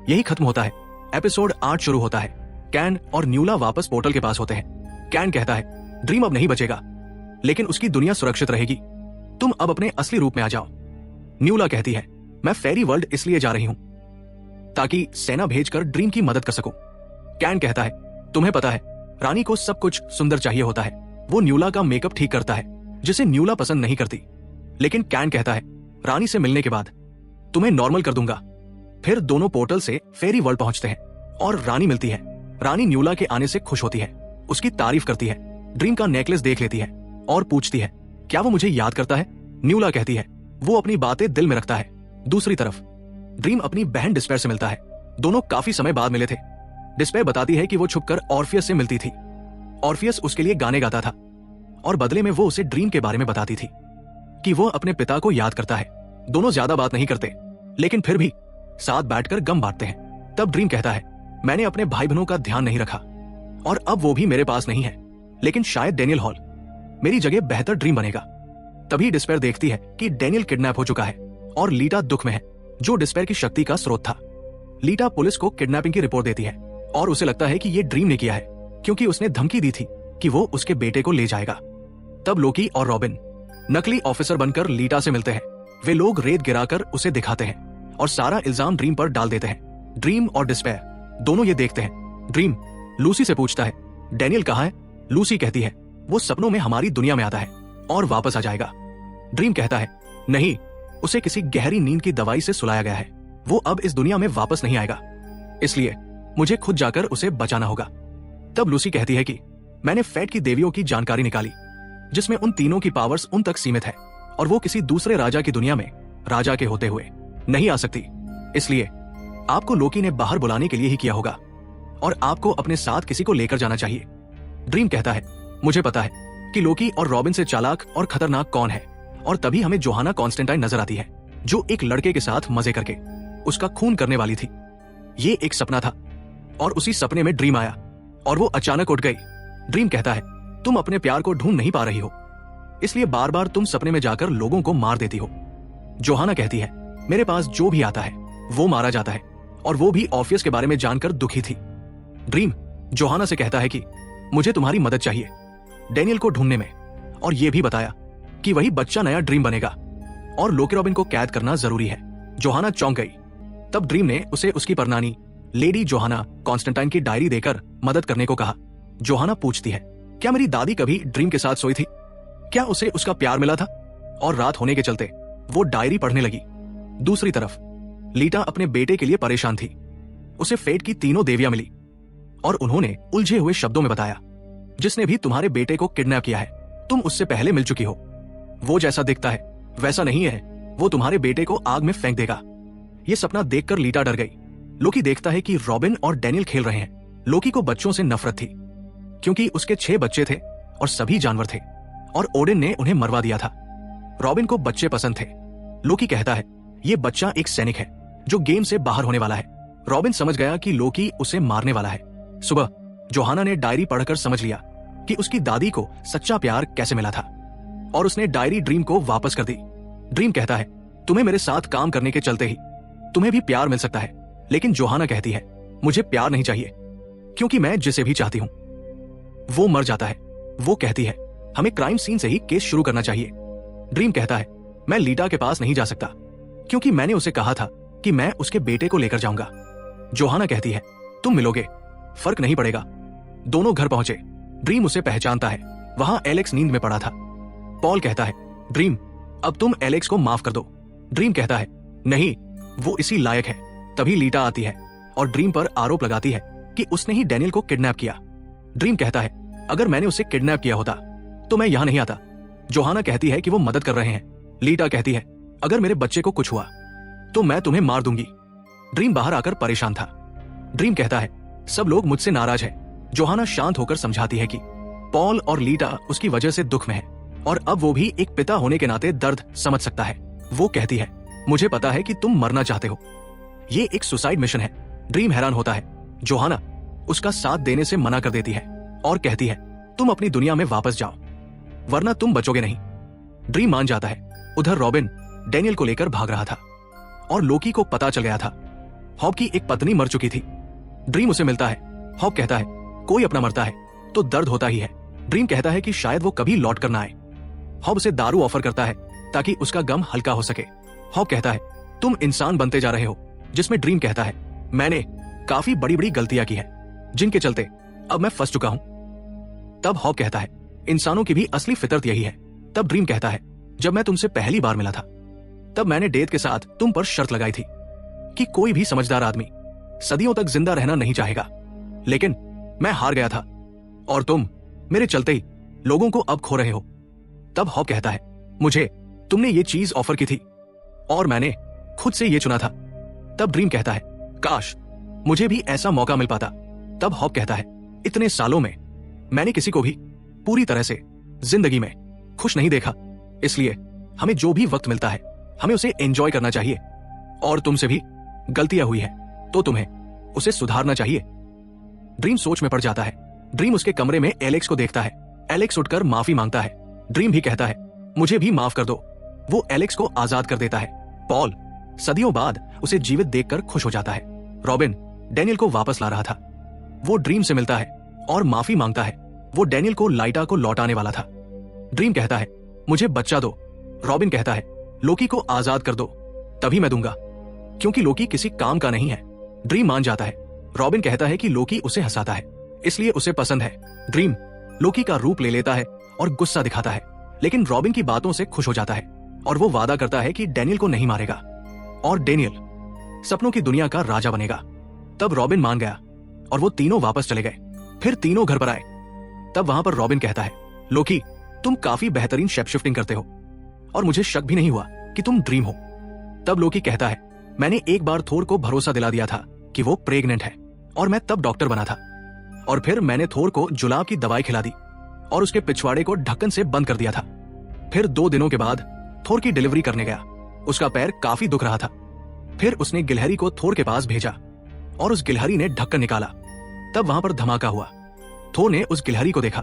यही खत्म होता है। एपिसोड 8 शुरू होता है। कैन और न्यूला वापस पोर्टल के पास होते हैं। कैन कहता है ड्रीम अब नहीं बचेगा, लेकिन उसकी दुनिया सुरक्षित रहेगी। तुम अब अपने असली रूप में आ जाओ। न्यूला कहती है मैं फेरी वर्ल्ड इसलिए जा रही हूं ताकि सेना भेजकर ड्रीम की मदद कर सकूं। कैन कहता है तुम्हें पता है रानी को सब कुछ सुंदर चाहिए होता है। वो न्यूला का मेकअप ठीक करता है जिसे न्यूला पसंद नहीं करती, लेकिन कैन कहता है रानी से मिलने के बाद तुम्हें नॉर्मल कर दूंगा। फिर दोनों पोर्टल से फेरी वर्ल्ड पहुंचते हैं और रानी मिलती है। रानी न्यूला के आने से खुश होती है, उसकी तारीफ करती है। ड्रीम का नेकलेस देख लेती है और पूछती है क्या वो मुझे याद करता है? न्यूला कहती है वो अपनी बातें दिल में रखता है। दूसरी तरफ ड्रीम अपनी बहन डिस्पेयर से मिलता है। दोनों काफी समय बाद मिले थे। डिस्पेयर बताती है कि वो छुपकर ऑर्फियस से मिलती थी। ऑर्फियस उसके लिए गाने गाता था और बदले में वो उसे ड्रीम के बारे में बताती थी कि वो अपने पिता को याद करता है। दोनों ज्यादा बात नहीं करते, लेकिन फिर भी साथ बैठकर गम बांटते हैं। तब ड्रीम कहता है मैंने अपने भाई बहनों का ध्यान नहीं रखा और अब वो भी मेरे पास नहीं है, लेकिन शायद डेनियल हॉल मेरी जगह बेहतर ड्रीम बनेगा। तभी डिस्पेयर देखती है कि डेनियल किडनैप हो चुका है और लीटा दुख में है, जो डिस्पेयर की शक्ति का स्रोत था। लीटा पुलिस को किडनैपिंग की रिपोर्ट देती है और उसे लगता है कि ये ड्रीम ने किया है क्योंकि उसने धमकी दी थी कि वो उसके बेटे को ले जाएगा। तब लोकी और रॉबिन नकली ऑफिसर बनकर लीटा से मिलते हैं। वे लोग रेत गिराकर उसे दिखाते हैं और सारा इल्जाम ड्रीम पर डाल देते हैं। ड्रीम और डिस्पेयर दोनों ये देखते हैं। ड्रीम लूसी से पूछता है डेनियल कहाँ है? लूसी कहती है वो सपनों में हमारी दुनिया में आता है और वापस आ जाएगा। ड्रीम कहता है नहीं, उसे किसी गहरी नींद की दवाई से सुलाया गया है। वो अब इस दुनिया में वापस नहीं आएगा, इसलिए मुझे खुद जाकर उसे बचाना होगा। तब लूसी कहती है कि मैंने फेट की देवियों की जानकारी निकाली जिसमें उन तीनों की पावर्स उन तक सीमित है और वो किसी दूसरे राजा की दुनिया में राजा के होते हुए नहीं आ सकती। इसलिए आपको लोकी ने बाहर बुलाने के लिए ही किया होगा और आपको अपने साथ किसी को लेकर जाना चाहिए। ड्रीम कहता है मुझे पता है कि लोकी और रॉबिन से चालाक और खतरनाक कौन है। और तभी हमें जोहाना कॉन्स्टेंटाइन नजर आती है जो एक लड़के के साथ मजे करके उसका खून करने वाली थी। ये एक सपना था और उसी सपने में ड्रीम आया और वो अचानक उठ गई। ड्रीम कहता है तुम अपने प्यार को ढूंढ नहीं पा रही हो, इसलिए बार बार तुम सपने में जाकर लोगों को मार देती हो। जोहाना कहती है मेरे पास जो भी आता है वो मारा जाता है और वो भी ऑफिस के बारे में जानकर दुखी थी। ड्रीम जोहाना से कहता है कि मुझे तुम्हारी मदद चाहिए डेनियल को ढूंढने में, और ये भी बताया कि वही बच्चा नया ड्रीम बनेगा और लोकी रॉबिन को कैद करना जरूरी है। जोहाना चौंक गई। तब ड्रीम ने उसे उसकी परनानी लेडी जोहाना कॉन्स्टेंटाइन की डायरी देकर मदद करने को कहा। जोहाना पूछती है क्या मेरी दादी कभी ड्रीम के साथ सोई थी? क्या उसे उसका प्यार मिला था? और रात होने के चलते वो डायरी पढ़ने लगी। दूसरी तरफ लीटा अपने बेटे के लिए परेशान थी। उसे फेट की तीनों देवियां मिली और उन्होंने उलझे हुए शब्दों में बताया, जिसने भी तुम्हारे बेटे को किडनैप किया है तुम उससे पहले मिल चुकी हो। वो जैसा दिखता है वैसा नहीं है, वो तुम्हारे बेटे को आग में फेंक देगा। ये सपना देखकर लीटा डर गई। लोकी देखता है कि रॉबिन और डैनियल खेल रहे हैं। लोकी को बच्चों से नफरत थी क्योंकि उसके 6 बच्चे थे और सभी जानवर थे और ओडिन ने उन्हें मरवा दिया था। रॉबिन को बच्चे पसंद थे। लोकी कहता है ये बच्चा एक सैनिक है जो गेम से बाहर होने वाला है। रॉबिन समझ गया कि लोकी उसे मारने वाला है। सुबह जोहाना ने डायरी पढ़कर समझ लिया कि उसकी दादी को सच्चा प्यार कैसे मिला था और उसने डायरी ड्रीम को वापस कर दी। ड्रीम कहता है तुम्हें मेरे साथ काम करने के चलते ही तुम्हें भी प्यार मिल सकता है, लेकिन जोहाना कहती है मुझे प्यार नहीं चाहिए क्योंकि मैं जिसे भी चाहती हूं वो मर जाता है। वो कहती है हमें क्राइम सीन से ही केस शुरू करना चाहिए। ड्रीम कहता है मैं लीटा के पास नहीं जा सकता क्योंकि मैंने उसे कहा था कि मैं उसके बेटे को लेकर जाऊंगा। जोहाना कहती है तुम मिलोगे, फर्क नहीं पड़ेगा। दोनों घर पहुंचे। ड्रीम उसे पहचानता है। वहां एलेक्स नींद में पड़ा था। पॉल कहता है ड्रीम अब तुम एलेक्स को माफ कर दो। ड्रीम कहता है नहीं, वो इसी लायक है। तभी लीटा आती है और ड्रीम पर आरोप लगाती है कि उसने ही डैनियल को किडनैप किया। ड्रीम कहता है अगर मैंने उसे किडनैप किया होता तो मैं यहां नहीं आता। जोहाना कहती है कि वो मदद कर रहे हैं। लीटा कहती है अगर मेरे बच्चे को कुछ हुआ तो मैं तुम्हें मार दूंगी। ड्रीम बाहर आकर परेशान था। ड्रीम कहता है सब लोग मुझसे नाराज है। जोहाना शांत होकर समझाती है कि पॉल और लीटा उसकी वजह से दुख में है और अब वो भी एक पिता होने के नाते दर्द समझ सकता है। वो कहती है मुझे पता है कि तुम मरना चाहते हो, ये एक सुसाइड मिशन है। ड्रीम हैरान होता है। जोहाना उसका साथ देने से मना कर देती है और कहती है तुम अपनी दुनिया में वापस जाओ वरना तुम बचोगे नहीं। ड्रीम मान जाता है। उधर रॉबिन डैनियल को लेकर भाग रहा था और लोकी को पता चल गया था हॉब की एक पत्नी मर चुकी थी। ड्रीम उसे मिलता है। हॉब कहता है कोई अपना मरता है तो दर्द होता ही है। ड्रीम कहता है कि शायद वो कभी लौट कर ना आए। हॉब उसे दारू ऑफर करता है ताकि उसका गम हल्का हो सके। हॉब कहता है तुम इंसान बनते जा रहे हो, जिसमें ड्रीम कहता है मैंने काफी बड़ी बड़ी गलतियां की है जिनके चलते अब मैं फंस चुका हूं। तब हॉब कहता है इंसानों की भी असली फितरत यही है। तब ड्रीम कहता है जब मैं तुमसे पहली बार मिला था तब मैंने डेथ के साथ तुम पर शर्त लगाई थी कि कोई भी समझदार आदमी सदियों तक जिंदा रहना नहीं चाहेगा, लेकिन मैं हार गया था और तुम मेरे चलते ही लोगों को अब खो रहे हो। तब हॉब कहता है मुझे तुमने ये चीज ऑफर की थी और मैंने खुद से ये चुना था। तब ड्रीम कहता है काश मुझे भी ऐसा मौका मिल पाता। तब हॉब कहता है इतने सालों में मैंने किसी को भी पूरी तरह से जिंदगी में खुश नहीं देखा, इसलिए हमें जो भी वक्त मिलता है हमें उसे एंजॉय करना चाहिए और तुमसे भी गलतियां हुई है तो तुम्हें उसे सुधारना चाहिए। ड्रीम सोच में पड़ जाता है। ड्रीम उसके कमरे में एलेक्स को देखता है। एलेक्स उठकर माफी मांगता है। ड्रीम भी कहता है मुझे भी माफ कर दो। वो एलेक्स को आजाद कर देता है। पॉल सदियों बाद उसे जीवित देखकर खुश हो जाता है। रॉबिन डैनियल को वापस ला रहा था। वो ड्रीम से मिलता है और माफी मांगता है। वो डैनियल को लाइटा को लौटाने वाला था। ड्रीम कहता है मुझे बच्चा दो। रॉबिन कहता है लोकी को आजाद कर दो, तभी मैं दूंगा क्योंकि लोकी किसी काम का नहीं है। ड्रीम मान जाता है। रॉबिन कहता है कि लोकी उसे हंसाता है इसलिए उसे पसंद है। ड्रीम लोकी का रूप ले लेता है और गुस्सा दिखाता है, लेकिन रॉबिन की बातों से खुश हो जाता है और वो वादा करता है कि डैनियल को नहीं मारेगा और डैनियल सपनों की दुनिया का राजा बनेगा। तब रॉबिन मान गया और वो तीनों वापस चले गए। फिर तीनों घर पर आए। तब वहां पर रॉबिन कहता है लोकी तुम काफी बेहतरीन शेप शिफ्टिंग करते हो और मुझे शक भी नहीं हुआ कि तुम ड्रीम हो। तब लोकी कहता है मैंने एक बार थोर को भरोसा दिला दिया था कि वो प्रेग्नेंट है और मैं तब डॉक्टर बना था और फिर मैंने थोर को जुलाब की दवाई खिला दी और उसके पिछवाड़े को ढक्कन से बंद कर दिया था। फिर 2 दिनों के बाद थोर की डिलीवरी करने गया। उसका पैर काफी दुख रहा था। फिर उसने गिलहरी को थोर के पास भेजा और उस गिलहरी ने ढक्कन निकाला। तब वहां पर धमाका हुआ। थोर ने उस गिलहरी को देखा।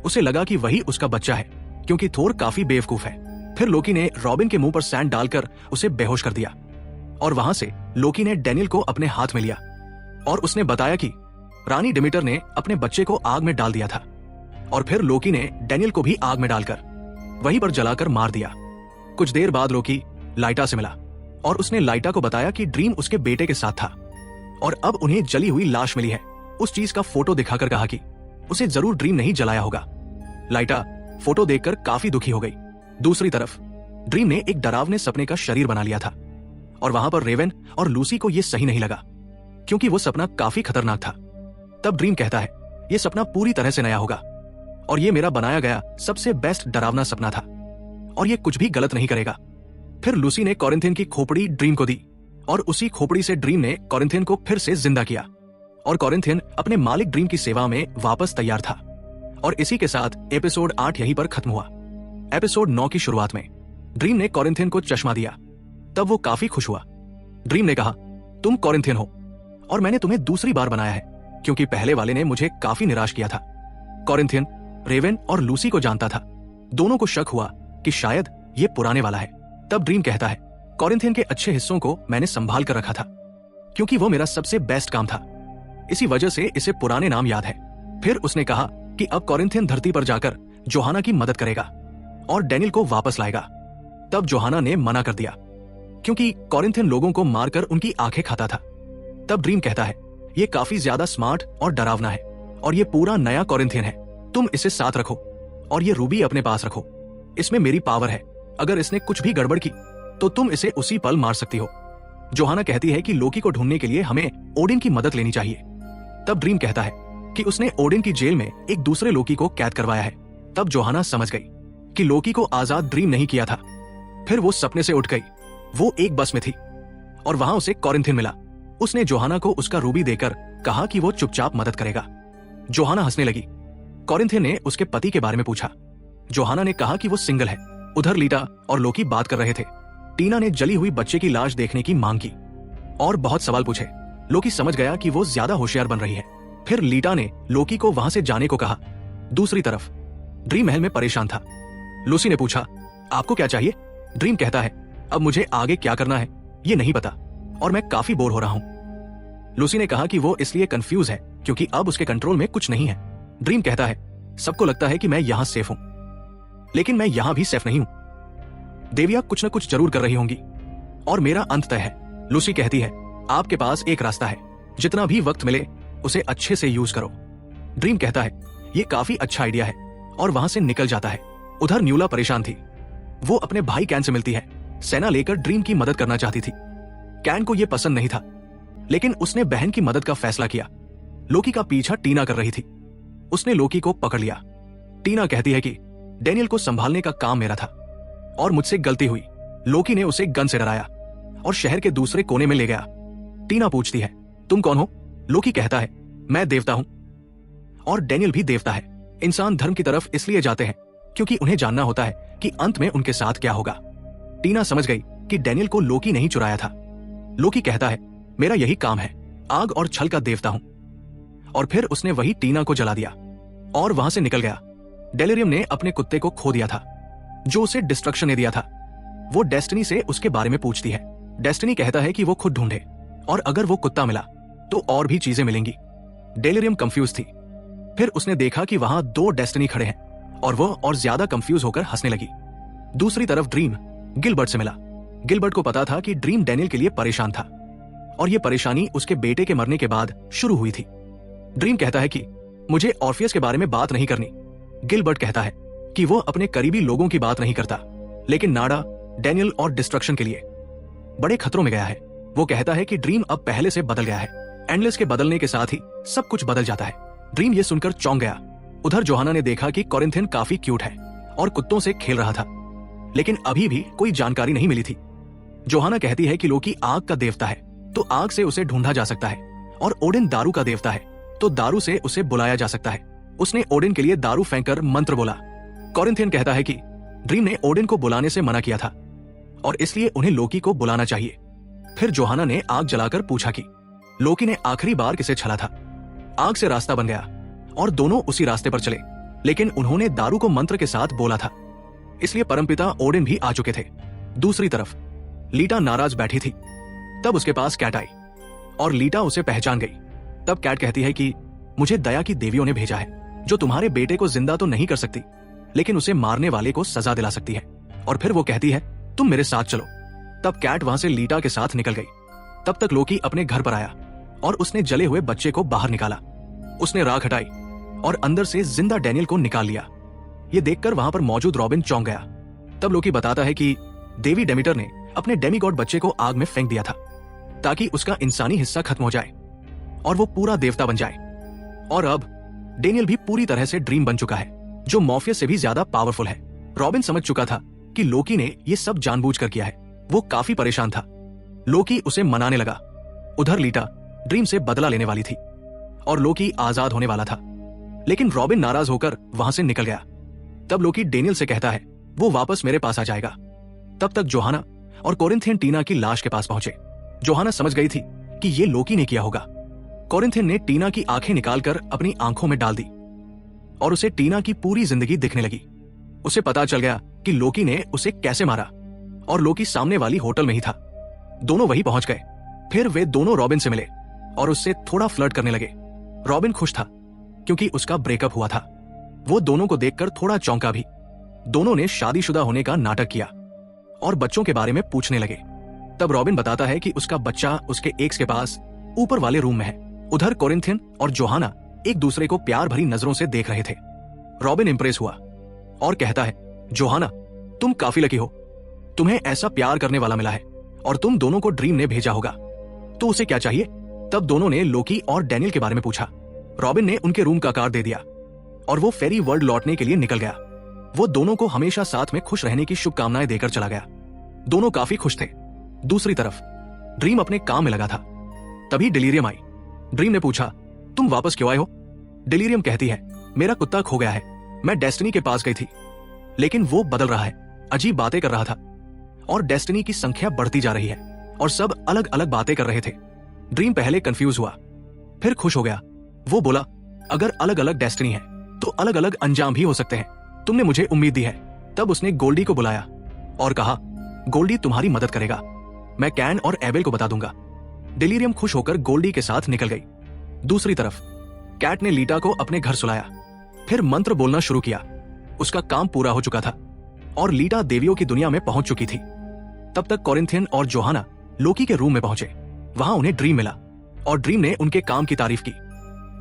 उसे लगा कि वही उसका बच्चा है क्योंकि थोर काफी बेवकूफ है। फिर लोकी ने रॉबिन के मुंह पर सैंड डालकर उसे बेहोश कर दिया और वहां से लोकी ने डैनियल को अपने हाथ में लिया और उसने बताया कि रानी डिमीटर ने अपने बच्चे को आग में डाल दिया था और फिर लोकी ने डैनियल को भी आग में डालकर वहीं पर जलाकर मार दिया। कुछ देर बाद लोकी लाइटा से मिला और उसने लाइटा को बताया कि ड्रीम उसके बेटे के साथ था और अब उन्हें जली हुई लाश मिली है। उस चीज का फोटो दिखाकर कहा कि उसे जरूर ड्रीम नहीं जलाया होगा। लाइटा फोटो देखकर काफी दुखी हो गई। दूसरी तरफ ड्रीम ने एक डरावने सपने का शरीर बना लिया था। और वहां पर रेवेन और लूसी को यह सही नहीं लगा, क्योंकि वो सपना काफी खतरनाक था। तब ड्रीम कहता है, यह सपना पूरी तरह से नया होगा और ये मेरा बनाया गया सबसे बेस्ट डरावना सपना था और ये कुछ भी गलत नहीं करेगा। फिर लूसी ने कॉरिंथियन की खोपड़ी ड्रीम को दी और उसी खोपड़ी से ड्रीम ने कॉरिंथियन को फिर से जिंदा किया और कॉरिंथियन अपने मालिक ड्रीम की सेवा में वापस तैयार था। और इसी के साथ एपिसोड 8 यहीं पर खत्म हुआ। एपिसोड 9 की शुरुआत में ड्रीम ने कॉरिंथियन को चश्मा दिया। तब वो काफी खुश हुआ। ड्रीम ने कहा, तुम कॉरिंथियन हो और मैंने तुम्हें दूसरी बार बनाया है, क्योंकि पहले वाले ने मुझे काफी निराश किया था। कॉरिंथियन रेवेन और लूसी को जानता था। दोनों को शक हुआ कि शायद ये पुराने वाला है। तब ड्रीम कहता है, कॉरिंथियन के अच्छे हिस्सों को मैंने संभाल कर रखा था, क्योंकि वो मेरा सबसे बेस्ट काम था। इसी वजह से इसे पुराने नाम याद है। फिर उसने कहा कि अब कॉरिंथियन धरती पर जाकर जोहाना की मदद करेगा और डैनियल को वापस लाएगा। तब जोहाना ने मना कर दिया, क्योंकि कॉरिंथियन लोगों को मारकर उनकी आंखें खाता था। तब ड्रीम कहता है, ये काफी ज्यादा स्मार्ट और डरावना है और ये पूरा नया कॉरिंथियन है। तुम इसे साथ रखो और ये रूबी अपने पास रखो। इसमें मेरी पावर है। अगर इसने कुछ भी गड़बड़ की तो तुम इसे उसी पल मार सकती हो। जोहाना कहती है कि लोकी को ढूंढने के लिए हमें ओडिन की मदद लेनी चाहिए। तब ड्रीम कहता है कि उसने ओडिन की जेल में एक दूसरे लोकी को कैद करवाया है। तब जोहाना समझ गई कि लोकी को आजाद ड्रीम नहीं किया था। फिर वो सपने से उठ गई। वो एक बस में थी और वहां उसे कॉरिंथियन मिला। उसने जोहाना को उसका रूबी देकर कहा कि वो चुपचाप मदद करेगा। जोहाना हंसने लगी। कॉरिंथियन ने उसके पति के बारे में पूछा। जोहाना ने कहा कि वो सिंगल है। उधर लीटा और लोकी बात कर रहे थे। टीना ने जली हुई बच्चे की लाश देखने की मांग की और बहुत सवाल पूछे। लोकी समझ गया कि वो ज्यादा होशियार बन रही है। फिर लीटा ने लोकी को वहां से जाने को कहा। दूसरी तरफ ड्रीम महल में परेशान था। लूसी ने पूछा, आपको क्या चाहिए? ड्रीम कहता है, अब मुझे आगे क्या करना है ये नहीं पता और मैं काफी बोर हो रहा हूं। लूसी ने कहा कि वो इसलिए कंफ्यूज है क्योंकि अब उसके कंट्रोल में कुछ नहीं है। ड्रीम कहता है, सबको लगता है कि मैं यहां सेफ हूं, लेकिन मैं यहां भी सेफ नहीं हूं। देविया कुछ न कुछ जरूर कर रही होंगी और मेरा अंत तय है। लूसी कहती है, आपके पास एक रास्ता है, जितना भी वक्त मिले उसे अच्छे से यूज करो। ड्रीम कहता है, ये काफी अच्छा आइडिया है और वहां से निकल जाता है। उधर न्यूला परेशान थी। वो अपने भाई कैन से मिलती है। सेना लेकर ड्रीम की मदद करना चाहती थी। कैन को यह पसंद नहीं था, लेकिन उसने बहन की मदद का फैसला किया। लोकी का पीछा टीना कर रही थी। उसने लोकी को पकड़ लिया। टीना कहती है कि डैनियल को संभालने का काम मेरा था और मुझसे गलती हुई। लोकी ने उसे गन से डराया और शहर के दूसरे कोने में ले गया। टीना पूछती है, तुम कौन हो? लोकी कहता है, मैं देवता हूं और डैनियल भी देवता है। इंसान धर्म की तरफ इसलिए जाते हैं क्योंकि उन्हें जानना होता है कि अंत में उनके साथ क्या होगा। टीना समझ गई कि डैनियल को लोकी नहीं चुराया था। लोकी कहता है, मेरा यही काम है, आग और छल का देवता हूं। और फिर उसने वही टीना को जला दिया और वहां से निकल गया। डेलिरियम ने अपने कुत्ते को खो दिया था, जो उसे डिस्ट्रक्शन ने दिया था। वो डेस्टिनी से उसके बारे में पूछती है। डेस्टिनी कहता है कि वो खुद ढूंढे और अगर वो कुत्ता मिला तो और भी चीजें मिलेंगी। डेलिरियम कंफ्यूज थी। फिर उसने देखा कि वहां 2 डेस्टिनी खड़े हैं और वो और ज्यादा कंफ्यूज होकर हंसने लगी। दूसरी तरफ ड्रीम गिलबर्ट से मिला। गिलबर्ट को पता था कि ड्रीम डैनियल के लिए परेशान था और ये परेशानी उसके बेटे के मरने के बाद शुरू हुई थी। ड्रीम कहता है कि मुझे ऑर्फियस के बारे में बात नहीं करनी। गिलबर्ट कहता है कि वो अपने करीबी लोगों की बात नहीं करता, लेकिन नाडा डैनियल और डिस्ट्रक्शन के लिए बड़े खतरों में गया है। वो कहता है कि ड्रीम अब पहले से बदल गया है। एंडलेस के बदलने के साथ ही सब कुछ बदल जाता है। ड्रीम ये सुनकर चौंक गया। उधर जोहाना ने देखा कि कॉरिंथियन काफी क्यूट है और कुत्तों से खेल रहा था, लेकिन अभी भी कोई जानकारी नहीं मिली थी। जोहाना कहती है कि लोकी आग का देवता है तो आग से उसे ढूंढा जा सकता है और ओडिन दारू का देवता है तो दारू से उसे बुलाया जा सकता है। उसने ओडिन के लिए दारू फेंककर मंत्र बोला। कॉरिंथियन कहता है कि ड्रीम ने ओडिन को बुलाने से मना किया था और इसलिए उन्हें लोकी को बुलाना चाहिए। फिर जोहाना ने आग जलाकर पूछा कि लोकी ने आखिरी बार किसे छला था। आग से रास्ता बन गया और दोनों उसी रास्ते पर चले, लेकिन उन्होंने दारू को मंत्र के साथ बोला था, इसलिए परमपिता ओडिन भी आ चुके थे। दूसरी तरफ लीटा नाराज बैठी थी। तब उसके पास कैट आई और लीटा उसे पहचान गई। तब कैट कहती है कि मुझे दया की देवियों ने भेजा है, जो तुम्हारे बेटे को जिंदा तो नहीं कर सकती, लेकिन उसे मारने वाले को सजा दिला सकती है। और फिर वो कहती है, तुम मेरे साथ चलो। तब कैट वहां से लीटा के साथ निकल गई। तब तक लोकी अपने घर पर आया और उसने जले हुए बच्चे को बाहर निकाला। उसने राख हटाई और अंदर से जिंदा डैनियल को निकाल लिया। ये देखकर वहां पर मौजूद रॉबिन चौंक गया। तब लोकी बताता है कि देवी डेमीटर ने अपने डेमीगॉड बच्चे को आग में फेंक दिया था ताकि उसका इंसानी हिस्सा खत्म हो जाए और वो पूरा देवता बन जाए। और अब डेनियल भी पूरी तरह से ड्रीम बन चुका है, जो मॉर्फियस से भी ज्यादा पावरफुल है। रॉबिन समझ चुका था कि लोकी ने ये सब जानबूझकर किया है। वो काफी परेशान था। लोकी उसे मनाने लगा। उधर लीटा ड्रीम से बदला लेने वाली थी और लोकी आजाद होने वाला था, लेकिन रॉबिन नाराज होकर वहां से निकल गया। तब लोकी डेनियल से कहता है वो वापस मेरे पास आ जाएगा। तब तक जोहाना और कोरिंथियन टीना की लाश के पास पहुंचे। जोहाना समझ गई थी कि ये लोकी ने किया होगा। कोरिंथियन ने टीना की आंखें निकालकर अपनी आंखों में डाल दी और उसे टीना की पूरी जिंदगी दिखने लगी। उसे पता चल गया कि लोकी ने उसे कैसे मारा और लोकी सामने वाली होटल में ही था। दोनों वहीं पहुंच गए। फिर वे दोनों रॉबिन से मिले और उससे थोड़ा फ्लर्ट करने लगे। रॉबिन खुश था क्योंकि उसका ब्रेकअप हुआ था। वो दोनों को देखकर थोड़ा चौंका भी। दोनों ने शादीशुदा होने का नाटक किया और बच्चों के बारे में पूछने लगे। तब रॉबिन बताता है कि उसका बच्चा उसके एक्स के पास ऊपर वाले रूम में है। उधर कोरिंथियन और जोहाना एक दूसरे को प्यार भरी नजरों से देख रहे थे। रॉबिन इंप्रेस हुआ और कहता है, जोहाना तुम काफी लकी हो, तुम्हें ऐसा प्यार करने वाला मिला है और तुम दोनों को ड्रीम ने भेजा होगा, तो उसे क्या चाहिए? तब दोनों ने लोकी और डेनियल के बारे में पूछा। रॉबिन ने उनके रूम का कार्ड दे दिया और वो फेरी वर्ल्ड लौटने के लिए निकल गया। वो दोनों को हमेशा साथ में खुश रहने की शुभकामनाएं देकर चला गया। दोनों काफी खुश थे। दूसरी तरफ ड्रीम अपने काम में लगा था। तभी डिलीरियम आई। ड्रीम ने पूछा, तुम वापस क्यों आए हो? डिलीरियम कहती है, मेरा कुत्ता खो गया है। मैं डेस्टिनी के पास गई थी, लेकिन वो बदल रहा है, अजीब बातें कर रहा था और डेस्टिनी की संख्या बढ़ती जा रही है और सब अलग अलग बातें कर रहे थे। ड्रीम पहले कंफ्यूज हुआ, फिर खुश हो गया। वो बोला, अगर अलग अलग डेस्टिनी है तो अलग अलग अंजाम भी हो सकते हैं। तुमने मुझे उम्मीद दी है। तब उसने गोल्डी को बुलाया और कहा, गोल्डी तुम्हारी मदद करेगा, मैं कैन और एबेल को बता दूंगा। डिलीरियम खुश होकर गोल्डी के साथ निकल गई। दूसरी तरफ कैट ने लीटा को अपने घर सुलाया, फिर मंत्र बोलना शुरू किया। उसका काम पूरा हो चुका था और लीटा देवियों की दुनिया में पहुंच चुकी थी। तब तक कोरिंथियन और जोहाना लोकी के रूम में पहुंचे। वहां उन्हें ड्रीम मिला और ड्रीम ने उनके काम की तारीफ की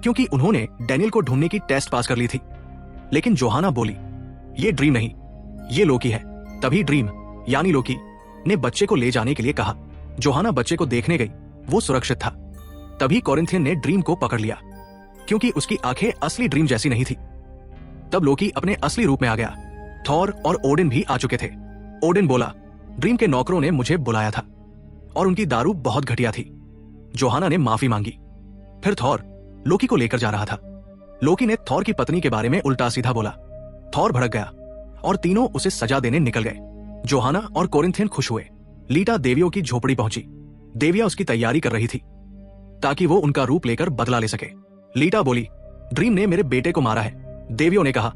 क्योंकि उन्होंने डेनियल को ढूंढने की टेस्ट पास कर ली थी। लेकिन जोहाना बोली, ये ड्रीम नहीं, ये लोकी है। तभी ड्रीम यानी लोकी ने बच्चे को ले जाने के लिए कहा। जोहाना बच्चे को देखने गई, वो सुरक्षित था। तभी कोरिंथियन ने ड्रीम को पकड़ लिया क्योंकि उसकी आंखें असली ड्रीम जैसी नहीं थी। तब लोकी अपने असली रूप में आ गया। थॉर और ओडिन भी आ चुके थे। ओडिन बोला, ड्रीम के नौकरों ने मुझे बुलाया था और उनकी दारू बहुत घटिया थी। जोहाना ने माफी मांगी। फिर थॉर लोकी को लेकर जा रहा था। लोकी ने थॉर की पत्नी के बारे में उल्टा सीधा बोला। थॉर भड़क गया और तीनों उसे सजा देने निकल गए। जोहाना और कोरिंथियन खुश हुए। लीटा देवियों की झोपड़ी पहुंची। देविया उसकी तैयारी कर रही थी ताकि वो उनका रूप लेकर बदला ले सके। लीटा बोली, ड्रीम ने मेरे बेटे को मारा है। देवियों ने कहा,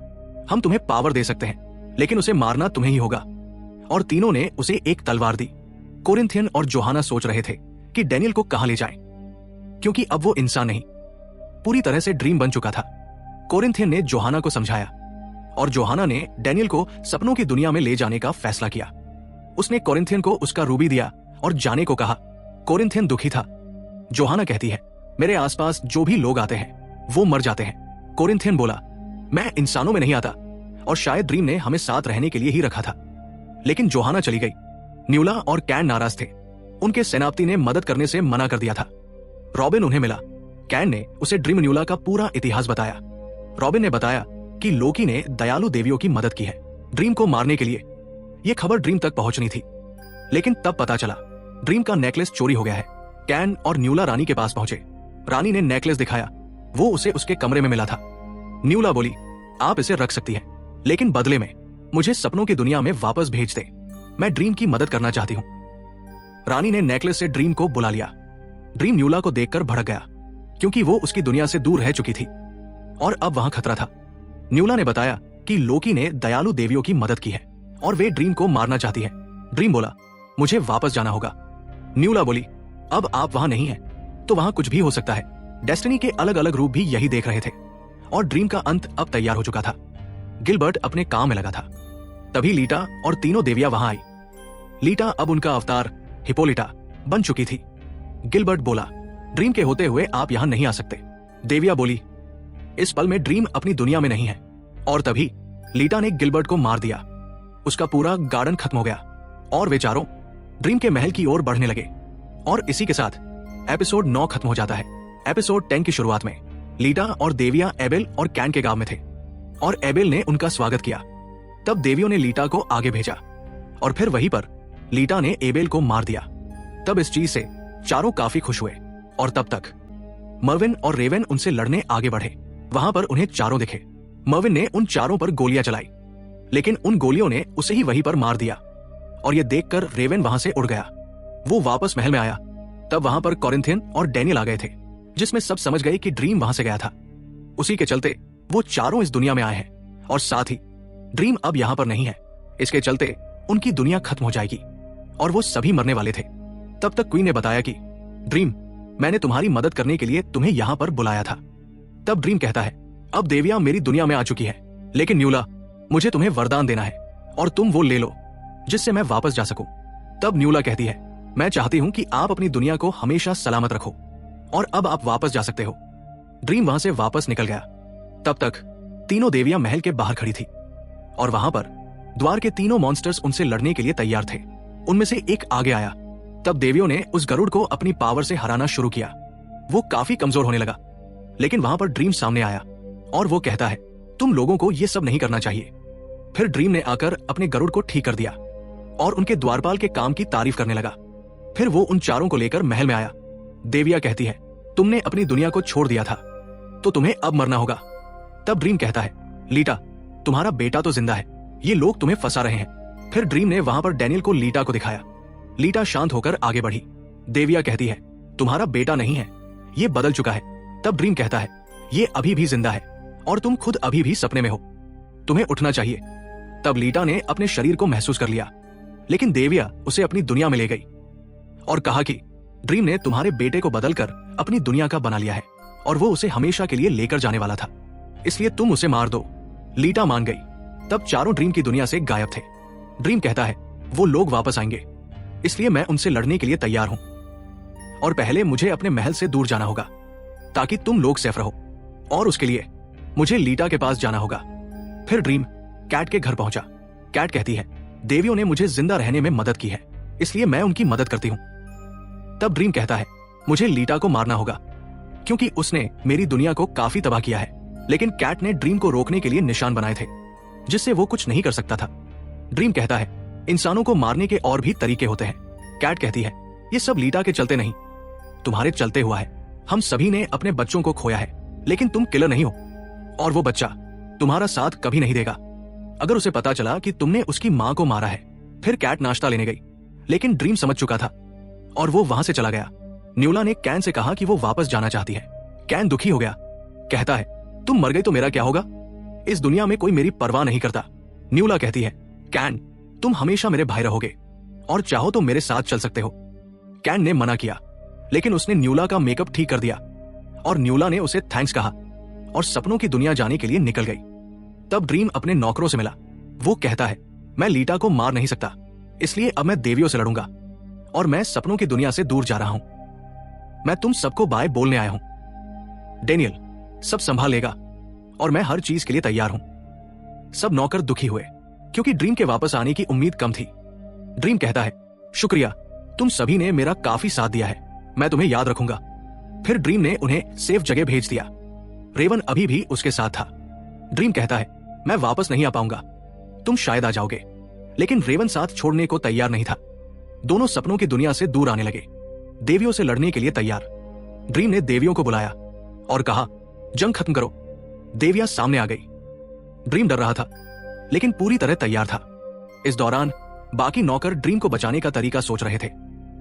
हम तुम्हें पावर दे सकते हैं, लेकिन उसे मारना तुम्हें ही होगा। और तीनों ने उसे एक तलवार दी। कोरिंथियन और जोहाना सोच रहे थे कि डेनियल को कहां ले जाएं, क्योंकि अब वो इंसान नहीं, पूरी तरह से ड्रीम बन चुका था। कोरिंथियन ने जोहाना को समझाया और जोहाना ने डेनियल को सपनों की दुनिया में ले जाने का फैसला किया। उसने कोरिंथियन को उसका रूबी दिया और जाने को कहा। कोरिंथियन दुखी था। जोहाना कहती है, मेरे आसपास जो भी लोग आते हैं वो मर जाते हैं। कोरिंथियन बोला, मैं इंसानों में नहीं आता और शायद ड्रीम ने हमें साथ रहने के लिए ही रखा था। लेकिन जोहाना चली गई। न्यूला और कैन नाराज थे। उनके सेनापति ने मदद करने से मना कर दिया था। रॉबिन उन्हें मिला। कैन ने उसे ड्रीम न्यूला का पूरा इतिहास बताया। रॉबिन ने बताया कि लोकी ने दयालु देवियों की मदद की है ड्रीम को मारने के लिए। यह खबर ड्रीम तक पहुंचनी थी, लेकिन तब पता चला ड्रीम का नेकलेस चोरी हो गया है। कैन और न्यूला रानी के पास पहुंचे। रानी ने नेकलेस दिखाया। वो उसे उसके कमरे में मिला था। न्यूला बोली, आप इसे रख सकती हैं, लेकिन बदले में मुझे सपनों की दुनिया में वापस भेज दे। मैं ड्रीम की मदद करना चाहती हूँ। रानी ने नेकलेस से ड्रीम को बुला लिया। ड्रीम न्यूला को देखकर भड़क गया क्योंकि वो उसकी दुनिया से दूर रह चुकी थी और अब वहां खतरा था। न्यूला ने बताया कि लोकी ने दयालु देवियों की मदद की है और वे ड्रीम को मारना चाहती है। ड्रीम बोला, मुझे वापस जाना होगा। न्यूला बोली, अब आप वहां नहीं हैं, तो वहां कुछ भी हो सकता है। डेस्टिनी के अलग अलग रूप भी यही देख रहे थे और ड्रीम का अंत अब तैयार हो चुका था। गिलबर्ट अपने काम में लगा था। तभी लीटा और तीनों देवियां वहां आई। लीटा अब उनका अवतार हिपोलिटा बन चुकी थी। गिलबर्ट बोला, ड्रीम के होते हुए आप यहां नहीं आ सकते। देविया बोली, इस पल में ड्रीम अपनी दुनिया में नहीं है। और तभी लीटा ने गिलबर्ट को मार दिया। उसका पूरा गार्डन खत्म हो गया और वे चारों ड्रीम के महल की ओर बढ़ने लगे और इसी के साथ एपिसोड 9 खत्म हो जाता है। एपिसोड 10 की शुरुआत में लीटा और देविया एबेल और कैन के गांव में थे और एबेल ने उनका स्वागत किया। तब देवियों ने लीटा को आगे भेजा और फिर वहीं पर लीटा ने एबेल को मार दिया। तब इस चीज से चारों काफी खुश हुए और तब तक मर्विन और रेवन उनसे लड़ने आगे बढ़े। वहां पर उन्हें चारों दिखे। मर्विन ने उन चारों पर गोलियां चलाई, लेकिन उन गोलियों ने उसे ही वहीं पर मार दिया और ये देखकर रेवन वहां से उड़ गया। वो वापस महल में आया। तब वहां पर कॉरिंथियन और डैनियल आ गए थे, जिसमें सब समझ गए कि ड्रीम वहां से गया था। उसी के चलते वो चारों इस दुनिया में आए हैं और साथ ही ड्रीम अब यहां पर नहीं है। इसके चलते उनकी दुनिया खत्म हो जाएगी और वो सभी मरने वाले थे। तब तक क्वीन ने बताया कि ड्रीम, मैंने तुम्हारी मदद करने के लिए तुम्हें यहां पर बुलाया था। तब ड्रीम कहता है, अब देविया मेरी दुनिया में आ चुकी है, लेकिन न्यूला, मुझे तुम्हें वरदान देना है और तुम वो ले लो जिससे मैं वापस जा सकूं। तब न्यूला कहती है, मैं चाहती हूं कि आप अपनी दुनिया को हमेशा सलामत रखो और अब आप वापस जा सकते हो। ड्रीम वहां से वापस निकल गया। तब तक तीनों देवियां महल के बाहर खड़ी थी और वहां पर द्वार के तीनों मॉन्स्टर्स उनसे लड़ने के लिए तैयार थे। उनमें से एक आगे आया। तब देवियों ने उस गरुड़ को अपनी पावर से हराना शुरू किया। वो काफी कमजोर होने लगा, लेकिन वहां पर ड्रीम सामने आया और वो कहता है, तुम लोगों को ये सब नहीं करना चाहिए। फिर ड्रीम ने आकर अपने गरुड़ को ठीक कर दिया और उनके द्वारपाल के काम की तारीफ करने लगा। फिर वो उन चारों को लेकर महल में आया। देविया कहती है, तुमने अपनी दुनिया को छोड़ दिया था तो तुम्हें अब मरना होगा। तब ड्रीम कहता है, लीटा, तुम्हारा बेटा तो जिंदा है, ये लोग तुम्हें फंसा रहे हैं। फिर ड्रीम ने वहां पर डैनियल को लीटा को दिखाया। लीटा शांत होकर आगे बढ़ी। देविया कहती है, तुम्हारा बेटा नहीं है, ये बदल चुका है। तब ड्रीम कहता है, ये अभी भी जिंदा है और तुम खुद अभी भी सपने में हो, तुम्हें उठना चाहिए। तब लीटा ने अपने शरीर को महसूस कर लिया, लेकिन देविया उसे अपनी दुनिया में ले गई और कहा कि ड्रीम ने तुम्हारे बेटे को बदलकर अपनी दुनिया का बना लिया है और वो उसे हमेशा के लिए लेकर जाने वाला था, इसलिए तुम उसे मार दो। लीटा मान गई। तब चारों ड्रीम की दुनिया से गायब थे। ड्रीम कहता है, वो लोग वापस आएंगे, इसलिए मैं उनसे लड़ने के लिए तैयार हूं और पहले मुझे अपने महल से दूर जाना होगा ताकि तुम लोग सेफ रहो और उसके लिए मुझे लीटा के पास जाना होगा। फिर ड्रीम कैट के घर पहुंचा। कैट कहती है, देवियों ने मुझे जिंदा रहने में मदद की है, इसलिए मैं उनकी मदद करती हूं। तब ड्रीम कहता है, मुझे लीटा को मारना होगा क्योंकि उसने मेरी दुनिया को काफी तबाह किया है, लेकिन कैट ने ड्रीम को रोकने के लिए निशान बनाए थे जिससे वो कुछ नहीं कर सकता था। ड्रीम कहता है, इंसानों को मारने के और भी तरीके होते हैं। कैट कहती है, ये सब लीटा के चलते नहीं, तुम्हारे चलते हुआ है। हम सभी ने अपने बच्चों को खोया है, लेकिन तुम किलर नहीं हो और वो बच्चा तुम्हारा साथ कभी नहीं देगा अगर उसे पता चला कि तुमने उसकी मां को मारा है। फिर कैट नाश्ता लेने गई, लेकिन ड्रीम समझ चुका था और वो वहां से चला गया। न्यूला ने कैन से कहा कि वो वापस जाना चाहती है। कैन दुखी हो गया, कहता है, तुम मर गई तो मेरा क्या होगा? इस दुनिया में कोई मेरी परवाह नहीं करता। न्यूला कहती है, कैन, तुम हमेशा मेरे भाई रहोगे और चाहो तो मेरे साथ चल सकते हो। कैन ने मना किया, लेकिन उसने न्यूला का मेकअप ठीक कर दिया और न्यूला ने उसे थैंक्स कहा और सपनों की दुनिया जाने के लिए निकल गई। तब ड्रीम अपने नौकरों से मिला। वो कहता है, मैं लीटा को मार नहीं सकता, इसलिए अब मैं देवियों से लड़ूंगा और मैं सपनों की दुनिया से दूर जा रहा हूं। मैं तुम सबको बाय बोलने आया हूं। डेनियल सब संभाल लेगा और मैं हर चीज के लिए तैयार हूं। सब नौकर दुखी हुए क्योंकि ड्रीम के वापस आने की उम्मीद कम थी। ड्रीम कहता है, शुक्रिया, तुम सभी ने मेरा काफी साथ दिया है, मैं तुम्हें याद रखूंगा। फिर ड्रीम ने उन्हें सेफ जगह भेज दिया। रेवन अभी भी उसके साथ था। ड्रीम कहता है, मैं वापस नहीं आ पाऊंगा, तुम शायद आ जाओगे। लेकिन रेवन साथ छोड़ने को तैयार नहीं था। दोनों सपनों की दुनिया से दूर आने लगे, देवियों से लड़ने के लिए तैयार। ड्रीम ने देवियों को बुलाया और कहा, जंग खत्म करो। देवियां सामने आ गई। ड्रीम डर रहा था, लेकिन पूरी तरह तैयार था। इस दौरान बाकी नौकर ड्रीम को बचाने का तरीका सोच रहे थे।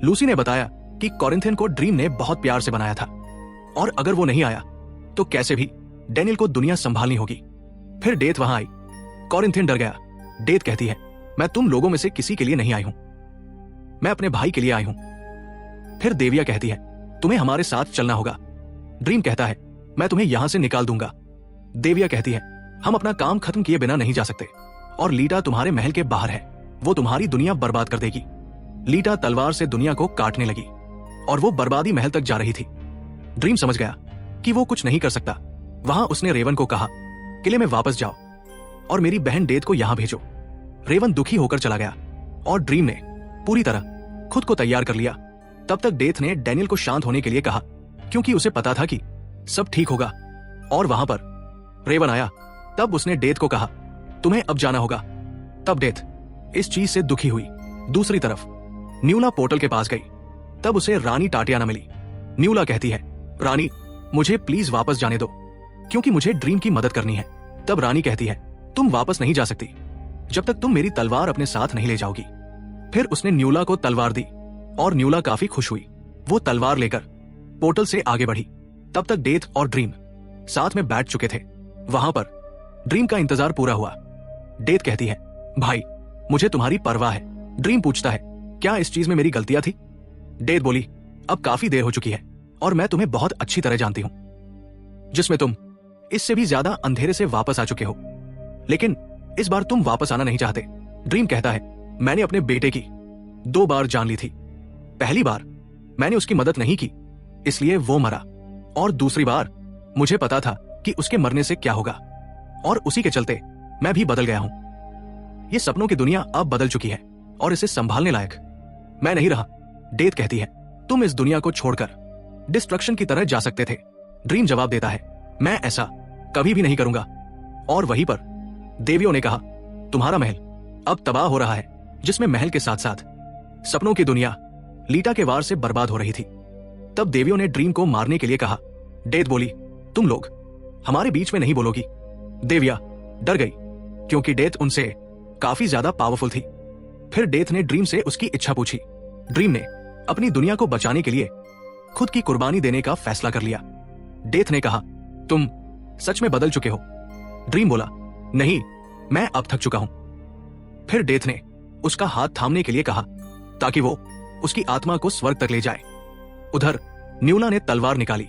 लूसी ने बताया कि कॉरिंथियन को ड्रीम ने बहुत प्यार से बनाया था और अगर वो नहीं आया तो कैसे भी डेनियल को दुनिया संभालनी होगी। फिर डेथ वहां आई। कॉरिंथियन डर गया। डेथ कहती है, मैं तुम लोगों में से किसी के लिए नहीं आई हूं, मैं अपने भाई के लिए आई हूं। फिर देविया कहती है, तुम्हें हमारे साथ चलना होगा। ड्रीम कहता है, मैं तुम्हें यहां से निकाल दूंगा। देविया कहती है, हम अपना काम खत्म किए बिना नहीं जा सकते और लीटा तुम्हारे महल के बाहर है, वो तुम्हारी दुनिया बर्बाद कर देगी। लीटा तलवार से दुनिया को काटने लगी और वो बर्बादी महल तक जा रही थी। ड्रीम समझ गया कि वो कुछ नहीं कर सकता। वहां उसने रेवन को कहा, किले में वापस जाओ और मेरी बहन डेथ को यहां भेजो। रेवन दुखी होकर चला गया और ड्रीम ने पूरी तरह खुद को तैयार कर लिया। तब तक डेथ ने डैनियल को शांत होने के लिए कहा, क्योंकि उसे पता था कि सब ठीक होगा। और वहां पर रेवन आया। तब उसने डेथ को कहा, तुम्हें अब जाना होगा। तब डेथ इस चीज से दुखी हुई। दूसरी तरफ न्यूला पोर्टल के पास गई। तब उसे रानी टाटियाना मिली। न्यूला कहती है, रानी मुझे प्लीज वापस जाने दो, क्योंकि मुझे ड्रीम की मदद करनी है। तब रानी कहती है, तुम वापस नहीं जा सकती जब तक तुम मेरी तलवार अपने साथ नहीं ले जाओगी। फिर उसने न्यूला को तलवार दी और न्यूला काफी खुश हुई। वो तलवार लेकर पोर्टल से आगे बढ़ी। तब तक डेथ और ड्रीम साथ में बैठ चुके थे। वहां पर ड्रीम का इंतजार पूरा हुआ। डेथ कहती है, भाई मुझे तुम्हारी परवाह है। ड्रीम पूछता है, क्या इस चीज में मेरी गलतियां थी? डेथ बोली, अब काफी देर हो चुकी है और मैं तुम्हें बहुत अच्छी तरह जानती हूं, जिसमें तुम इससे भी ज्यादा अंधेरे से वापस आ चुके हो, लेकिन इस बार तुम वापस आना नहीं चाहते। ड्रीम कहता है, मैंने अपने बेटे की 2 बार जान ली थी। पहली बार मैंने उसकी मदद नहीं की, इसलिए वो मरा, और दूसरी बार मुझे पता था कि उसके मरने से क्या होगा, और उसी के चलते मैं भी बदल गया हूं। ये सपनों की दुनिया अब बदल चुकी है और इसे संभालने लायक मैं नहीं रहा। डेथ कहती है, तुम इस दुनिया को छोड़कर डिस्ट्रक्शन की तरह जा सकते थे। ड्रीम जवाब देता है, मैं ऐसा कभी भी नहीं करूंगा। और वहीं पर देवियों ने कहा, तुम्हारा महल अब तबाह हो रहा है, जिसमें महल के साथ साथ सपनों की दुनिया लीटा के वार से बर्बाद हो रही थी। तब देवियों ने ड्रीम को मारने के लिए कहा। डेथ बोली, तुम लोग हमारे बीच में नहीं बोलोगी। देविया डर गई, क्योंकि डेथ उनसे काफी ज्यादा पावरफुल थी। फिर डेथ ने ड्रीम से उसकी इच्छा पूछी। ड्रीम ने अपनी दुनिया को बचाने के लिए खुद की कुर्बानी देने का फैसला कर लिया। डेथ ने कहा, तुम सच में बदल चुके हो? ड्रीम बोला, नहीं, मैं अब थक चुका हूं। फिर डेथ ने उसका हाथ थामने के लिए कहा, ताकि वो उसकी आत्मा को स्वर्ग तक ले जाए। उधर न्यूला ने तलवार निकाली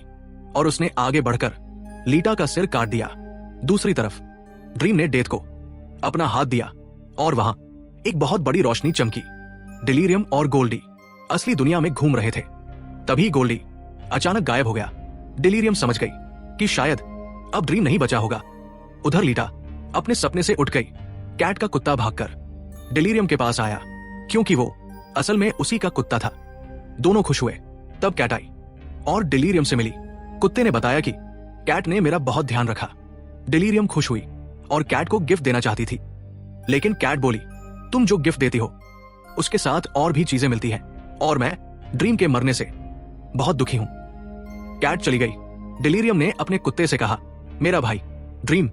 और उसने आगे बढ़कर लीटा का सिर काट दिया। दूसरी तरफ ड्रीम ने डेथ को अपना हाथ दिया और वहां एक बहुत बड़ी रोशनी चमकी। डिलीरियम और गोल्डी असली दुनिया में घूम रहे थे। तभी गोल्डी अचानक गायब हो गया। डिलीरियम समझ गई कि शायद अब ड्रीम नहीं बचा होगा। उधर लीटा अपने सपने से उठ गई। कैट का कुत्ता भागकर डिलीरियम के पास आया, क्योंकि वो असल में उसी का कुत्ता था। दोनों खुश हुए। तब कैट आई और डिलीरियम से मिली। कुत्ते ने बताया कि कैट ने मेरा बहुत ध्यान रखा। डिलीरियम खुश हुई और कैट को गिफ्ट देना चाहती थी, लेकिन कैट बोली, तुम जो गिफ्ट देती हो उसके साथ और भी चीजें मिलती हैं, और मैं ड्रीम के मरने से बहुत दुखी हूं। कैट चली गई। डिलीरियम ने अपने कुत्ते से कहा, मेरा भाई ड्रीम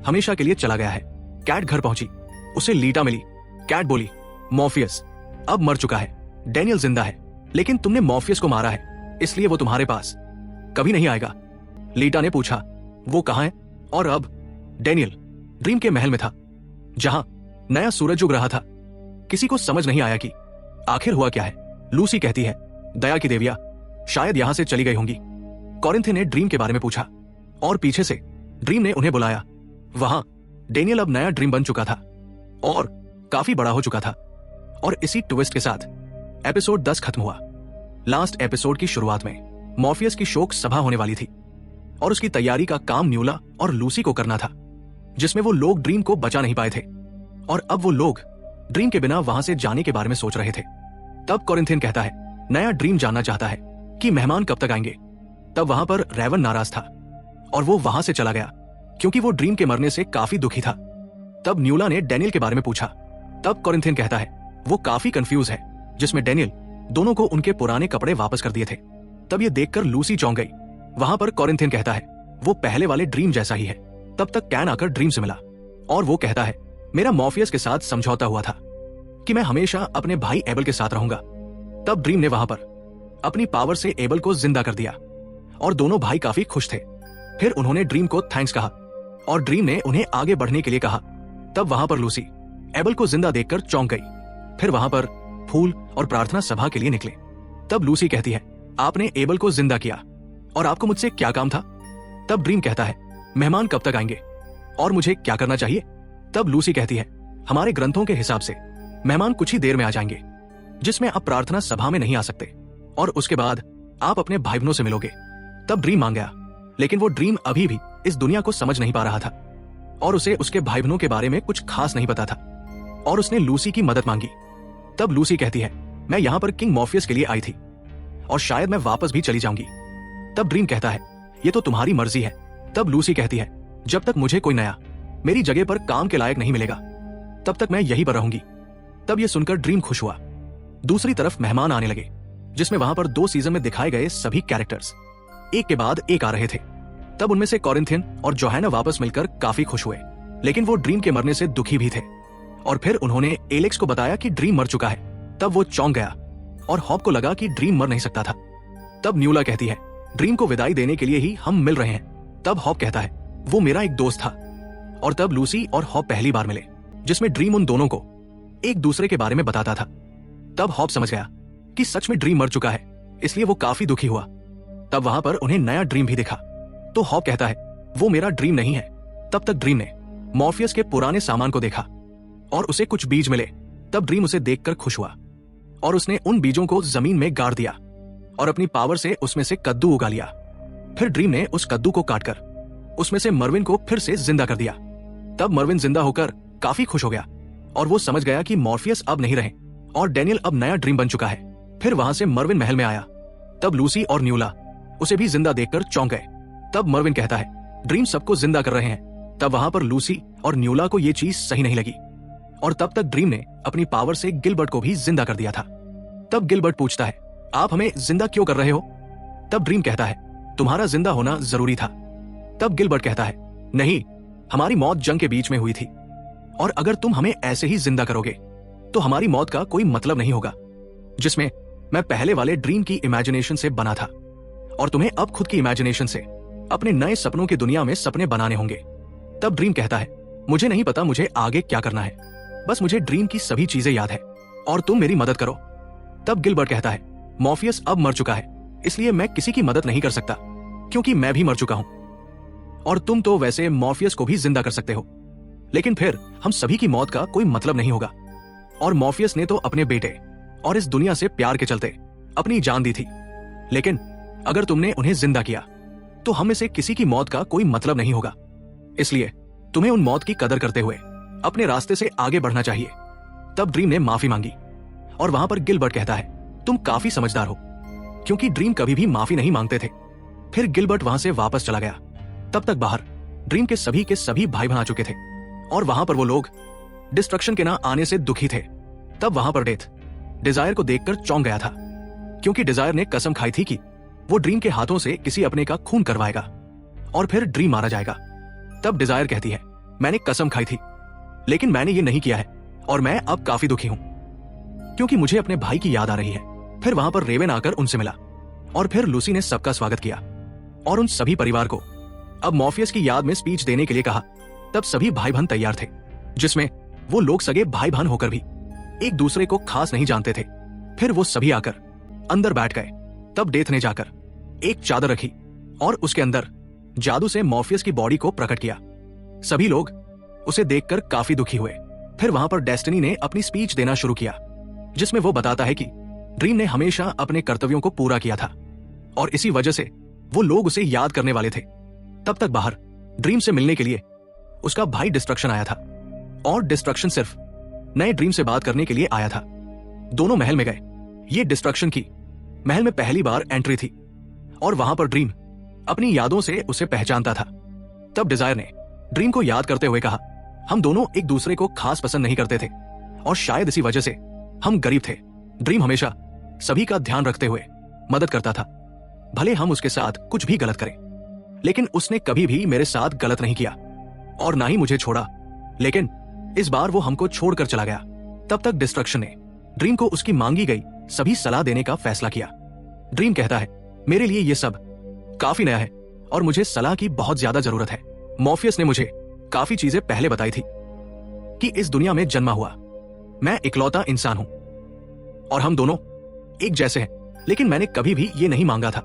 हमेशा के लिए चला गया है। कैट घर पहुंची, उसे लीटा मिली। कैट बोली, मॉर्फियस अब मर चुका है, डैनियल जिंदा है, लेकिन तुमने मॉर्फियस को मारा है, इसलिए वो तुम्हारे पास कभी नहीं आएगा। लीटा ने पूछा, वो कहां है? और अब डैनियल ड्रीम के महल में था, जहां नया सूरज उग रहा था। किसी को समझ नहीं आया कि आखिर हुआ क्या है। लूसी कहती है, दया की देविया शायद यहां से चली गई होंगी। कॉरिंथे ने ड्रीम के बारे में पूछा और पीछे से ड्रीम ने उन्हें बुलाया। वहां डैनियल अब नया ड्रीम बन चुका था और काफी बड़ा हो चुका था। और इसी ट्विस्ट के साथ एपिसोड 10 खत्म हुआ। लास्ट एपिसोड की शुरुआत में मॉर्फियस की शोक सभा होने वाली थी और उसकी तैयारी का काम न्यूला और लूसी को करना था, जिसमें वो लोग ड्रीम को बचा नहीं पाए थे और अब वो लोग ड्रीम के बिना वहां से जाने के बारे में सोच रहे थे। तब कॉरिंथियन कहता है, नया ड्रीम जानना चाहता है कि मेहमान कब तक आएंगे। तब वहां पर रेवन नाराज था और वो वहां से चला गया, क्योंकि वो ड्रीम के मरने से काफी दुखी था। तब न्यूला ने डैनियल के बारे में पूछा। तब कॉरिंथियन कहता है, वो काफी कंफ्यूज है, जिसमें डैनियल दोनों को उनके पुराने कपड़े वापस कर दिए थे। तब ये देखकर लूसी चौंक गई। वहां पर कॉरिंथियन कहता है, वो पहले वाले ड्रीम जैसा ही है। तब तक कैन आकर ड्रीम से मिला और वो कहता है, मेरा मॉर्फियस के साथ समझौता हुआ था कि मैं हमेशा अपने भाई एबल के साथ रहूंगा। तब ड्रीम ने वहां पर अपनी पावर से एबल को जिंदा कर दिया और दोनों भाई काफी खुश थे। फिर उन्होंने ड्रीम को थैंक्स कहा और ड्रीम ने उन्हें आगे बढ़ने के लिए कहा। तब वहां पर लूसी एबल को जिंदा देखकर चौंक गई। फिर वहां पर फूल और प्रार्थना सभा के लिए निकले। तब लूसी कहती है, आपने एबल को जिंदा किया और आपको मुझसे क्या काम था? तब ड्रीम कहता है, मेहमान कब तक आएंगे और मुझे क्या करना चाहिए? तब लूसी कहती है, हमारे ग्रंथों के हिसाब से मेहमान कुछ ही देर में आ जाएंगे, जिसमें आप प्रार्थना सभा में नहीं आ सकते और उसके बाद आप अपने भाई बहनों से मिलोगे। तब ड्रीम मान गया, लेकिन वो ड्रीम अभी भी इस दुनिया को समझ नहीं पा रहा था और उसे उसके भाई बहनों के बारे में कुछ खास नहीं पता था और उसने लूसी की मदद मांगी। तब लूसी कहती है, मैं यहाँ पर किंग मॉर्फियस के लिए आई थी और शायद मैं वापस भी चली जाऊंगी। तब ड्रीम कहता है, ये तो तुम्हारी मर्जी है। तब लूसी कहती है, जब तक मुझे कोई नया मेरी जगह पर काम के लायक नहीं मिलेगा तब तक मैं यहीं पर रहूंगी। तब ये सुनकर ड्रीम खुश हुआ। दूसरी तरफ मेहमान आने लगे, जिसमें वहां पर 2 सीजन में दिखाए गए सभी कैरेक्टर्स एक के बाद एक आ रहे थे। तब उनमें से कॉरिंथियन और जोहाना वापस मिलकर काफी खुश हुए, लेकिन वो ड्रीम के मरने से दुखी भी थे। और फिर उन्होंने एलेक्स को बताया कि ड्रीम मर चुका है। तब वो चौंक गया और हॉप को लगा कि ड्रीम मर नहीं सकता था। तब न्यूला कहती है, ड्रीम को विदाई देने के लिए ही हम मिल रहे हैं। तब हॉप कहता है, वो मेरा एक दोस्त था। और तब लूसी और हॉप पहली बार मिले, जिसमें ड्रीम उन दोनों को एक दूसरे के बारे में बताता था। तब हॉप समझ गया कि सच में ड्रीम मर चुका है, इसलिए वो काफी दुखी हुआ। तब वहां पर उन्हें नया ड्रीम भी दिखा। तो हॉप कहता है, वो मेरा ड्रीम नहीं है। तब तक ड्रीम ने मॉर्फियस के पुराने सामान को देखा और उसे कुछ बीज मिले। तब ड्रीम उसे देखकर खुश हुआ और उसने उन बीजों को जमीन में गाड़ दिया और अपनी पावर से उसमें से कद्दू उगा लिया। फिर ड्रीम ने उस कद्दू को काटकर उसमें से मरविन को फिर से जिंदा कर दिया। तब मरविन जिंदा होकर काफी खुश हो गया और वो समझ गया कि मॉर्फियस अब नहीं रहे और डैनियल अब नया ड्रीम बन चुका है। फिर वहां से मरविन महल में आया। तब लूसी और न्यूला उसे भी जिंदा देखकर चौंक गए। तब मरविन कहता है, ड्रीम सबको जिंदा कर रहे हैं। तब वहां पर लूसी और न्यूला को ये चीज सही नहीं लगी और तब तक ड्रीम ने अपनी पावर से गिलबर्ट को भी जिंदा कर दिया था। तब गिलबर्ट पूछता है, आप हमें जिंदा क्यों कर रहे हो? तब ड्रीम कहता है, तुम्हारा जिंदा होना जरूरी था। तब गिलबर्ट कहता है, नहीं, हमारी मौत जंग के बीच में हुई थी और अगर तुम हमें ऐसे ही जिंदा करोगे तो हमारी मौत का कोई मतलब नहीं होगा, जिसमें मैं पहले वाले ड्रीम की इमेजिनेशन से बना था और तुम्हें अब खुद की इमेजिनेशन से अपने नए सपनों की दुनिया में सपने बनाने होंगे। तब ड्रीम कहता है, मुझे नहीं पता मुझे आगे क्या करना है, बस मुझे ड्रीम की सभी चीजें याद है और तुम मेरी मदद करो। तब गिलबर्ट कहता है, मॉर्फियस अब मर चुका है, इसलिए मैं किसी की मदद नहीं कर सकता क्योंकि मैं भी मर चुका हूं और तुम तो वैसे मॉर्फियस को भी जिंदा कर सकते हो, लेकिन फिर हम सभी की मौत का कोई मतलब नहीं होगा। और मॉर्फियस ने तो अपने बेटे और इस दुनिया से प्यार के चलते अपनी जान दी थी, लेकिन अगर तुमने उन्हें जिंदा किया तो हम में से किसी की मौत का कोई मतलब नहीं होगा, इसलिए तुम्हें उन मौत की कदर करते हुए अपने रास्ते से आगे बढ़ना चाहिए। तब ड्रीम ने माफी मांगी और वहां पर गिलबर्ट कहता है, तुम काफी समझदार हो, क्योंकि ड्रीम कभी भी माफी नहीं मांगते थे। फिर गिलबर्ट वहां से वापस चला गया। तब तक बाहर ड्रीम के सभी भाई बन आ चुके थे और वहां पर वो लोग डिस्ट्रक्शन के ना आने से दुखी थे। तब वहां पर डेथ डिजायर को देखकर चौंक गया था, क्योंकि डिजायर ने कसम खाई थी कि वो ड्रीम के हाथों से किसी अपने का खून करवाएगा और फिर ड्रीम मारा जाएगा। तब डिजायर कहती है, मैंने कसम खाई थी, लेकिन मैंने ये नहीं किया है और मैं अब काफी दुखी हूं क्योंकि मुझे अपने भाई की याद आ रही है। फिर वहां पर रेवेन आकर उनसे मिला और फिर लूसी ने सबका स्वागत किया और उन सभी परिवार को अब मॉर्फियस की याद में स्पीच देने के लिए कहा। तब सभी भाई बहन तैयार थे, जिसमें वो लोग सगे भाई बहन होकर भी एक दूसरे को खास नहीं जानते थे। फिर वो सभी आकर अंदर बैठ गए। तब डेथ ने जाकर एक चादर रखी और उसके अंदर जादू से मॉर्फियस की बॉडी को प्रकट किया। सभी लोग उसे देखकर काफी दुखी हुए। फिर वहां पर डेस्टिनी ने अपनी स्पीच देना शुरू किया, जिसमें वो बताता है कि ड्रीम ने हमेशा अपने कर्तव्यों को पूरा किया था और इसी वजह से वो लोग उसे याद करने वाले थे। तब तक बाहर ड्रीम से मिलने के लिए उसका भाई डिस्ट्रक्शन आया था और डिस्ट्रक्शन सिर्फ नए ड्रीम से बात करने के लिए आया था। दोनों महल में गए। ये डिस्ट्रक्शन की महल में पहली बार एंट्री थी और वहां पर ड्रीम अपनी यादों से उसे पहचानता था। तब डिजायर ने ड्रीम को याद करते हुए कहा, हम दोनों एक दूसरे को खास पसंद नहीं करते थे और शायद इसी वजह से हम गरीब थे। ड्रीम हमेशा सभी का ध्यान रखते हुए मदद करता था, भले हम उसके साथ कुछ भी गलत करें, लेकिन उसने कभी भी मेरे साथ गलत नहीं किया और ना ही मुझे छोड़ा, लेकिन इस बार वो हमको छोड़कर चला गया। तब तक डिस्ट्रक्शन ने ड्रीम को उसकी मांगी गई सभी सलाह देने का फैसला किया। ड्रीम कहता है, मेरे लिए ये सब काफी नया है और मुझे सलाह की बहुत ज्यादा जरूरत है। मॉर्फियस ने मुझे काफी चीजें पहले बताई थी कि इस दुनिया में जन्मा हुआ मैं इकलौता इंसान हूं और हम दोनों एक जैसे हैं, लेकिन मैंने कभी भी ये नहीं मांगा था,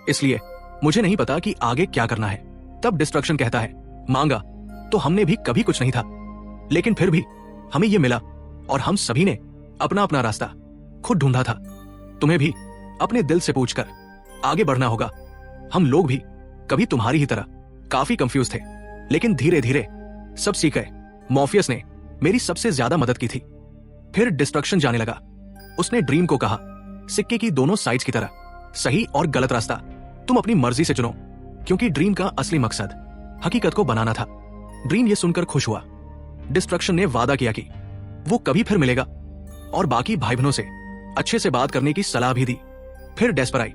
इसलिए मुझे नहीं पता कि आगे क्या करना है। तब डिस्ट्रक्शन कहता है, मांगा तो हमने भी कभी कुछ नहीं था, लेकिन फिर भी हमें ये मिला और हम सभी ने अपना अपना रास्ता खुद ढूंढा था। तुम्हें भी अपने दिल से पूछकर आगे बढ़ना होगा। हम लोग भी कभी तुम्हारी ही तरह काफी कंफ्यूज थे, लेकिन धीरे धीरे सब सीख गए। मॉर्फियस ने मेरी सबसे ज्यादा मदद की थी। फिर डिस्ट्रक्शन जाने लगा। उसने ड्रीम को कहा, सिक्के की दोनों साइड्स की तरह, सही और गलत रास्ता तुम अपनी मर्जी से चुनो, क्योंकि ड्रीम का असली मकसद हकीकत को बनाना था। ड्रीम ये सुनकर खुश हुआ। डिस्ट्रक्शन ने वादा किया कि वो कभी फिर मिलेगा और बाकी भाई बहनों से अच्छे से बात करने की सलाह भी दी। फिर डेस्पर आई।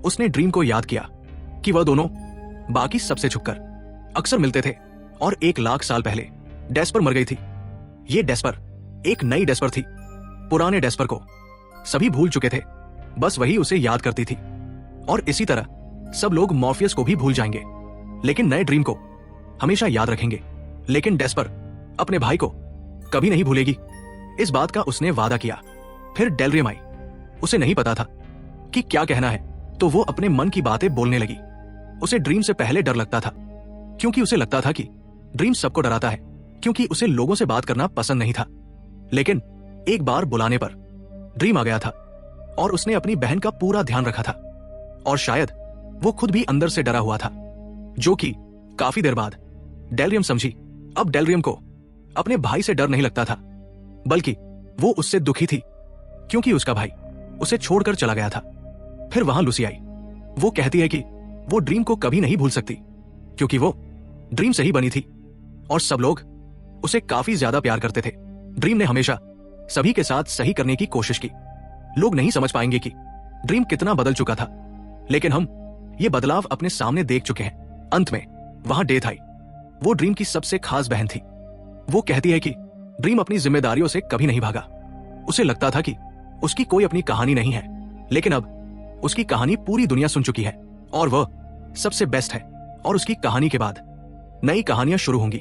उसने ड्रीम को याद किया कि वह दोनों बाकी सबसे छुपकर अक्सर मिलते थे और 1,00,000 साल पहले डेस्पर मर गई थी। ये डेस्पर एक नई डेस्पर थी। पुराने डेस्पर को सभी भूल चुके थे, बस वही उसे याद करती थी। और इसी तरह सब लोग मॉर्फियस को भी भूल जाएंगे, लेकिन नए ड्रीम को हमेशा याद रखेंगे। लेकिन डेस्पर अपने भाई को कभी नहीं भूलेगी, इस बात का उसने वादा किया। फिर डेलरियम आई। उसे नहीं पता था कि क्या कहना है, तो वो अपने मन की बातें बोलने लगी। उसे ड्रीम से पहले डर लगता था, क्योंकि उसे लगता था कि ड्रीम सबको डराता है, क्योंकि उसे लोगों से बात करना पसंद नहीं था। लेकिन एक बार बुलाने पर ड्रीम आ गया था और उसने अपनी बहन का पूरा ध्यान रखा था, और शायद वो खुद भी अंदर से डरा हुआ था, जो कि काफी देर बाद डेलरियम समझी। अब डेलरियम को अपने भाई से डर नहीं लगता था, बल्कि वो उससे दुखी थी, क्योंकि उसका भाई उसे छोड़कर चला गया था। फिर वहां लूसी आई। वो कहती है कि वो ड्रीम को कभी नहीं भूल सकती, क्योंकि वो ड्रीम से ही बनी थी और सब लोग उसे काफी ज्यादा प्यार करते थे। ड्रीम ने हमेशा सभी के साथ सही करने की कोशिश की। लोग नहीं समझ पाएंगे कि ड्रीम कितना बदल चुका था, लेकिन हम ये बदलाव अपने सामने देख चुके हैं। अंत में वहां डेथ आई। वो ड्रीम की सबसे खास बहन थी। वो कहती है कि ड्रीम अपनी जिम्मेदारियों से कभी नहीं भागा। उसे लगता था कि उसकी कोई अपनी कहानी नहीं है, लेकिन अब उसकी कहानी पूरी दुनिया सुन चुकी है और वह सबसे बेस्ट है, और उसकी कहानी के बाद नई कहानियां शुरू होंगी।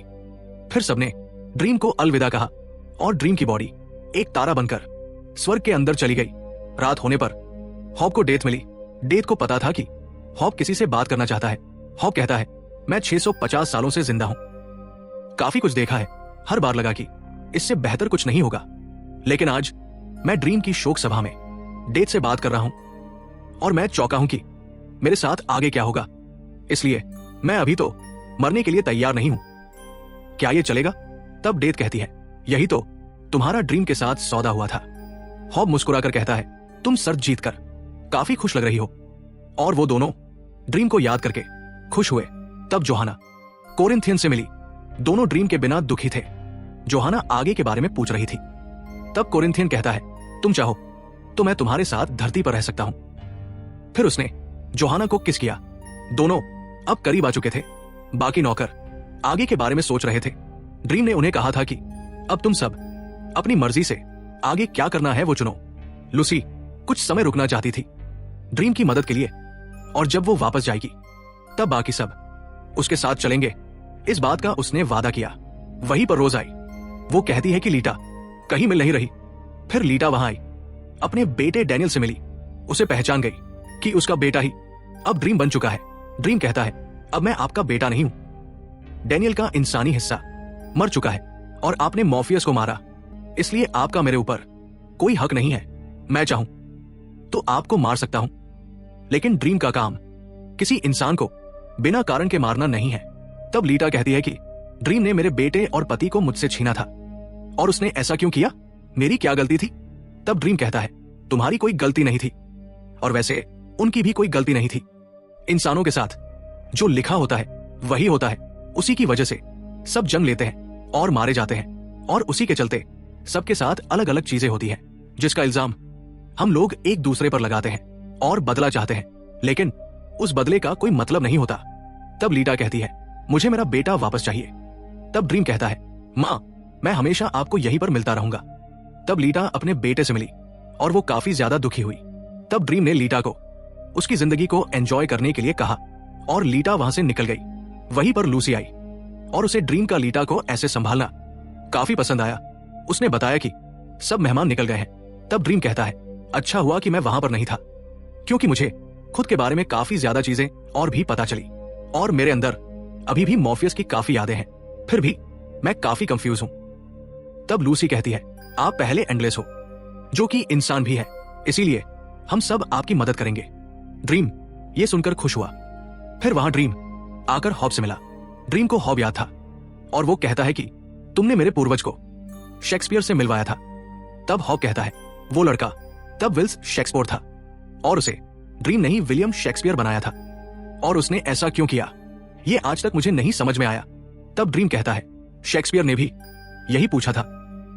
फिर सबने ड्रीम को अलविदा कहा और ड्रीम की बॉडी एक तारा बनकर स्वर्ग के अंदर चली गई। रात होने पर हॉप को डेथ मिली। डेथ को पता था कि हॉप किसी से बात करना चाहता है। हॉप कहता है, मैं 650 सालों से जिंदा हूं, काफी कुछ देखा है। हर बार लगा कि इससे बेहतर कुछ नहीं होगा, लेकिन आज मैं ड्रीम की शोक सभा में डेथ से बात कर रहा हूं और मैं चौंका हूं कि मेरे साथ आगे क्या होगा। इसलिए मैं अभी तो मरने के लिए तैयार नहीं हूं। क्या ये चलेगा? तब डेथ कहती है, यही तो तुम्हारा ड्रीम के साथ सौदा हुआ था। हॉब मुस्कुराकर कहता है, तुम सर जीतकर काफी खुश लग रही हो। और वो दोनों ड्रीम को याद करके खुश हुए। तब जोहाना कोरिंथियन से मिली। दोनों ड्रीम के बिना दुखी थे। जोहाना आगे के बारे में पूछ रही थी। तब कोरिंथियन कहता है, तुम चाहो तो मैं तुम्हारे साथ धरती पर रह सकता हूं। फिर उसने जोहाना को किस किया। दोनों अब करीब आ चुके थे। बाकी नौकर आगे के बारे में सोच रहे थे। ड्रीम ने उन्हें कहा था कि अब तुम सब अपनी मर्जी से आगे क्या करना है वो चुनो। लूसी कुछ समय रुकना चाहती थी ड्रीम की मदद के लिए, और जब वो वापस जाएगी तब बाकी सब उसके साथ चलेंगे। इस बात का उसने वादा किया। वहीं पर रोज आई। वो कहती है कि लीटा कहीं मिल नहीं रही। फिर लीटा वहां आई, अपने बेटे डैनियल से मिली। उसे पहचान गई कि उसका बेटा ही अब ड्रीम बन चुका है। ड्रीम कहता है, अब मैं आपका बेटा नहीं हूं। डैनियल का इंसानी हिस्सा मर चुका है और आपने मॉर्फियस को मारा, इसलिए आपका मेरे ऊपर कोई हक नहीं है। मैं चाहूं तो आपको मार सकता हूं, लेकिन ड्रीम का काम किसी इंसान को बिना कारण के मारना नहीं है। तब लीटा कहती है कि ड्रीम ने मेरे बेटे और पति को मुझसे छीना था, और उसने ऐसा क्यों किया? मेरी क्या गलती थी? तब ड्रीम कहता है, तुम्हारी कोई गलती नहीं थी, और वैसे उनकी भी कोई गलती नहीं थी। इंसानों के साथ जो लिखा होता है वही होता है। उसी की वजह से सब जन्म लेते हैं और मारे जाते हैं, और उसी के चलते सबके साथ अलग अलग चीजें होती हैं, जिसका इल्जाम हम लोग एक दूसरे पर लगाते हैं और बदला चाहते हैं, लेकिन उस बदले का कोई मतलब नहीं होता। तब लीटा कहती है, मुझे मेरा बेटा वापस चाहिए। तब ड्रीम कहता है, मां, मैं हमेशा आपको यहीं पर मिलता रहूंगा। तब लीटा अपने बेटे से मिली और वो काफी ज्यादा दुखी हुई। तब ड्रीम ने लीटा को उसकी जिंदगी को एंजॉय करने के लिए कहा और लीटा वहां से निकल गई। वहीं पर लूसी आई और उसे ड्रीम का लीटा को ऐसे संभालना काफी पसंद आया। उसने बताया कि सब मेहमान निकल गए हैं। तब ड्रीम कहता है, अच्छा हुआ कि मैं वहां पर नहीं था, क्योंकि मुझे खुद के बारे में काफी ज्यादा चीजें और भी पता चली, और मेरे अंदर अभी भी मॉर्फियस की काफी यादें हैं। फिर भी मैं काफी कंफ्यूज हूं। तब लूसी कहती है, आप पहले एंडलेस हो, जो कि इंसान भी है, इसीलिए हम सब आपकी मदद करेंगे। ड्रीम ये सुनकर खुश हुआ। फिर वहां ड्रीम आकर हॉब से मिला। ड्रीम को हॉब याद था और वो कहता है कि तुमने मेरे पूर्वज को शेक्सपियर से मिलवाया था। तब हॉब कहता है, वो लड़का तब विल्स शेक्सपियर था और उसे ड्रीम ने ही विलियम शेक्सपियर बनाया था। और उसने ऐसा क्यों किया ये आज तक मुझे नहीं समझ में आया। तब ड्रीम कहता है शेक्सपियर ने भी यही पूछा था।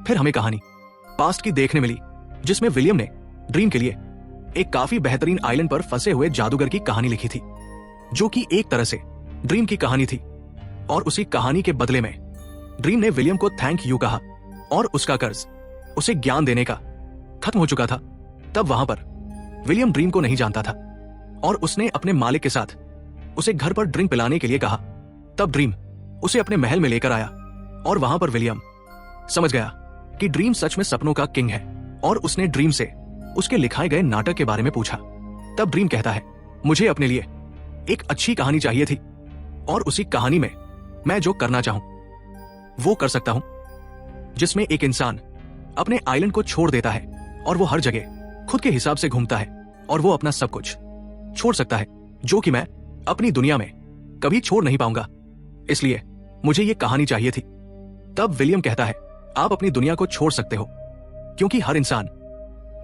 फिर हमें कहानी पास्ट की देखने मिली जिसमें विलियम ने ड्रीम के लिए एक काफी बेहतरीन आइलैंड पर फंसे हुए जादूगर की कहानी लिखी थी, जो कि एक तरह से ड्रीम की कहानी थी। और उसी कहानी के बदले में ड्रीम ने विलियम को थैंक यू कहा और उसका कर्ज उसे ज्ञान देने का खत्म हो चुका था। तब वहां पर विलियम ड्रीम को नहीं जानता था और उसने अपने मालिक के साथ उसे घर पर ड्रिंक पिलाने के लिए कहा। तब ड्रीम उसे अपने महल में लेकर आया और वहां पर विलियम समझ गया कि ड्रीम सच में सपनों का किंग है और उसने ड्रीम से उसके लिखाए गए नाटक के बारे में पूछा। तब ड्रीम कहता है मुझे अपने लिए एक अच्छी कहानी चाहिए थी और उसी कहानी में मैं जो करना चाहूं वो कर सकता हूं, जिसमें एक इंसान अपने आइलैंड को छोड़ देता है और वो हर जगह खुद के हिसाब से घूमता है और वो अपना सब कुछ छोड़ सकता है, जो कि मैं अपनी दुनिया में कभी छोड़ नहीं पाऊंगा। इसलिए मुझे ये कहानी चाहिए थी। तब विलियम कहता है आप अपनी दुनिया को छोड़ सकते हो क्योंकि हर इंसान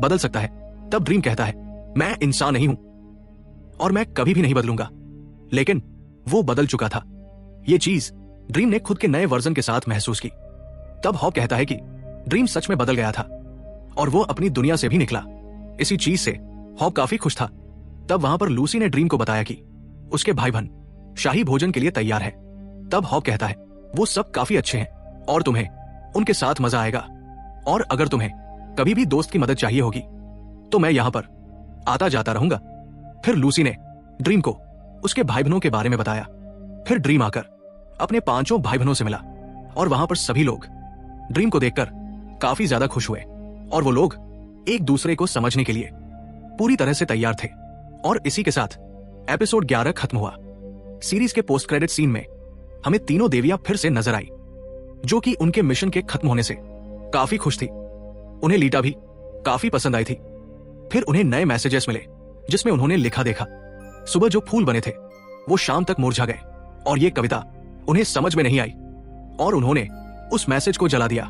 बदल सकता है। तब ड्रीम कहता है मैं इंसान नहीं हूं और मैं कभी भी नहीं बदलूंगा, लेकिन वो बदल चुका था। ये चीज ड्रीम ने खुद के नए वर्जन के साथ महसूस की। तब हॉप कहता है कि ड्रीम सच में बदल गया था और वो अपनी दुनिया से भी निकला। इसी चीज से हॉप काफी खुश था। तब वहां पर लूसी ने ड्रीम को बताया कि उसके भाई बहन शाही भोजन के लिए तैयार है। तब हॉप कहता है वो सब काफी अच्छे हैं और तुम्हें उनके साथ मजा आएगा, और अगर तुम्हें कभी भी दोस्त की मदद चाहिए होगी तो मैं यहां पर आता जाता रहूंगा। फिर लूसी ने ड्रीम को उसके भाई बहनों के बारे में बताया। फिर ड्रीम आकर अपने 5 भाई बहनों से मिला और वहां पर सभी लोग ड्रीम को देखकर काफी ज्यादा खुश हुए और वो लोग एक दूसरे को समझने के लिए पूरी तरह से तैयार थे। और इसी के साथ एपिसोड 11 खत्म हुआ। सीरीज के पोस्ट क्रेडिट सीन में हमें तीनों देवियां फिर से नजर आई, जो कि उनके मिशन के खत्म होने से काफी खुश थी। उन्हें लीटा भी काफी पसंद आई थी। फिर उन्हें नए मैसेजेस मिले जिसमें उन्होंने लिखा देखा सुबह जो फूल बने थे वो शाम तक मुरझा गए और ये कविता उन्हें समझ में नहीं आई और उन्होंने उस मैसेज को जला दिया।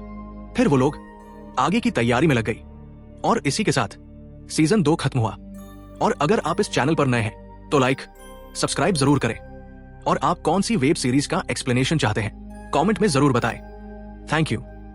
फिर वो लोग आगे की तैयारी में लग गई और इसी के साथ सीजन 2 खत्म हुआ। और अगर आप इस चैनल पर नए हैं तो लाइक सब्सक्राइब जरूर करें और आप कौन सी वेब सीरीज का एक्सप्लेनेशन चाहते हैं कमेंट में जरूर बताएं। Thank you.